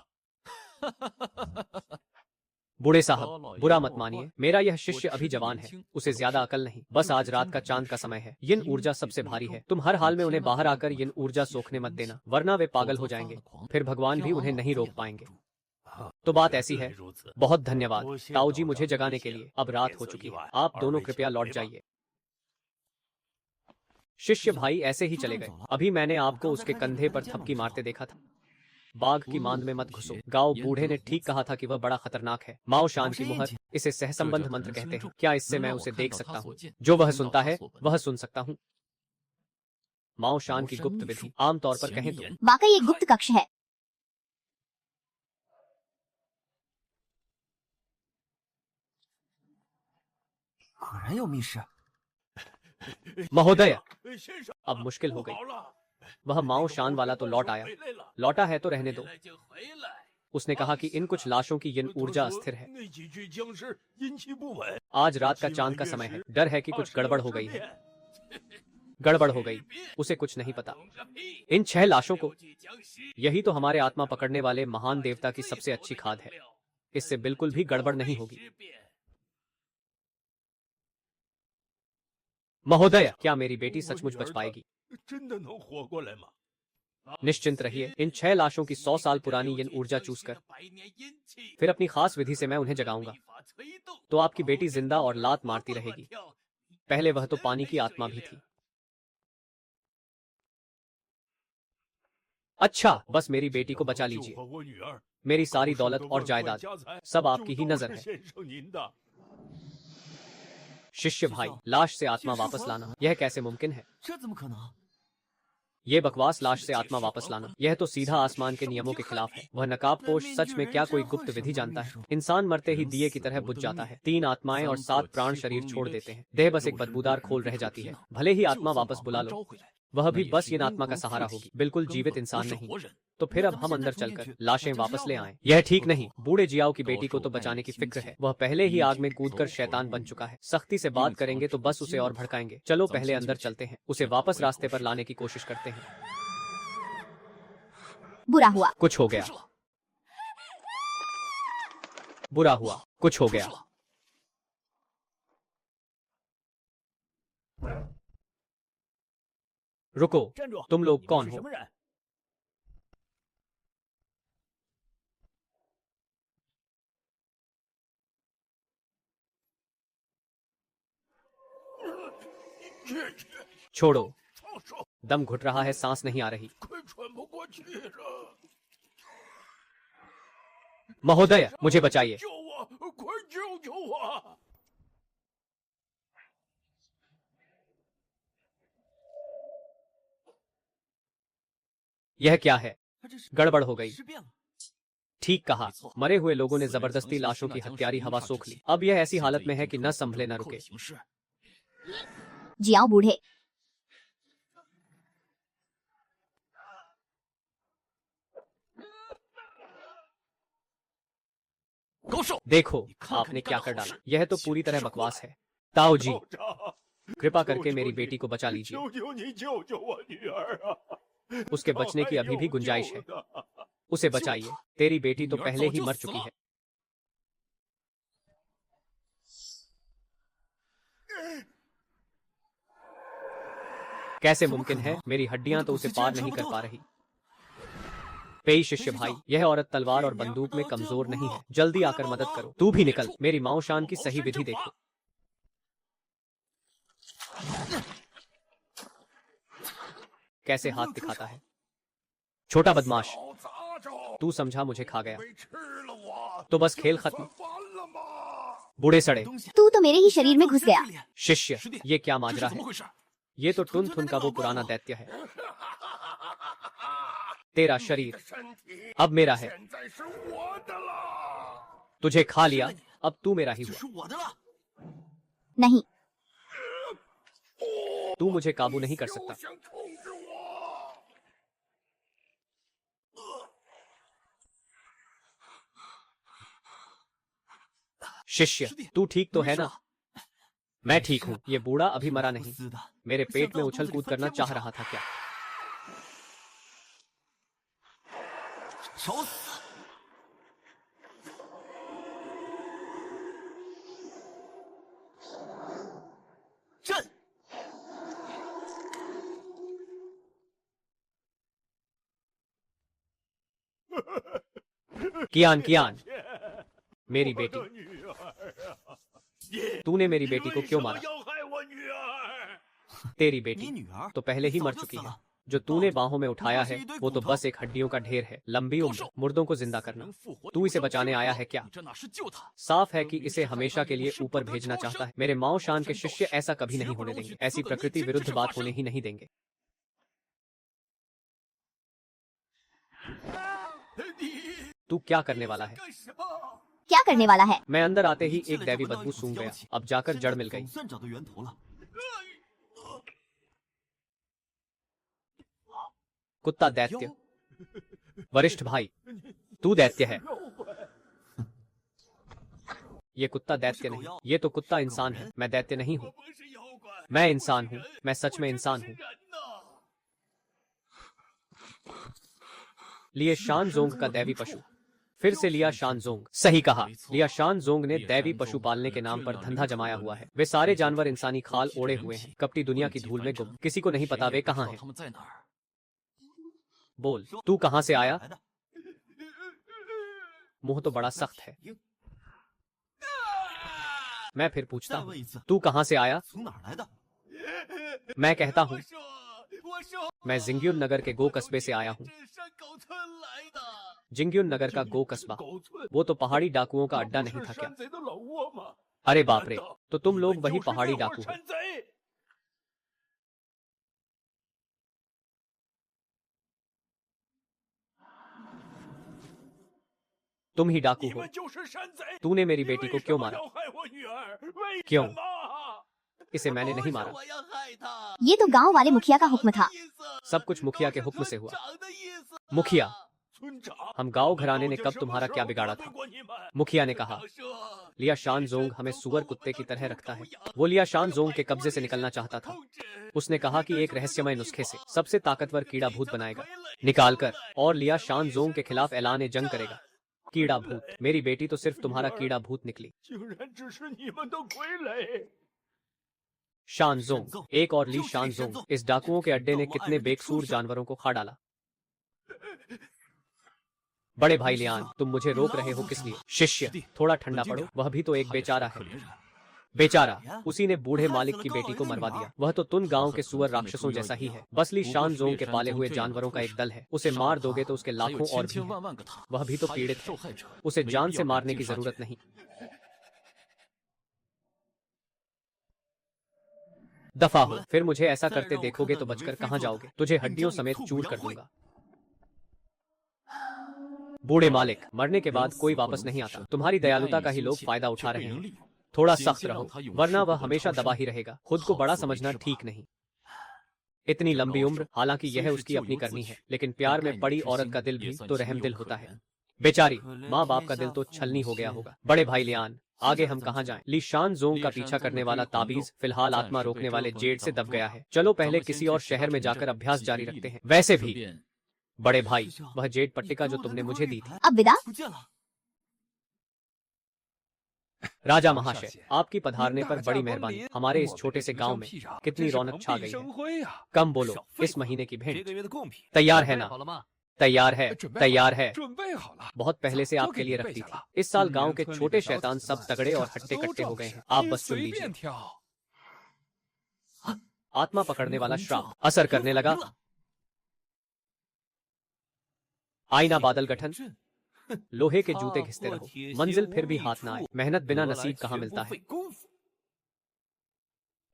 [SPEAKER 1] बूढ़े साहब, बुरा मत मानिए, मेरा यह शिष्य अभी जवान है, उसे ज्यादा अकल नहीं, बस आज रात का चांद का समय है। यिन ऊर्जा सबसे भारी है, तुम हर हाल में उन्हें बाहर आकर यिन ऊर्जा सोखने मत देना, वरना वे पागल हो जाएंगे, फिर भगवान भी उन्हें नहीं रोक पाएंगे। तो बात ऐसी है। बहुत धन्यवाद ताऊ जी मुझे जगाने के लिए। अब रात हो चुकी है, आप दोनों कृपया लौट जाइए। शिष्य भाई ऐसे ही चले गए। अभी मैंने आपको उसके कंधे पर थपकी मारते देखा था। बाघ की मांद में मत घुसो। गांव बूढ़े ने ठीक कहा था कि वह बड़ा खतरनाक है। माओ शान की मुहर, इसे सहसंबंध मंत्र कहते हैं। क्या इससे मैं उसे देख सकता हूँ? जो वह सुनता है वह सुन सकता हूँ। माओ शान की गुप्त विधि, आमतौर पर कहें तो
[SPEAKER 2] वाकई एक गुप्त कक्ष है।
[SPEAKER 1] महोदय, अब मुश्किल हो गई। वह माओ शान वाला तो लौट आया, लौटा है तो रहने दो। उसने कहा कि इन कुछ लाशों की यिन ऊर्जा अस्थिर है। आज रात का चांद का समय है, डर है कि कुछ गड़बड़ हो गई है। गड़बड़ हो गई, उसे कुछ नहीं पता। इन 6 लाशों को, यही तो हमारे आत्मा पकड़ने वाले महान देवता की सबसे अच्छी खाद है। इससे बिल्कुल भी गड़बड़ नहीं होगी। महोदय, क्या मेरी बेटी सचमुच बच पाएगी? निश्चिंत रहिए, इन 6 लाशों की 100 साल पुरानी यिन ऊर्जा चूसकर फिर अपनी खास विधि से मैं उन्हें जगाऊंगा। तो आपकी बेटी जिंदा और लात मारती रहेगी। पहले वह तो पानी की आत्मा भी थी। अच्छा, बस मेरी बेटी को बचा लीजिए। मेरी सारी दौलत और जायदाद सब आपकी ही नजर है। शिष्य भाई, लाश से आत्मा वापस लाना, यह कैसे मुमकिन है? ये बकवास लाश से आत्मा वापस लाना, यह तो सीधा आसमान के नियमों के खिलाफ है। वह नकाबपोश सच में क्या कोई गुप्त विधि जानता है? इंसान मरते ही दिए की तरह बुझ जाता है। 3 आत्माएं और 7 प्राण शरीर छोड़ देते हैं। देह बस एक बदबूदार खोल रह जाती है। भले ही आत्मा वापस बुला लो, वह भी बस इन आत्मा का सहारा होगी, बिल्कुल जीवित इंसान नहीं। तो फिर अब हम अंदर चलकर लाशें वापस ले आएं। यह ठीक नहीं। बूढ़े जियाओ की बेटी को तो बचाने की फिक्र है। वह पहले ही आग में कूदकर शैतान बन चुका है। सख्ती से बात करेंगे तो बस उसे और भड़काएंगे। चलो पहले अंदर चलते हैं, उसे वापस रास्ते पर लाने की कोशिश करते हैं।
[SPEAKER 2] बुरा हुआ,
[SPEAKER 1] कुछ हो गया। बुरा हुआ, कुछ हो गया। रुको, तुम लोग कौन हो? छोड़ो, दम घुट रहा है, सांस नहीं आ रही। महोदय, मुझे बचाइए। यह क्या है? गड़बड़ हो गई। ठीक कहा, मरे हुए लोगों ने जबरदस्ती लाशों की हत्यारी हवा सोख ली। अब यह ऐसी हालत में है कि न संभले न रुके।
[SPEAKER 2] जियाओ बूढ़े,
[SPEAKER 1] देखो आपने क्या कर डाला। यह तो पूरी तरह बकवास है। ताऊ जी, कृपा करके मेरी बेटी को बचा लीजिए। उसके बचने की अभी भी गुंजाइश है। उसे बचाइए, तेरी बेटी तो पहले ही मर चुकी है। कैसे मुमकिन है? मेरी हड्डियां तो उसे पार नहीं कर पा रही। पेई शिष्य भाई, यह औरत तलवार और बंदूक में कमजोर नहीं है। जल्दी आकर मदद करो। तू भी निकल, मेरी माओ शान की सही विधि देखो। कैसे हाथ दिखाता है। छोटा बदमाश, तू समझा मुझे खा गया तो बस खेल खत्म। बूढ़े सड़े,
[SPEAKER 2] तू तो मेरे ही शरीर में घुस गया।
[SPEAKER 1] शिष्य, ये क्या माजरा है? ये तो टुन थुन का वो पुराना दैत्य है। तेरा शरीर अब मेरा है। तुझे खा लिया, अब तू मेरा ही हुआ।
[SPEAKER 2] नहीं,
[SPEAKER 1] तू मुझे काबू नहीं कर सकता। शिष्य, तू ठीक तो है ना? मैं ठीक हूँ। ये बूढ़ा अभी मरा नहीं। मेरे पेट में उछल कूद करना चाह रहा था क्या? कियान, कियान, मेरी बेटी, तूने मेरी बेटी को क्यों मारा? तेरी बेटी तो पहले ही मर चुकी है। जो तूने बाहों में उठाया है वो तो बस एक हड्डियों का ढेर है। लंबी उम्र, मुर्दों को जिंदा करना। तू इसे बचाने आया है क्या? साफ है कि इसे हमेशा के लिए ऊपर भेजना चाहता है। मेरे माओ शान के शिष्य ऐसा कभी नहीं होने देंगे। ऐसी प्रकृति विरुद्ध बात होने ही नहीं देंगे। तू क्या करने वाला है?
[SPEAKER 2] क्या करने वाला है?
[SPEAKER 1] मैं अंदर आते ही एक दैवी बदबू सूंघ गया। अब जाकर जड़ मिल गई। कुत्ता दैत्य, वरिष्ठ भाई, तू दैत्य है। ये कुत्ता दैत्य नहीं, ये तो कुत्ता इंसान है। मैं दैत्य नहीं हूँ, मैं इंसान हूँ। मैं सच में इंसान हूँ। लिए शानजोंग का दैवी पशु। फिर से लिया शानजोंग। सही कहा, लिया शानजोंग ने दैवी पशु पालने के नाम पर धंधा जमाया हुआ है। वे सारे जानवर इंसानी खाल ओढ़े हुए हैं। कपटी दुनिया की धूल में गुम। किसी को नहीं पता वे कहाँ हैं। बोल, तू कहाँ से आया? मुंह तो बड़ा सख्त है। मैं फिर पूछता हूँ, तू कहाँ से आया? मैं कहता हूँ, मैं जिंग्युन नगर के गो कस्बे से आया हूँ। जिंग्युन नगर का गो कस्बा, वो तो पहाड़ी डाकुओं का अड्डा नहीं था क्या? अरे बाप रे, तो तुम लोग वही पहाड़ी डाकू हो। तुम ही डाकू हो। तूने मेरी बेटी को क्यों मारा? क्यों? इसे मैंने नहीं मारा।
[SPEAKER 2] ये तो गांव वाले मुखिया का हुक्म था।
[SPEAKER 1] सब कुछ मुखिया के हुक्म से हुआ। मुखिया, हम गांव घराने ने कब तुम्हारा क्या बिगाड़ा था? मुखिया ने कहा, लिया शानजोंग हमें सुअर कुत्ते की तरह रखता है। वो लिया शानजोंग के कब्जे से निकलना चाहता था। उसने कहा कि एक रहस्यमय नुस्खे से सबसे ताकतवर कीड़ा भूत बनाएगा, निकालकर, और लिया शानजोंग के खिलाफ ऐलान जंग करेगा। कीड़ा भूत, मेरी बेटी तो सिर्फ तुम्हारा कीड़ा भूत निकली। शानजोंग, एक और ली शानजोंग। इस डाकुओं के अड्डे ने कितने बेकसूर जानवरों को खा डाला। बड़े भाई लियान, तुम मुझे रोक रहे हो किस लिए? शिष्य, थोड़ा ठंडा पड़ो, वह भी तो एक बेचारा है। बेचारा, उसी ने बूढ़े मालिक की बेटी को मरवा दिया। वह तो तुन गांव के सुअर राक्षसों जैसा ही है। बसली शानजोंग के पाले हुए जानवरों का एक दल है। उसे मार दोगे तो उसके लाखों और भी हैं। वह भी तो पीड़ित है। उसे जान से मारने की जरूरत नहीं। दफा हो, फिर मुझे ऐसा करते देखोगे तो बचकर कहाँ जाओगे? तुझे हड्डियों समेत चूर कर दूंगा। बूढ़े मालिक, मरने के बाद कोई वापस नहीं आता। तुम्हारी दयालुता का ही लोग फायदा उठा रहे हैं। थोड़ा सख्त रहो, वरना वह हमेशा दबा ही रहेगा। खुद को बड़ा समझना ठीक नहीं। इतनी लंबी उम्र, हालांकि यह उसकी अपनी करनी है, लेकिन प्यार में पड़ी औरत का दिल भी तो रहम दिल होता है। बेचारी माँ बाप का दिल तो छलनी हो गया होगा। बड़े भाई लियान, आगे हम कहाँ जाएं? ली शानजोंग का पीछा करने वाला ताबीज फिलहाल आत्मा रोकने वाले जेड से दब गया है। चलो पहले किसी और शहर में जाकर अभ्यास जारी रखते हैं। वैसे भी बड़े भाई, वह जेड पट्टिका जो तुमने मुझे दी थी।
[SPEAKER 2] अब विदा।
[SPEAKER 1] राजा महाशय, आपकी पधारने पर बड़ी मेहरबानी। हमारे इस छोटे से गांव में कितनी रौनक छा गई है। कम बोलो, इस महीने की भेंट तैयार है ना? तैयार है, तैयार है। बहुत पहले से आपके लिए रखती थी। इस साल गांव के छोटे शैतान सब तगड़े और हट्टे कट्टे हो गए हैं। आप बस चुन लीजिए। आत्मा पकड़ने वाला श्राप असर करने लगा। आईना बादल गठन, लोहे के जूते घिसते रहो, मंजिल फिर भी हाथ ना आए। मेहनत बिना नसीब कहाँ मिलता है।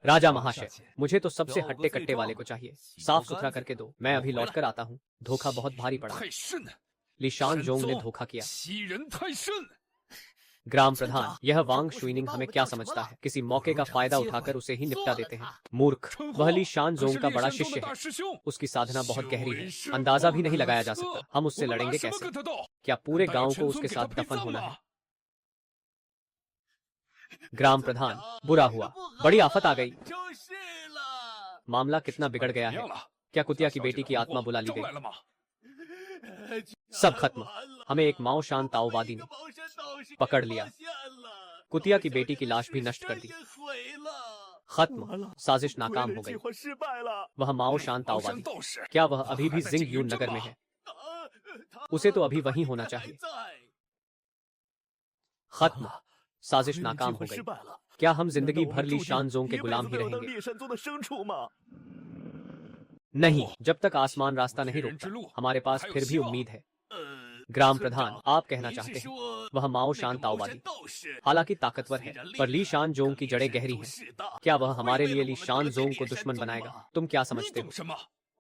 [SPEAKER 1] राजा महाशय, मुझे तो सबसे हट्टे कट्टे वाले को चाहिए, साफ सुथरा करके दो, मैं अभी लौट कर आता हूँ। धोखा बहुत भारी पड़ा।
[SPEAKER 4] 太甚了，
[SPEAKER 1] ली शानजोंग ने
[SPEAKER 4] 本座
[SPEAKER 1] धोखा किया।
[SPEAKER 4] 欺人太甚。
[SPEAKER 1] ग्राम प्रधान, यह वांग शुइनिंग हमें क्या समझता है? किसी मौके का फायदा उठाकर उसे ही निपटा देते हैं। मूर्ख, वह ली शानजोंग का बड़ा शिष्य है, उसकी साधना बहुत गहरी है, अंदाजा भी नहीं लगाया जा सकता। हम उससे लड़ेंगे कैसे? क्या पूरे गांव को उसके साथ दफन होना है? ग्राम प्रधान, बुरा हुआ, बड़ी आफत आ गई।
[SPEAKER 6] 就是了。
[SPEAKER 1] मामला कितना बिगड़ गया
[SPEAKER 4] 怎么
[SPEAKER 1] है।
[SPEAKER 4] 样了？
[SPEAKER 1] क्या कुतिया की बेटी की आत्मा बुला ली
[SPEAKER 4] 招来
[SPEAKER 1] गई?
[SPEAKER 4] 了吗？
[SPEAKER 1] सब खत्म। हमें एक माओ शान ताओवादी ने पकड़ लिया। कुतिया की बेटी की लाश भी नष्ट कर दी। खत्म, साजिश नाकाम हो गई। वह माओ शान
[SPEAKER 4] 茅山
[SPEAKER 1] ताओवादी,
[SPEAKER 4] 道士，
[SPEAKER 1] क्या वह अभी
[SPEAKER 4] 还
[SPEAKER 1] भी
[SPEAKER 4] 在
[SPEAKER 1] जिंग
[SPEAKER 4] 禁
[SPEAKER 1] यून
[SPEAKER 4] 云镇
[SPEAKER 1] नगर में
[SPEAKER 4] 吗
[SPEAKER 1] है? उसे तो अभी वहीं होना चाहिए। खत्म, साजिश नाकाम हो गई। क्या हम जिंदगी भर ली शानजोंग के गुलाम ही रहेंगे? नहीं, जब तक आसमान रास्ता नहीं
[SPEAKER 4] 人之
[SPEAKER 1] रोकता,
[SPEAKER 4] 路
[SPEAKER 1] हमारे पास
[SPEAKER 4] 还有
[SPEAKER 1] फिर भी
[SPEAKER 4] 希望
[SPEAKER 1] उम्मीद है। ग्राम प्रधान, आप कहना चाहते हैं वह माओ शान ताओवादी हालांकि ताकतवर है, पर ली शानजोंग की जड़ें गहरी हैं। क्या वह हमारे लिए ली शानजोंग को दुश्मन बनाएगा? तुम क्या
[SPEAKER 4] 你
[SPEAKER 1] समझते
[SPEAKER 4] 懂
[SPEAKER 1] हो?
[SPEAKER 4] 什么？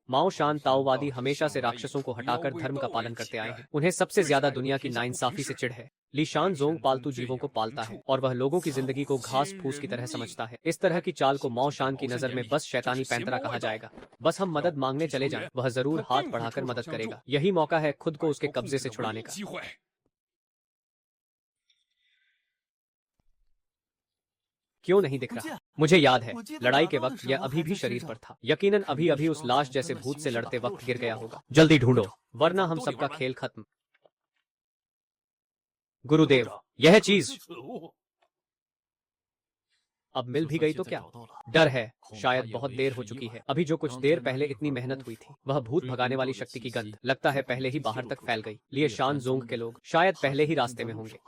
[SPEAKER 1] माओ शान ताओवादी हमेशा से राक्षसों को हटाकर धर्म का पालन करते आए हैं। उन्हें सबसे ज्यादा दुनिया की नाइंसाफी से चिढ़ है। ली शानजोंग पालतू जीवों को पालता है और वह लोगों की जिंदगी को घास फूस की तरह समझता है। इस तरह की चाल को माओ शान की नजर में बस शैतानी पैंतरा कहा जाएगा। बस हम मदद मांगने चले जाएं, वह जरूर हाथ बढ़ाकर मदद करेगा। यही मौका है खुद को उसके कब्जे से छुड़ाने का।
[SPEAKER 4] 机会。
[SPEAKER 1] क्यों नहीं दिख रहा? मुझे याद है, लड़ाई के वक्त यह अभी भी शरीर पर था। यकीनन अभी अभी उस लाश जैसे भूत से लड़ते वक्त गिर गया होगा। जल्दी ढूंढो, वरना हम सबका खेल खत्म। गुरुदेव, यह चीज अब मिल भी गई तो क्या? डर है, शायद बहुत देर हो चुकी है। अभी जो कुछ देर पहले इतनी मेहनत हुई थी, वह भूत भगाने वाली शक्ति की गंध लगता है पहले ही बाहर तक फैल गई। लिए शानजोंग के लोग शायद पहले ही रास्ते में होंगे,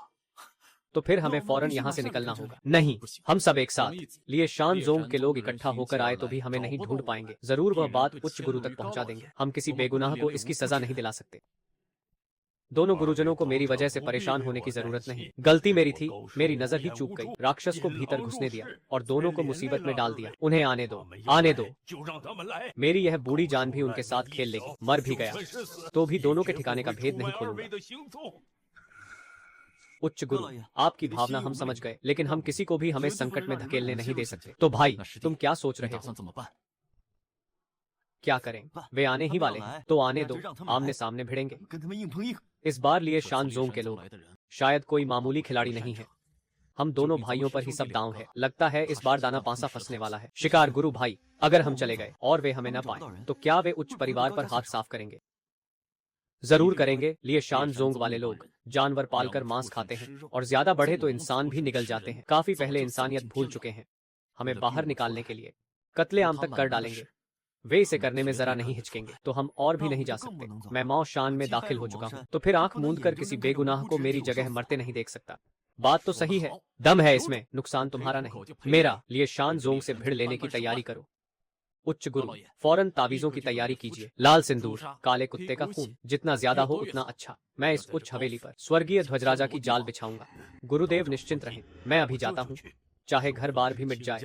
[SPEAKER 1] तो फिर हमें फौरन यहाँ से निकलना होगा। नहीं, हम सब एक साथ। लिए शानजोंग के लोग इकट्ठा होकर आए तो भी हमें नहीं ढूंढ पाएंगे। जरूर वह बात उच्च गुरु तक पहुंचा देंगे। हम किसी बेगुनाह को इसकी सजा नहीं दिला सकते। दोनों गुरुजनों को मेरी वजह से परेशान होने की जरूरत नहीं। गलती मेरी थी, मेरी नजर ही चूक गई। राक्षस को भीतर घुसने दिया और दोनों को मुसीबत में डाल दिया। उन्हें आने दो, आने दो।
[SPEAKER 4] 就让他们来。
[SPEAKER 1] मेरी यह बूढ़ी जान भी उनके साथ खेल लेगी। मर भी गया तो भी दोनों के ठिकाने का भेद नहीं खोलूंगा।
[SPEAKER 4] 的行踪。
[SPEAKER 1] उच्च गुरु, आपकी भावना हम समझ गए, लेकिन हम किसी को भी हमें संकट में धकेलने नहीं दे सकते। तो भाई, तुम क्या सोच रहे हो?
[SPEAKER 6] 怎么办？
[SPEAKER 1] क्या करें? वे आने ही वाले हैं, तो आने दो, आमने सामने भिड़ेंगे।
[SPEAKER 6] 跟他们硬碰硬。
[SPEAKER 1] इस बार लिए शानजोंग के लोग शायद कोई मामूली खिलाड़ी नहीं है। हम दोनों भाइयों पर ही सब दांव है। लगता है इस बार दाना पांसा फंसने वाला है। शिकार गुरु भाई, अगर हम चले गए और वे हमें न पाए तो क्या वे उच्च परिवार पर हाथ साफ करेंगे? जरूर करेंगे। लिए शानजोंग वाले लोग जानवर पालकर मांस खाते हैं और ज्यादा बढ़े तो इंसान भी निगल जाते हैं। काफी पहले इंसानियत भूल चुके हैं। हमें बाहर निकालने के लिए कत्लेआम तक कर डालेंगे। वे इसे करने में जरा नहीं हिचकेंगे तो हम और भी नहीं जा सकते। मैं माओ शान में दाखिल हो चुका हूँ, तो फिर आंख मूंद कर किसी बेगुनाह को मेरी जगह मरते नहीं देख सकता। बात तो सही है, दम है इसमें, नुकसान तुम्हारा नहीं मेरा। लिए शानजोंग से भिड़ लेने की तैयारी करो। उच्च गुरु, फौरन तावीजों की तैयारी कीजिए। लाल सिंदूर, काले कुत्ते का खून, जितना ज्यादा हो उतना अच्छा। मैं इस उच्च हवेली पर स्वर्गीय ध्वजराजा की जाल बिछाऊंगा। गुरुदेव निश्चिंत रहें, मैं अभी जाता हूँ। चाहे घर बार भी मिट जाए,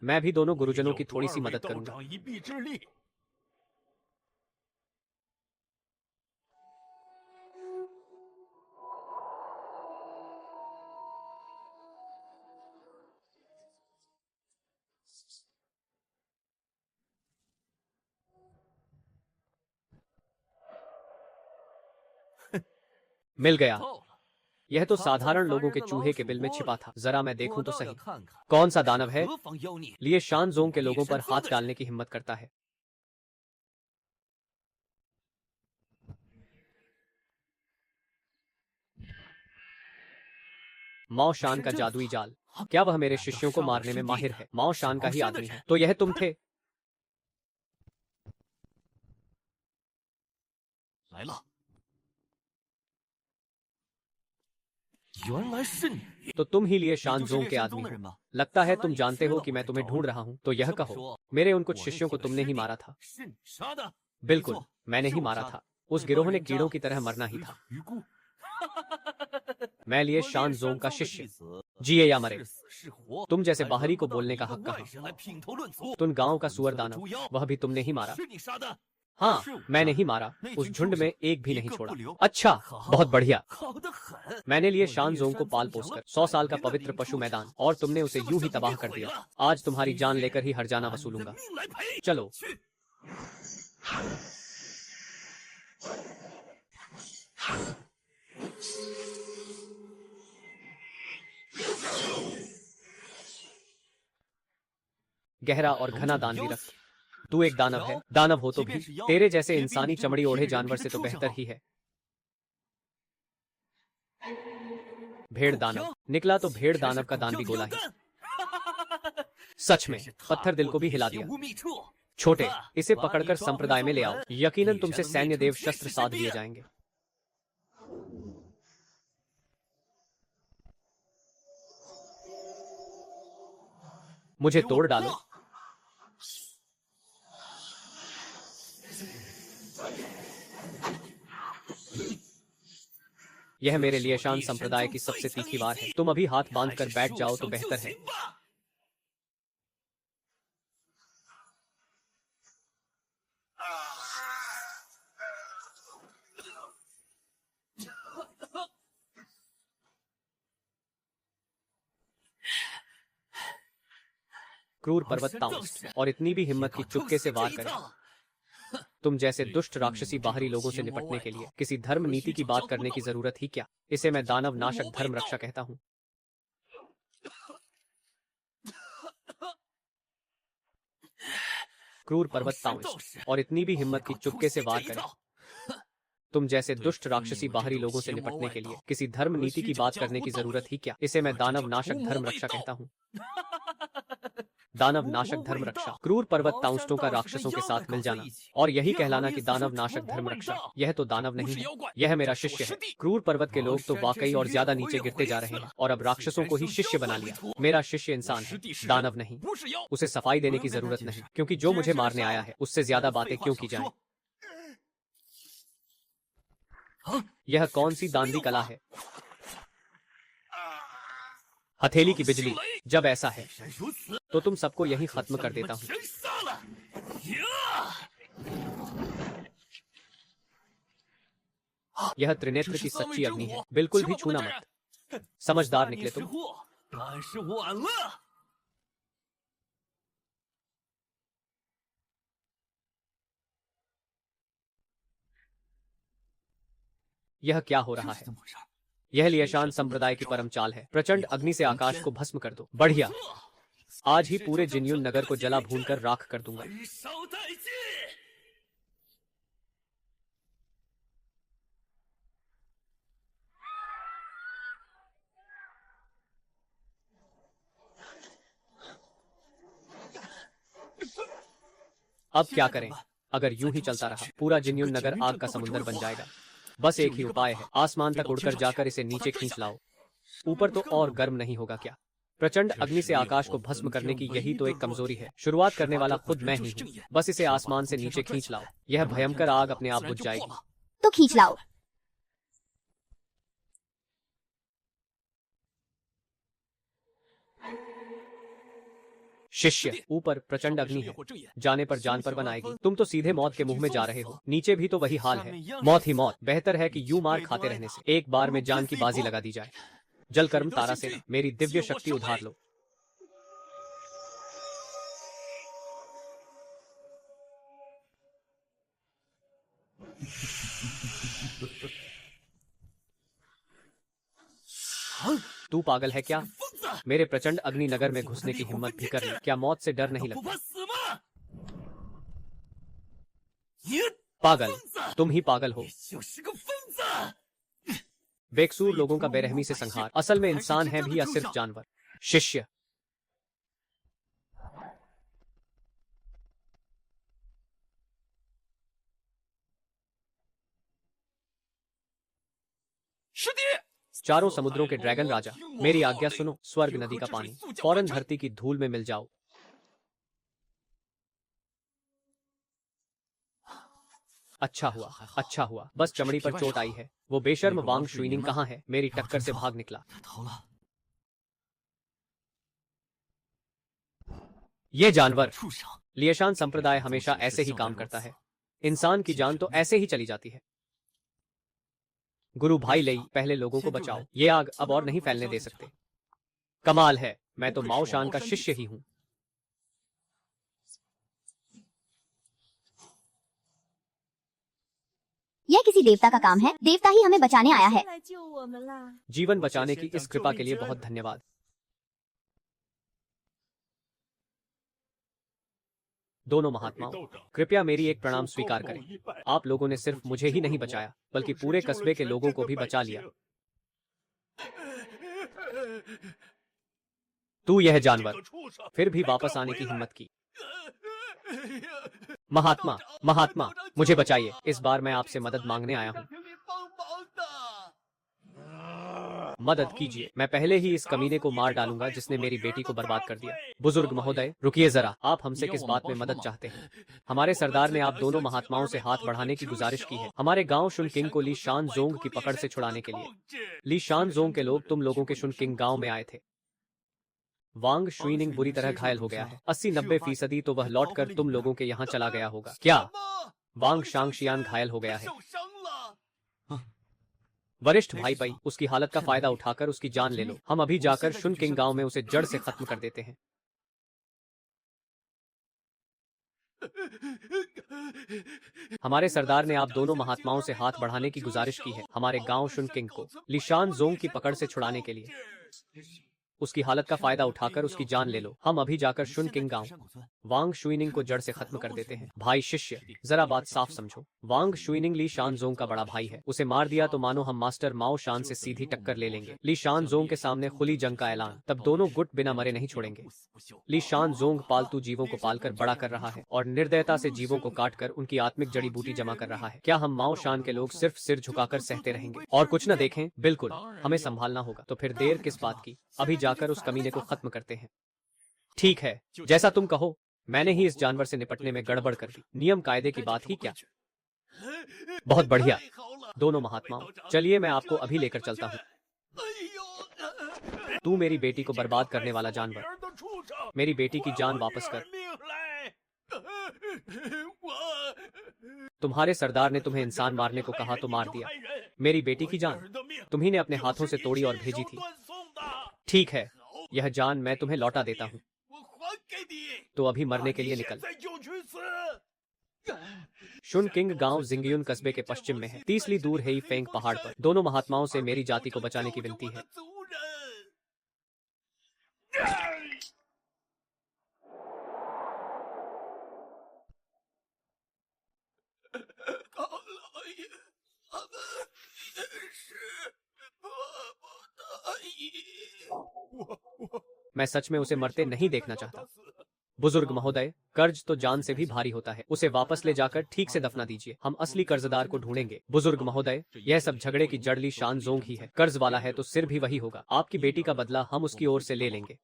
[SPEAKER 1] मैं भी दोनों गुरुजनों की थोड़ी सी मदद करूंगा।
[SPEAKER 4] 一臂之力。
[SPEAKER 1] मिल गया। यह तो साधारण लोगों के चूहे के बिल में छिपा था। जरा मैं देखूं तो सही, कौन सा दानव है लिए शानजोंग के लोगों पर हाथ डालने की हिम्मत करता है। माओ शान का जादुई जाल, क्या वह मेरे शिष्यों को मारने में माहिर है? माओ शान का ही आदमी है। तो यह तुम थे?
[SPEAKER 6] 来了。原来是你，
[SPEAKER 1] तो तुम ही लिए
[SPEAKER 6] 你
[SPEAKER 1] शान
[SPEAKER 6] 就是
[SPEAKER 1] जोंग
[SPEAKER 6] 那
[SPEAKER 1] के
[SPEAKER 6] 个
[SPEAKER 1] आदमी
[SPEAKER 6] 山宗的人
[SPEAKER 1] हो
[SPEAKER 6] 吗？
[SPEAKER 1] लगता है तुम जानते हो कि मैं तुम्हें ढूंढ रहा हूँ तो यह कहो मेरे उन कुछ शिष्यों को तुमने ही मारा था
[SPEAKER 6] 是你杀的，
[SPEAKER 1] बिल्कुल
[SPEAKER 6] 没错
[SPEAKER 1] मैंने
[SPEAKER 6] 是
[SPEAKER 1] ही
[SPEAKER 6] 我
[SPEAKER 1] मारा
[SPEAKER 6] 杀的
[SPEAKER 1] था उस
[SPEAKER 6] 那
[SPEAKER 1] गिरोह
[SPEAKER 6] 帮
[SPEAKER 1] ने
[SPEAKER 6] 人渣
[SPEAKER 1] कीड़ों की तरह मरना ही
[SPEAKER 6] 悔
[SPEAKER 1] था
[SPEAKER 6] 改于故。
[SPEAKER 1] मैं लिए
[SPEAKER 6] 我
[SPEAKER 1] शान
[SPEAKER 6] 猎
[SPEAKER 1] जोंग
[SPEAKER 6] 山
[SPEAKER 1] का
[SPEAKER 6] 宗的
[SPEAKER 1] शिष्य
[SPEAKER 6] 弟子，
[SPEAKER 1] जिए या मरे
[SPEAKER 6] 是死是活，
[SPEAKER 1] तुम जैसे
[SPEAKER 6] 还
[SPEAKER 1] बाहरी
[SPEAKER 6] 轮
[SPEAKER 1] को
[SPEAKER 6] 不到
[SPEAKER 1] बोलने
[SPEAKER 6] 你
[SPEAKER 1] का
[SPEAKER 6] 一个
[SPEAKER 1] हक
[SPEAKER 6] 外
[SPEAKER 1] कहाँ
[SPEAKER 6] 人来品头论足。
[SPEAKER 1] तुम गांव का
[SPEAKER 6] 本
[SPEAKER 1] सुअर
[SPEAKER 6] 座的
[SPEAKER 1] दानव
[SPEAKER 6] 猪妖
[SPEAKER 1] वह भी तुमने ही मारा
[SPEAKER 6] 是你杀的，
[SPEAKER 1] हाँ
[SPEAKER 6] 是我
[SPEAKER 1] मैंने
[SPEAKER 6] 杀
[SPEAKER 1] ही
[SPEAKER 6] 的
[SPEAKER 1] मारा
[SPEAKER 6] 那
[SPEAKER 1] उस
[SPEAKER 6] 群
[SPEAKER 1] झुंड
[SPEAKER 6] 畜
[SPEAKER 1] में
[SPEAKER 6] 生
[SPEAKER 1] एक भी
[SPEAKER 6] 一
[SPEAKER 1] नहीं
[SPEAKER 6] 个
[SPEAKER 1] छोड़ा
[SPEAKER 6] 不留。
[SPEAKER 1] अच्छा
[SPEAKER 6] 好
[SPEAKER 1] बहुत बढ़िया
[SPEAKER 6] 好得很。
[SPEAKER 1] मैंने लिए
[SPEAKER 6] 我
[SPEAKER 1] शान
[SPEAKER 6] 猎
[SPEAKER 1] जोंग को
[SPEAKER 6] 山
[SPEAKER 1] पाल
[SPEAKER 6] 宗养
[SPEAKER 1] पोसकर
[SPEAKER 6] 了
[SPEAKER 1] 100 साल का
[SPEAKER 6] 百年的
[SPEAKER 1] पवित्र
[SPEAKER 6] 灵
[SPEAKER 1] पशु
[SPEAKER 6] 畜
[SPEAKER 1] मैदान
[SPEAKER 6] 生
[SPEAKER 1] और तुमने उसे
[SPEAKER 6] 这么
[SPEAKER 1] यूं ही
[SPEAKER 6] 想就
[SPEAKER 1] तबाह
[SPEAKER 6] 别
[SPEAKER 1] कर
[SPEAKER 6] 毁
[SPEAKER 1] दिया
[SPEAKER 6] 了
[SPEAKER 1] आज तुम्हारी
[SPEAKER 6] 今
[SPEAKER 1] जान
[SPEAKER 6] 天
[SPEAKER 1] लेकर ही हरजाना
[SPEAKER 6] 拿你的
[SPEAKER 1] वसूलूंगा
[SPEAKER 6] 命来赔。
[SPEAKER 1] चलो
[SPEAKER 6] 去。
[SPEAKER 1] गहरा और घना दान भी रख तू एक दानव है दानव हो तो भी तेरे जैसे इंसानी चमड़ी ओढ़े जानवर से तो बेहतर ही है भेड़ दानव निकला तो भेड़ दानव का दान भी गोला ही सच में पत्थर दिल को भी हिला दिया छोटे इसे पकड़कर संप्रदाय में ले आओ यकीनन तुमसे सैन्य देव शस्त्र साध दिए जाएंगे मुझे तोड़ डालो यह मेरे लिए शान संप्रदाय की सबसे तीखी वार है तुम अभी हाथ बांधकर बैठ जाओ तो बेहतर है क्रूर पर्वत ताउंस और इतनी भी हिम्मत की चुपके से वार करे तुम जैसे दुष्ट राक्षसी बाहरी लोगों से निपटने के लिए किसी धर्म नीति की बात करने की जरूरत ही क्या इसे मैं दानव नाशक धर्म रक्षा कहता हूं क्रूर पर्वत ताउंस और इतनी भी हिम्मत की चुपके से वार करे तुम जैसे दुष्ट राक्षसी बाहरी लोगों से निपटने के लिए किसी धर्म नीति की बात करने की जरूरत ही क्या इसे मैं दानव नाशक धर्म रक्षा कहता हूँ दानव नाशक धर्म रक्षा क्रूर पर्वत ताउंस्टों का राक्षसों के साथ मिल जाना और यही कहलाना कि दानव नाशक धर्म रक्षा यह तो दानव नहीं है यह मेरा शिष्य है क्रूर पर्वत के लोग तो वाकई और ज्यादा नीचे गिरते जा रहे हैं और अब राक्षसों को ही शिष्य बना लिया मेरा शिष्य इंसान है दानव नहीं उसे सफाई देने की जरूरत नहीं क्योंकि जो मुझे मारने आया है उससे ज्यादा बातें क्यों की जाएं यह कौन सी दानवी कला है हथेली की बिजली जब ऐसा है तो तुम सबको यही खत्म कर देता हूं यह त्रिनेत्र की सच्ची अग्नि है बिल्कुल भी छूना मत समझदार निकले तुम
[SPEAKER 6] 答案是晚了。
[SPEAKER 1] यह क्या हो रहा
[SPEAKER 6] 这是
[SPEAKER 1] है
[SPEAKER 6] 怎么回事？
[SPEAKER 1] यह लियशान संप्रदाय की परम चाल है प्रचंड अग्नि से आकाश को भस्म कर दो बढ़िया आज ही पूरे जिन्युन नगर को जला भूनकर राख कर दूंगा
[SPEAKER 6] 焚烧殆尽。
[SPEAKER 1] अब क्या करें अगर यूं ही चलता रहा पूरा जिन्युन नगर आग का समुंदर बन जाएगा बस एक ही उपाय है आसमान तक उड़कर जाकर इसे नीचे खींच लाओ ऊपर तो और गर्म नहीं होगा क्या प्रचंड अग्नि से आकाश को भस्म करने की यही तो एक कमजोरी है शुरुआत करने वाला खुद मैं ही हूँ बस इसे आसमान से नीचे खींच लाओ यह भयंकर आग अपने आप बुझ जाएगी
[SPEAKER 2] तो खींच लाओ
[SPEAKER 1] शिष्य ऊपर प्रचंड अग्नि है जाने पर जान पर बनाएगी तुम तो सीधे मौत के मुंह में जा रहे हो नीचे भी तो वही हाल है मौत ही मौत बेहतर है कि यूं मार खाते रहने से एक बार में जान की बाजी लगा दी जाए जल कर्म तारा से मेरी दिव्य शक्ति उधार लो तू पागल है क्या मेरे प्रचंड अग्नि नगर में घुसने की हिम्मत भी कर ली क्या मौत से डर नहीं
[SPEAKER 6] 不
[SPEAKER 1] लगता
[SPEAKER 6] 怕死吗？你
[SPEAKER 1] पागल तुम ही पागल हो
[SPEAKER 6] 就是个疯子！
[SPEAKER 1] बेकसूर लोगों का बेरहमी से संहार असल में इंसान है भी या सिर्फ जानवर शिष्य चारों समुद्रों के ड्रैगन राजा, मेरी आज्ञा सुनो। स्वर्ग नदी का पानी, फौरन धरती की धूल में मिल जाओ। अच्छा हुआ, अच्छा हुआ, बस चमड़ी पर चोट आई है। वो बेशर्म वांग शुइनिंग कहाँ है? मेरी टक्कर से भाग निकला। ये जानवर। लिएशान संप्रदाय हमेशा ऐसे ही काम करता है। इंसान की जान तो ऐसे ही चली जाती है। गुरु भाई लई, पहले लोगों को बचाओ। ये आग अब और नहीं फैलने दे सकते। कमाल है, मैं तो माओ शान का शिष्य ही हूं।
[SPEAKER 2] यह किसी देवता का काम है। देवता ही हमें बचाने आया है।
[SPEAKER 1] जीवन बचाने की इस कृपा के लिए बहुत धन्यवाद। दोनों महात्माओं, कृपया मेरी एक प्रणाम स्वीकार करें। आप लोगों ने सिर्फ मुझे ही नहीं बचाया, बल्कि पूरे कस्बे के लोगों को भी बचा लिया। तू यह जानवर, फिर भी वापस आने की हिम्मत की। महात्मा, महात्मा, मुझे बचाइए। इस बार मैं आपसे मदद मांगने आया हूँ। मदद कीजिए। मैं पहले ही इस कमीने को मार डालूंगा जिसने मेरी बेटी को बर्बाद कर दिया। बुजुर्ग महोदय, रुकिए जरा। आप हमसे किस बात में मदद चाहते हैं? हमारे सरदार ने आप दोनों महात्माओं से हाथ बढ़ाने की गुजारिश की है, हमारे गांव शुन किंग को ली शान जोंग की पकड़ से छुड़ाने के लिए। ली शान जोंग के लोग तुम लोगों के शुन किंग गांव में आए थे। वांग शुइनिंग बुरी तरह घायल हो गया है। 80-90% तो वह लौटकर तुम लोगों के यहाँ चला गया होगा। क्या? वांग शांगशियान घायल हो गया है। वरिष्ठ भाई पाई, उसकी हालत का फायदा उठाकर उसकी जान ले लो। हम अभी जाकर शुन किंग गांव में उसे जड़ से खत्म कर देते हैं। हमारे सरदार ने आप दोनों महात्माओं से हाथ बढ़ाने की गुजारिश की है, हमारे गांव शुन किंग को लिशान जोंग की पकड़ से छुड़ाने के लिए। उसकी हालत का फायदा उठाकर उसकी जान ले लो। हम अभी जाकर शुन किंग गांव वांग शुइनिंग को जड़ से खत्म कर देते हैं। भाई शिष्य, जरा बात साफ समझो। वांग शुइनिंग ली शानजोंग का बड़ा भाई है। उसे मार दिया तो मानो हम मास्टर माओ शान से सीधी टक्कर ले लेंगे। ली शानजोंग के सामने खुली जंग का ऐलान, तब दोनों गुट बिना मरे नहीं छोड़ेंगे। ली शानजोंग पालतू जीवों को पालकर बड़ा कर रहा है और निर्दयता से जीवों को काटकर उनकी आत्मिक जड़ी बूटी जमा कर रहा है। क्या हम माओ शान के लोग सिर्फ सिर झुकाकर सहते रहेंगे और कुछ न देखें? बिल्कुल, हमें संभालना होगा। तो फिर देर किस बात की? अभी जाकर उस कमीने को खत्म करते हैं। ठीक है, जैसा तुम कहो। मैंने ही इस जानवर से निपटने में गड़बड़ कर दी। नियम कायदे की बात ही क्या। बहुत बढ़िया। दोनों महात्माओं, चलिए मैं आपको अभी लेकर चलता हूँ। तू मेरी बेटी को बर्बाद करने वाला जानवर, मेरी बेटी की जान वापस कर। तुम्हारे सरदार ने तुम्हें इंसान मारने को कहा तो मार दिया। मेरी बेटी की जान तुम्ही ने अपने हाथों से तोड़ी और भेजी थी। ठीक है, यह जान मैं तुम्हें लौटा देता हूँ। तो अभी मरने के लिए निकल। शुन किंग गांव जिंगयुन कस्बे के पश्चिम में है, 30 ली दूर हेई फेंग पहाड़ पर। दोनों महात्माओं से मेरी जाति को बचाने की विनती है। मैं सच में उसे मरते नहीं देखना चाहता। बुजुर्ग महोदय, कर्ज तो जान से भी भारी होता है। उसे वापस ले जाकर ठीक से दफना दीजिए। हम असली कर्जदार को ढूंढेंगे। बुजुर्ग महोदय, यह सब झगड़े की जड़ ली शानजोंग ही है। कर्ज वाला है तो सिर भी वही होगा। आपकी बेटी का बदला हम उसकी ओर से ले लेंगे।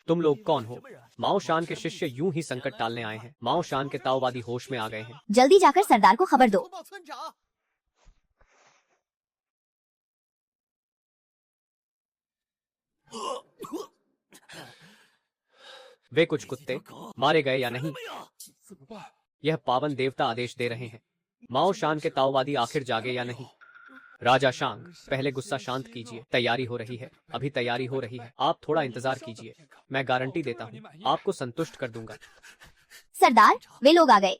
[SPEAKER 1] तुम लोग कौन हो? माओ शान के शिष्य यूं ही संकट टालने आए हैं। माओ शान के ताओवादी होश में आ गए हैं।
[SPEAKER 2] जल्दी जाकर सरदार को खबर दो।
[SPEAKER 1] वे कुछ कुत्ते मारे गए या नहीं? यह पावन देवता आदेश दे रहे हैं। माओ शान के ताओवादी आखिर जागे या नहीं? राजा शांग, पहले गुस्सा शांत कीजिए। तैयारी हो रही है, अभी तैयारी हो रही है। आप थोड़ा इंतजार कीजिए। मैं गारंटी देता हूँ, आपको संतुष्ट कर दूंगा।
[SPEAKER 2] सरदार, वे लोग आ गए।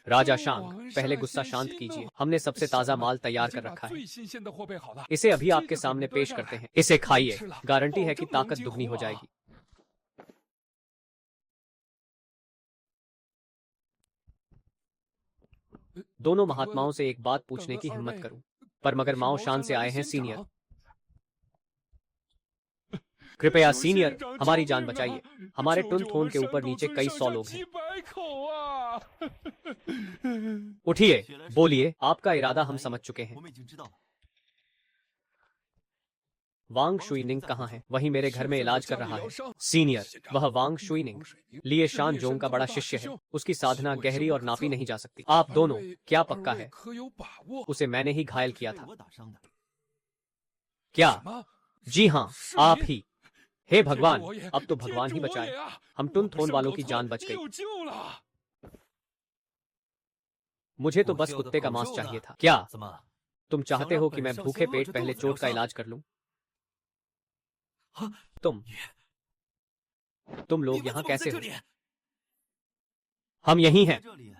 [SPEAKER 1] राजा शांग, पहले गुस्सा शांत कीजिए। हमने सबसे ताजा माल तैयार कर रखा है। इसे अभी आपके सामने पेश करते हैं। इसे खाइए, गारंटी है कि ताकत दुगनी हो जाएगी। दोनों महात्माओं से एक बात पूछने की हिम्मत करूं, पर मगर माओ शान से आए हैं सीनियर। कृपया सीनियर हमारी जान बचाइए। हमारे टुन थोन के ऊपर नीचे कई 100 लोग हैं। उठिए, बोलिए, आपका इरादा हम समझ चुके हैं।
[SPEAKER 6] 我们已经知道了。
[SPEAKER 1] वांग शुइनिंग कहाँ है? वही मेरे घर में इलाज कर रहा है। सीनियर, वह वांग शुइनिंग लिए शान जोंग का बड़ा शिष्य है। उसकी साधना गहरी और नापी नहीं जा सकती। आप दोनों, क्या पक्का है? उसे मैंने ही घायल किया
[SPEAKER 6] 被
[SPEAKER 1] था।
[SPEAKER 6] 我打伤的。
[SPEAKER 1] क्या? जी हाँ, आप ही। हे भगवान, अब तो भगवान ही बचाए। हम टुन थोन वालों की जान बच गई। मुझे तो बस कुत्ते का मांस चाहिए था। क्या
[SPEAKER 6] 怎么？
[SPEAKER 1] तुम चाहते हो कि मैं भूखे पेट पहले चोट का इलाज कर लूं? तुम
[SPEAKER 6] 你
[SPEAKER 1] लोग
[SPEAKER 6] 们
[SPEAKER 1] यहाँ
[SPEAKER 6] 怎么在
[SPEAKER 1] कैसे
[SPEAKER 6] 这
[SPEAKER 1] हो?
[SPEAKER 6] 里？
[SPEAKER 1] हम यही
[SPEAKER 6] 在
[SPEAKER 1] हैं।
[SPEAKER 6] 这里。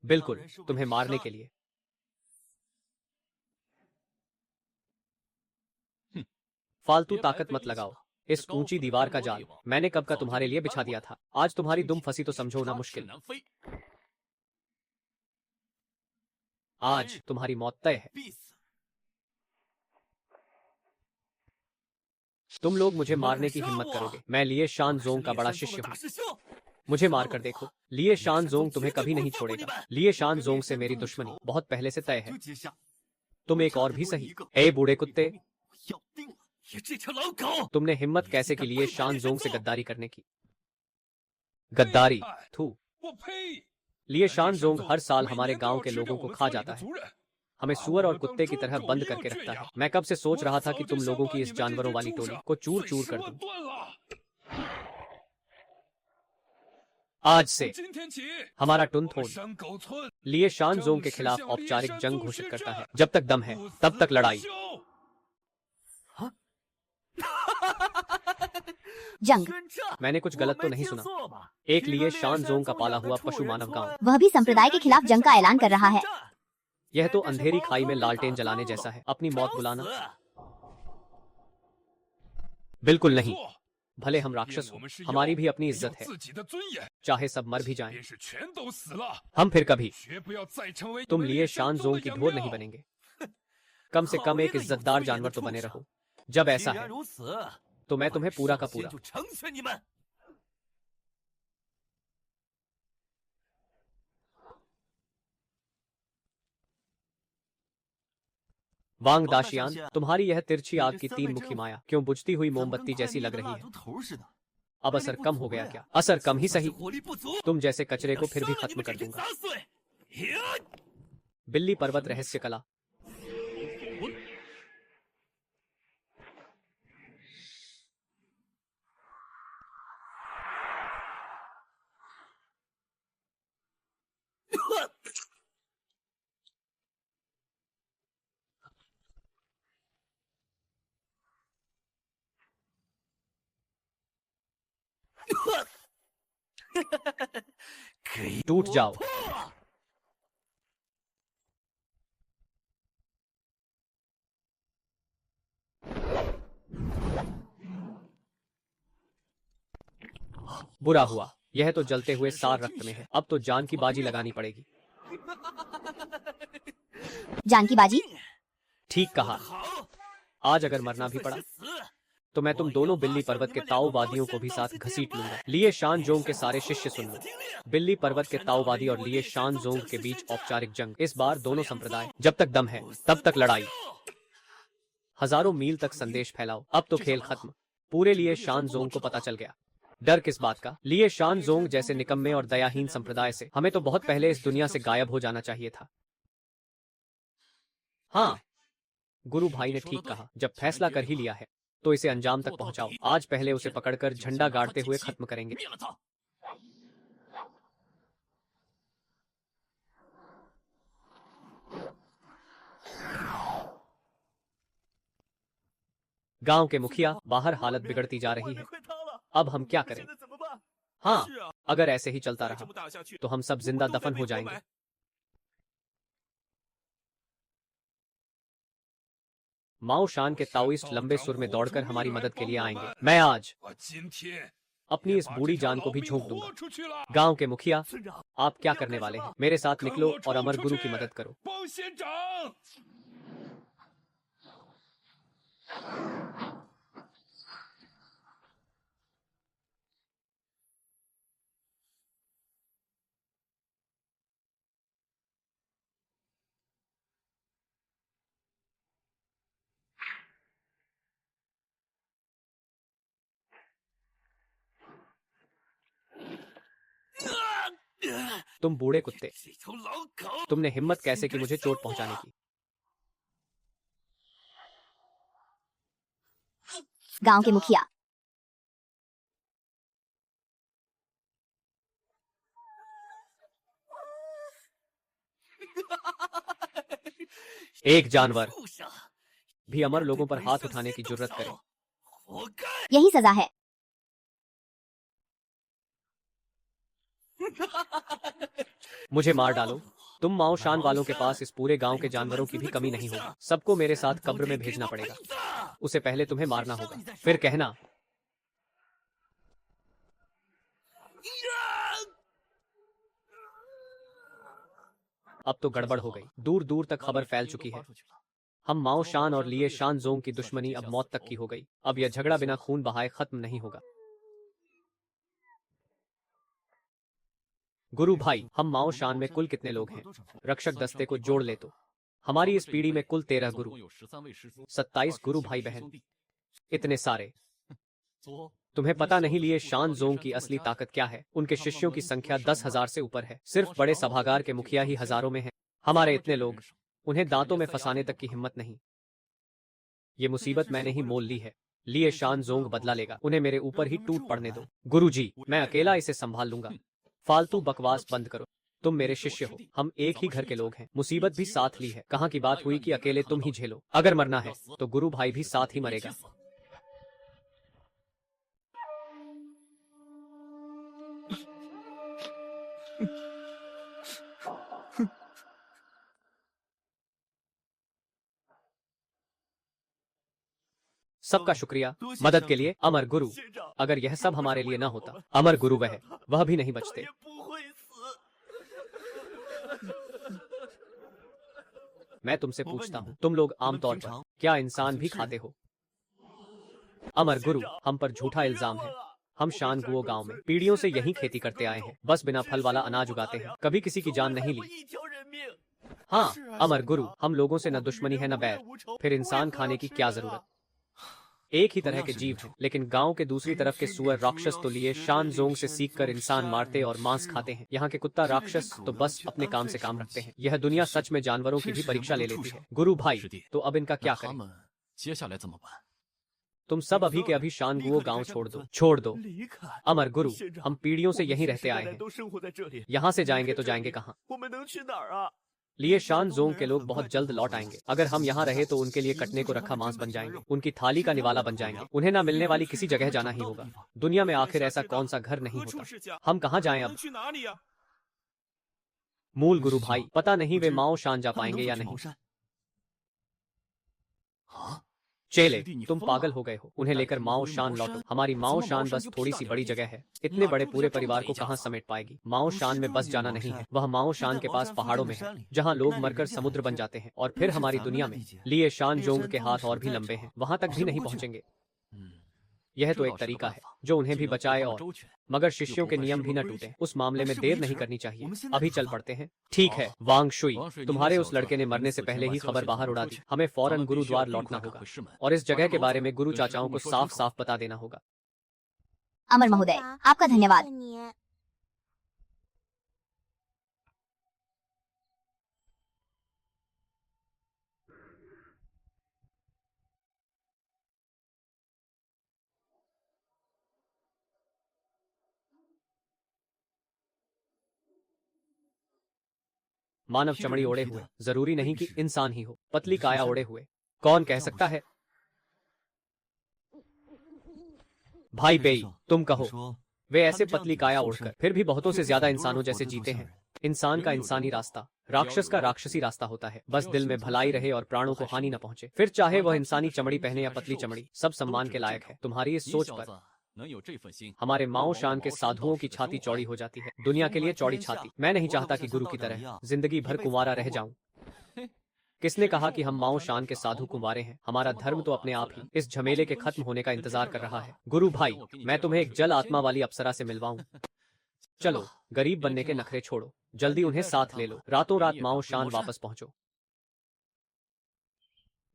[SPEAKER 1] बिल्कुल, तुम्हें मारने के लिए। फालतू ताकत मत लगाओ। इस ऊंची दीवार का जाल मैंने कब का तुम्हारे लिए बिछा दिया था। आज तुम्हारी दुम फंसी तो समझो ना मुश्किल।
[SPEAKER 6] 难飞，
[SPEAKER 1] आज तुम्हारी मौत तय है।
[SPEAKER 6] 必死。
[SPEAKER 1] तुम लोग मुझे मारने की हिम्मत करोगे? मैं लिए शान जोंग का बड़ा
[SPEAKER 6] 神宗
[SPEAKER 1] शिष्य
[SPEAKER 6] 的大
[SPEAKER 1] हूँ।
[SPEAKER 6] 师兄，
[SPEAKER 1] मुझे मारकर देखो। लिए शान जोंग तुम्हें कभी नहीं छोड़ेगा। लिए शान जोंग से मेरी दुश्मनी बहुत पहले से तय है।
[SPEAKER 6] 就接下。
[SPEAKER 1] तुम एक और भी सही। ए बूढ़े कुत्ते,
[SPEAKER 6] 要定了！也这条老狗，
[SPEAKER 1] तुमने हिम्मत कैसे की लिए शान जोंग से गद्दारी करने की? गद्दारी, थू।
[SPEAKER 4] 我呸！
[SPEAKER 1] लिए शान जोंग हर साल हमारे गांव के लोगों को खा जाता है। हमें सुअर और कुत्ते की तरह बंद करके रखता है। मैं कब से सोच रहा था कि तुम लोगों की इस जानवरों वाली टोली को चूर चूर कर दूं।
[SPEAKER 4] 断了。
[SPEAKER 1] आज से
[SPEAKER 4] 今天起，
[SPEAKER 1] हमारा टुन
[SPEAKER 4] 我们
[SPEAKER 1] थोन
[SPEAKER 4] 山狗村
[SPEAKER 1] लिए शान जोंग के खिलाफ औपचारिक जंग घोषित करता है। जब तक दम है तब तक लड़ाई।
[SPEAKER 2] जंग।
[SPEAKER 6] 宣战！
[SPEAKER 1] मैंने कुछ गलत तो
[SPEAKER 6] 我没
[SPEAKER 1] नहीं
[SPEAKER 6] 听
[SPEAKER 1] सुना।
[SPEAKER 6] 错吧？
[SPEAKER 1] एक
[SPEAKER 6] 这
[SPEAKER 1] लिए
[SPEAKER 6] 个
[SPEAKER 1] शान
[SPEAKER 6] 猎
[SPEAKER 1] जोंग का
[SPEAKER 6] 山
[SPEAKER 1] पाला
[SPEAKER 6] 宗
[SPEAKER 1] हुआ
[SPEAKER 6] 养的
[SPEAKER 1] पशु
[SPEAKER 6] 畜
[SPEAKER 1] मानव
[SPEAKER 6] 人
[SPEAKER 1] गांव।
[SPEAKER 2] वह भी संप्रदाय के खिलाफ जंग का ऐलान कर रहा है।
[SPEAKER 6] 战
[SPEAKER 1] यह तो अंधेरी खाई में लालटेन जलाने जैसा है। अपनी मौत
[SPEAKER 6] 找
[SPEAKER 1] बुलाना
[SPEAKER 6] 死！
[SPEAKER 1] बिल्कुल नहीं।
[SPEAKER 4] 错，
[SPEAKER 1] भले हम
[SPEAKER 4] 因为
[SPEAKER 1] राक्षस
[SPEAKER 4] 我
[SPEAKER 1] हो,
[SPEAKER 4] 们是
[SPEAKER 1] हमारी भी
[SPEAKER 4] 有
[SPEAKER 1] अपनी
[SPEAKER 4] 有
[SPEAKER 1] इज्जत है।
[SPEAKER 4] 自己的尊严，
[SPEAKER 1] चाहे सब मर भी जाएं,
[SPEAKER 4] 便是全都死了，
[SPEAKER 1] हम फिर कभी
[SPEAKER 4] 绝不要再成为
[SPEAKER 1] तुम
[SPEAKER 4] 你们
[SPEAKER 1] लिए
[SPEAKER 4] 猎
[SPEAKER 1] शान
[SPEAKER 4] 山宗
[SPEAKER 1] जोंग
[SPEAKER 4] 的
[SPEAKER 1] की
[SPEAKER 4] 养
[SPEAKER 1] ढोर
[SPEAKER 4] 料
[SPEAKER 1] नहीं बनेंगे। कम से कम एक इज्जतदार जानवर तो बने रहो। जब
[SPEAKER 6] 既
[SPEAKER 1] ऐसा
[SPEAKER 6] 然
[SPEAKER 1] है
[SPEAKER 6] 如此，
[SPEAKER 1] तो मैं तुम्हें पूरा का
[SPEAKER 6] 首先
[SPEAKER 1] पूरा
[SPEAKER 6] 就成全你们。
[SPEAKER 1] वांग
[SPEAKER 6] 王大
[SPEAKER 1] दाशियान,
[SPEAKER 6] 神仙，
[SPEAKER 1] तुम्हारी यह तिरछी
[SPEAKER 6] 你
[SPEAKER 1] आग
[SPEAKER 6] 这
[SPEAKER 1] की
[SPEAKER 6] 三
[SPEAKER 1] तीन
[SPEAKER 6] 昧
[SPEAKER 1] मुखी
[SPEAKER 6] 真火
[SPEAKER 1] माया क्यों बुझती हुई
[SPEAKER 6] 怎么跟
[SPEAKER 1] मोमबत्ती
[SPEAKER 6] 快
[SPEAKER 1] जैसी
[SPEAKER 6] 灭
[SPEAKER 1] लग
[SPEAKER 6] 的
[SPEAKER 1] रही
[SPEAKER 6] 蜡
[SPEAKER 1] है?
[SPEAKER 6] 烛头似的？
[SPEAKER 1] अब
[SPEAKER 6] 威力
[SPEAKER 1] असर
[SPEAKER 6] 不
[SPEAKER 1] कम
[SPEAKER 6] 足
[SPEAKER 1] हो गया
[SPEAKER 6] 呀
[SPEAKER 1] क्या? असर कम ही
[SPEAKER 6] 算是
[SPEAKER 1] सही।
[SPEAKER 6] 火力不足，
[SPEAKER 1] तुम जैसे कचरे को
[SPEAKER 6] 要
[SPEAKER 1] फिर भी
[SPEAKER 6] 杀了你
[SPEAKER 1] खत्म
[SPEAKER 6] 们
[SPEAKER 1] कर
[SPEAKER 6] 整群
[SPEAKER 1] दूंगा।
[SPEAKER 6] 杂碎！呀
[SPEAKER 1] बिल्ली पर्वत रहस्य कला। टूट जाओ। बुरा हुआ, यह तो जलते हुए सार रक्त में है। अब तो जान की बाजी लगानी पड़ेगी।
[SPEAKER 2] जान की बाजी।
[SPEAKER 1] ठीक कहा।
[SPEAKER 6] 好，
[SPEAKER 1] आज अगर मरना भी
[SPEAKER 6] 算
[SPEAKER 1] पड़ा
[SPEAKER 6] 是死。
[SPEAKER 1] तो मैं तुम दोनों बिल्ली पर्वत के ताओवादियों को भी साथ घसीट लूंगा। लिए शान जोंग के सारे शिष्य सुन लो। बिल्ली पर्वत के ताओवादी और लिए शान जोंग के बीच औपचारिक जंग। इस बार दोनों संप्रदाय, जब तक दम है तब तक लड़ाई। हजारों मील तक संदेश फैलाओ। अब तो खेल खत्म। पूरे लिए शान जोंग को पता चल गया। डर किस बात का? लिए शान जोंग जैसे निकम्मे और दयाहीन संप्रदाय से हमें तो बहुत पहले इस दुनिया से गायब हो जाना चाहिए था। हाँ, गुरु भाई ने ठीक कहा। जब फैसला कर ही लिया है तो इसे अंजाम तक पहुंचाओ। आज पहले उसे पकड़कर झंडा गाड़ते हुए खत्म करेंगे।
[SPEAKER 6] 灭了他！
[SPEAKER 1] गांव के मुखिया, बाहर हालत बिगड़ती जा रही
[SPEAKER 6] 外
[SPEAKER 1] है।
[SPEAKER 6] 面快塌了，
[SPEAKER 1] अब हम क्या
[SPEAKER 6] 现
[SPEAKER 1] करें?
[SPEAKER 6] 在怎么办？
[SPEAKER 1] हाँ,
[SPEAKER 6] 是啊，
[SPEAKER 1] अगर ऐसे ही चलता
[SPEAKER 6] 再
[SPEAKER 1] रहा
[SPEAKER 6] 这么打下去，
[SPEAKER 1] तो हम सब
[SPEAKER 6] 我
[SPEAKER 1] जिंदा
[SPEAKER 6] 们都在
[SPEAKER 1] दफन
[SPEAKER 6] 美
[SPEAKER 1] हो
[SPEAKER 6] 国
[SPEAKER 1] जाएंगे।
[SPEAKER 6] 买。
[SPEAKER 1] माओ शान के ताओइस्ट लंबे सुर में दौड़कर हमारी मदद के लिए आएंगे। मैं आज
[SPEAKER 4] 我今天
[SPEAKER 1] अपनी इस
[SPEAKER 4] 把
[SPEAKER 1] बूढ़ी
[SPEAKER 4] 这条
[SPEAKER 1] जान को
[SPEAKER 4] 老
[SPEAKER 1] भी
[SPEAKER 4] 命
[SPEAKER 1] झोंक
[SPEAKER 4] 豁
[SPEAKER 1] दूंगा।
[SPEAKER 4] 出去了。
[SPEAKER 1] गांव के मुखिया,
[SPEAKER 6] 村长，
[SPEAKER 1] आप क्या
[SPEAKER 6] 要
[SPEAKER 1] करने
[SPEAKER 6] 干
[SPEAKER 1] वाले
[SPEAKER 6] 什
[SPEAKER 1] हैं?
[SPEAKER 6] 么？
[SPEAKER 1] मेरे साथ
[SPEAKER 4] 跟
[SPEAKER 1] निकलो
[SPEAKER 4] 我
[SPEAKER 1] और
[SPEAKER 4] 冲
[SPEAKER 1] अमर
[SPEAKER 4] 出
[SPEAKER 1] गुरु
[SPEAKER 4] 去
[SPEAKER 1] की मदद करो।
[SPEAKER 4] 包县长，
[SPEAKER 1] तुम बूढ़े कुत्ते,
[SPEAKER 6] 这条老狗！
[SPEAKER 1] तुमने हिम्मत कैसे की मुझे चोट पहुंचाने की?
[SPEAKER 2] गांव के मुखिया।
[SPEAKER 1] एक जानवर
[SPEAKER 6] 畜生！
[SPEAKER 1] भी अमर लोगों पर हाथ उठाने की जुर्रत करे।
[SPEAKER 6] 活该！
[SPEAKER 2] यही सजा है।
[SPEAKER 1] मुझे मार डालो, तुम माओ शान वालों के पास इस पूरे गांव के जानवरों की भी कमी नहीं होगी। सबको मेरे साथ कब्र में भेजना पड़ेगा। उसे पहले तुम्हें मारना होगा, फिर कहना। अब तो गड़बड़ हो गई, दूर दूर तक खबर फैल चुकी है। हम माओ शान और लिए शान जोंग की दुश्मनी अब मौत तक की हो गई। अब यह झगड़ा बिना खून बहाए खत्म नहीं होगा। गुरु भाई, हम माओ शान में कुल कितने लोग हैं? रक्षक दस्ते को जोड़ ले तो हमारी इस पीढ़ी में कुल 13 गुरु, 27 गुरु भाई बहन। इतने सारे। तुम्हें पता नहीं लिए शान जोंग की असली ताकत क्या है? उनके शिष्यों की संख्या 10,000 से ऊपर है। सिर्फ बड़े सभागार के मुखिया ही हजारों में हैं। हमारे इतने लोग, उन्हें दांतों में फंसाने तक की हिम्मत नहीं। ये मुसीबत मैंने ही मोल ली है। लिए शान जोंग बदला लेगा। उन्हें मेरे ऊपर ही टूट पड़ने दो। गुरुजी, मैं अकेला इसे संभाल लूंगा। फालतू बकवास बंद करो। तुम मेरे शिष्य हो, हम एक ही घर के लोग हैं। मुसीबत भी साथ ली है। कहाँ की बात हुई कि अकेले तुम ही झेलो। अगर मरना है तो गुरु भाई भी साथ ही मरेगा। सबका शुक्रिया मदद के लिए अमर गुरु। अगर यह सब हमारे लिए न होता, अमर गुरु वह भी नहीं बचते।
[SPEAKER 6] 不会死。
[SPEAKER 1] मैं तुमसे पूछता हूँ, तुम लोग आमतौर पर क्या इंसान भी खाते हो? अमर गुरु, हम पर झूठा इल्जाम है। हम शानगुओ गांव में पीढ़ियों से यही खेती करते आए हैं। बस बिना फल वाला अनाज उगाते हैं। कभी किसी की जान नहीं ली।
[SPEAKER 6] 一条人命。
[SPEAKER 1] हाँ अमर गुरु, हम लोगों से न दुश्मनी है न बैर। फिर इंसान खाने की क्या जरूरत? एक ही तरह के जीव हैं, लेकिन गांव के दूसरी तरफ के सुअर राक्षस तो लिए शान जोंग से सीखकर इंसान मारते और मांस खाते हैं। यहाँ के कुत्ता राक्षस तो बस अपने काम से काम रखते हैं। यह दुनिया सच में जानवरों की भी परीक्षा ले लेती है। गुरु भाई, तो अब इनका क्या
[SPEAKER 5] 他
[SPEAKER 1] करें?
[SPEAKER 5] 们接下来怎么办？
[SPEAKER 1] तुम सब अभी के अभी शानगुओ गांव छोड़ दो।
[SPEAKER 6] 离开。
[SPEAKER 1] अमर गुरु,
[SPEAKER 6] 县长
[SPEAKER 1] हम पीढ़ियों से
[SPEAKER 6] 我们
[SPEAKER 1] यहीं
[SPEAKER 6] 世
[SPEAKER 1] रहते
[SPEAKER 6] 世
[SPEAKER 1] आए
[SPEAKER 6] 代代
[SPEAKER 1] हैं।
[SPEAKER 6] 都生活在这里。
[SPEAKER 1] यहाँ से जाएंगे तो जाएंगे कहाँ?
[SPEAKER 6] 我们能去哪儿啊？
[SPEAKER 1] लिए शान जोंग के लोग बहुत जल्द लौट आएंगे। अगर हम यहाँ रहे तो उनके लिए कटने को रखा मांस बन जाएंगे। उनकी थाली का निवाला बन जाएंगे। उन्हें ना मिलने वाली किसी जगह जाना ही होगा। दुनिया में आखिर ऐसा कौन सा घर नहीं
[SPEAKER 4] 何处
[SPEAKER 1] होता?
[SPEAKER 4] 是家？
[SPEAKER 1] हम कहाँ जाएं
[SPEAKER 4] 能
[SPEAKER 1] अब?
[SPEAKER 4] 去哪里呀？
[SPEAKER 1] मूल गुरु भाई, पता नहीं वे माओ शान जा
[SPEAKER 6] 他们
[SPEAKER 1] पाएंगे
[SPEAKER 6] 能
[SPEAKER 1] या
[SPEAKER 6] 否去
[SPEAKER 1] नहीं।
[SPEAKER 6] 茅山？啊？
[SPEAKER 1] चेले,
[SPEAKER 6] शिरडी नहीं
[SPEAKER 1] तुम
[SPEAKER 6] फुल
[SPEAKER 1] पागल
[SPEAKER 6] माँ।
[SPEAKER 1] हो गए हो। उन्हें लेकर माओ शान लौटो। हमारी माओ शान बस थोड़ी सी बड़ी जगह है। इतने बड़े पूरे परिवार को कहाँ समेट पाएगी? माओ शान में बस जाना नहीं है। वह माओ शान के पास पहाड़ों में है, जहाँ लोग मरकर समुद्र बन जाते हैं। और फिर हमारी दुनिया में लिए शान जोंग के हाथ और भी लंबे हैं। वहां तक भी नहीं पहुंचेंगे।
[SPEAKER 6] 嗯，
[SPEAKER 1] यह तो एक तरीका है जो उन्हें भी बचाए और मगर शिष्यों के नियम भी न टूटे। उस मामले में देर नहीं करनी चाहिए। अभी चल पड़ते हैं। ठीक है वांग शुई, तुम्हारे उस लड़के ने मरने से पहले ही खबर बाहर उड़ा दी। हमें फौरन गुरुद्वार लौटना होगा और इस जगह के बारे में गुरु चाचाओं को साफ साफ बता देना होगा।
[SPEAKER 2] अमर महोदय, आपका धन्यवाद।
[SPEAKER 1] मानव चमड़ी ओढ़े हुए, जरूरी नहीं कि इंसान ही हो। पतली काया ओढ़े हुए, कौन कह सकता है? भाई बेई, तुम कहो। वे ऐसे पतली काया ओढ़कर फिर भी बहुतों से ज्यादा इंसानों जैसे जीते हैं। इंसान का इंसानी रास्ता, राक्षस का राक्षसी रास्ता होता है। बस दिल में भलाई रहे और प्राणों को हानि न पहुंचे। फिर चाहे वह इंसानी चमड़ी पहने या पतली चमड़ी, सब सम्मान के लायक है। तुम्हारी इस सोच पर
[SPEAKER 5] 能有这份心，
[SPEAKER 1] हमारे माओ शान के साधुओं की छाती चौड़ी हो जाती है। दुनिया के लिए चौड़ी छाती। मैं नहीं चाहता कि गुरु की तरह जिंदगी भर कुंवारा रह जाऊं। किसने कहा कि हम माओ शान के साधु कुंवारे हैं? हमारा धर्म तो अपने आप ही इस झमेले के खत्म होने का इंतजार कर रहा है। गुरु भाई, मैं तुम्हें एक जल आत्मा वाली अप्सरा से मिलवाऊं। चलो, गरीब बनने के नखरे छोड़ो, जल्दी उन्हें साथ ले लो। रातों रात माओ शान वापस पहुंचो।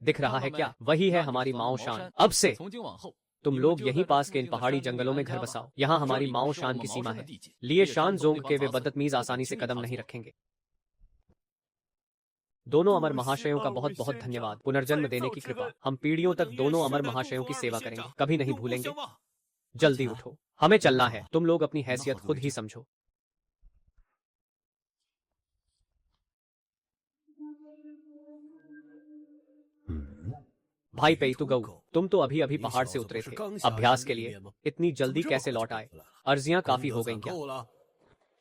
[SPEAKER 1] दिख रहा है क्या? वही है हमारी माओ शान। अब से
[SPEAKER 5] 从今往后
[SPEAKER 1] तुम लोग यहीं पास के इन पहाड़ी जंगलों में घर बसाओ। यहाँ हमारी माओ शान की सीमा है। लिए शान जोंग के वे बदतमीज आसानी से कदम नहीं रखेंगे। दोनों अमर महाशयों का बहुत बहुत धन्यवाद। पुनर्जन्म देने की कृपा। हम पीढ़ियों तक दोनों अमर महाशयों की सेवा करेंगे, कभी नहीं भूलेंगे। जल्दी उठो, हमें चलना है। तुम लोग अपनी हैसियत खुद ही समझो। भाई पेइतुगऊ, तुम तो अभी अभी पहाड़ से उतरे थे अभ्यास के लिए, इतनी जल्दी कैसे लौट आए? अर्जियां काफी हो गईं क्या?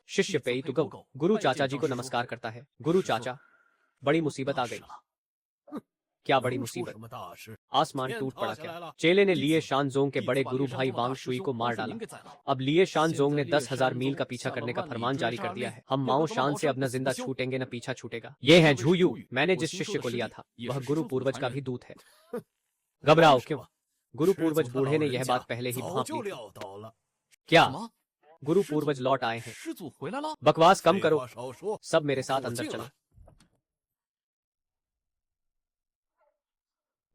[SPEAKER 1] शिष्य पेइतुगऊ गुरु चाचा जी को नमस्कार करता है। गुरु चाचा, बड़ी मुसीबत आ गई। क्या बड़ी मुसीबत? आसमान टूट पड़ा क्या? चेले ने लिए शानजोंग के बड़े गुरु भाई वांग शुई को मार डाला। अब लिए शानजोंग ने 10,000 मील का पीछा करने का फरमान जारी कर दिया है। हम माओ शान से अब न जिंदा छूटेंगे न पीछा छूटेगा। ये है झूयू। मैंने जिस शिष्य को लिया था वह गुरु पूर्वज का भी दूत है। घबराओ क्यों? गुरु पूर्वज बूढ़े ने यह बात पहले ही भांप ली थी। क्या गुरु पूर्वज लौट आए हैं? बकवास कम करो, सब मेरे साथ अंदर चलो।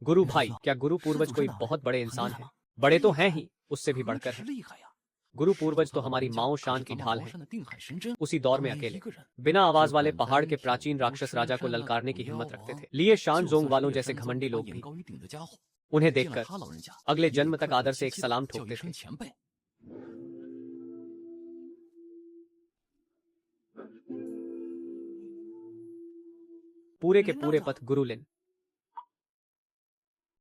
[SPEAKER 1] गुरु भाई, क्या गुरु पूर्वज कोई बहुत बड़े इंसान हैं? बड़े तो हैं ही, उससे भी बढ़कर हैं। गुरु पूर्वज तो हमारी माओ शान की ढाल है। उसी दौर में अकेले बिना आवाज वाले पहाड़ के प्राचीन राक्षस राजा को ललकारने की हिम्मत रखते थे। लिए शानजोंग वालों जैसे घमंडी लोग भी उन्हें देखकर अगले जन्म तक आदर से एक सलाम ठोकते थे। पूरे के पूरे पथ गुरुलिन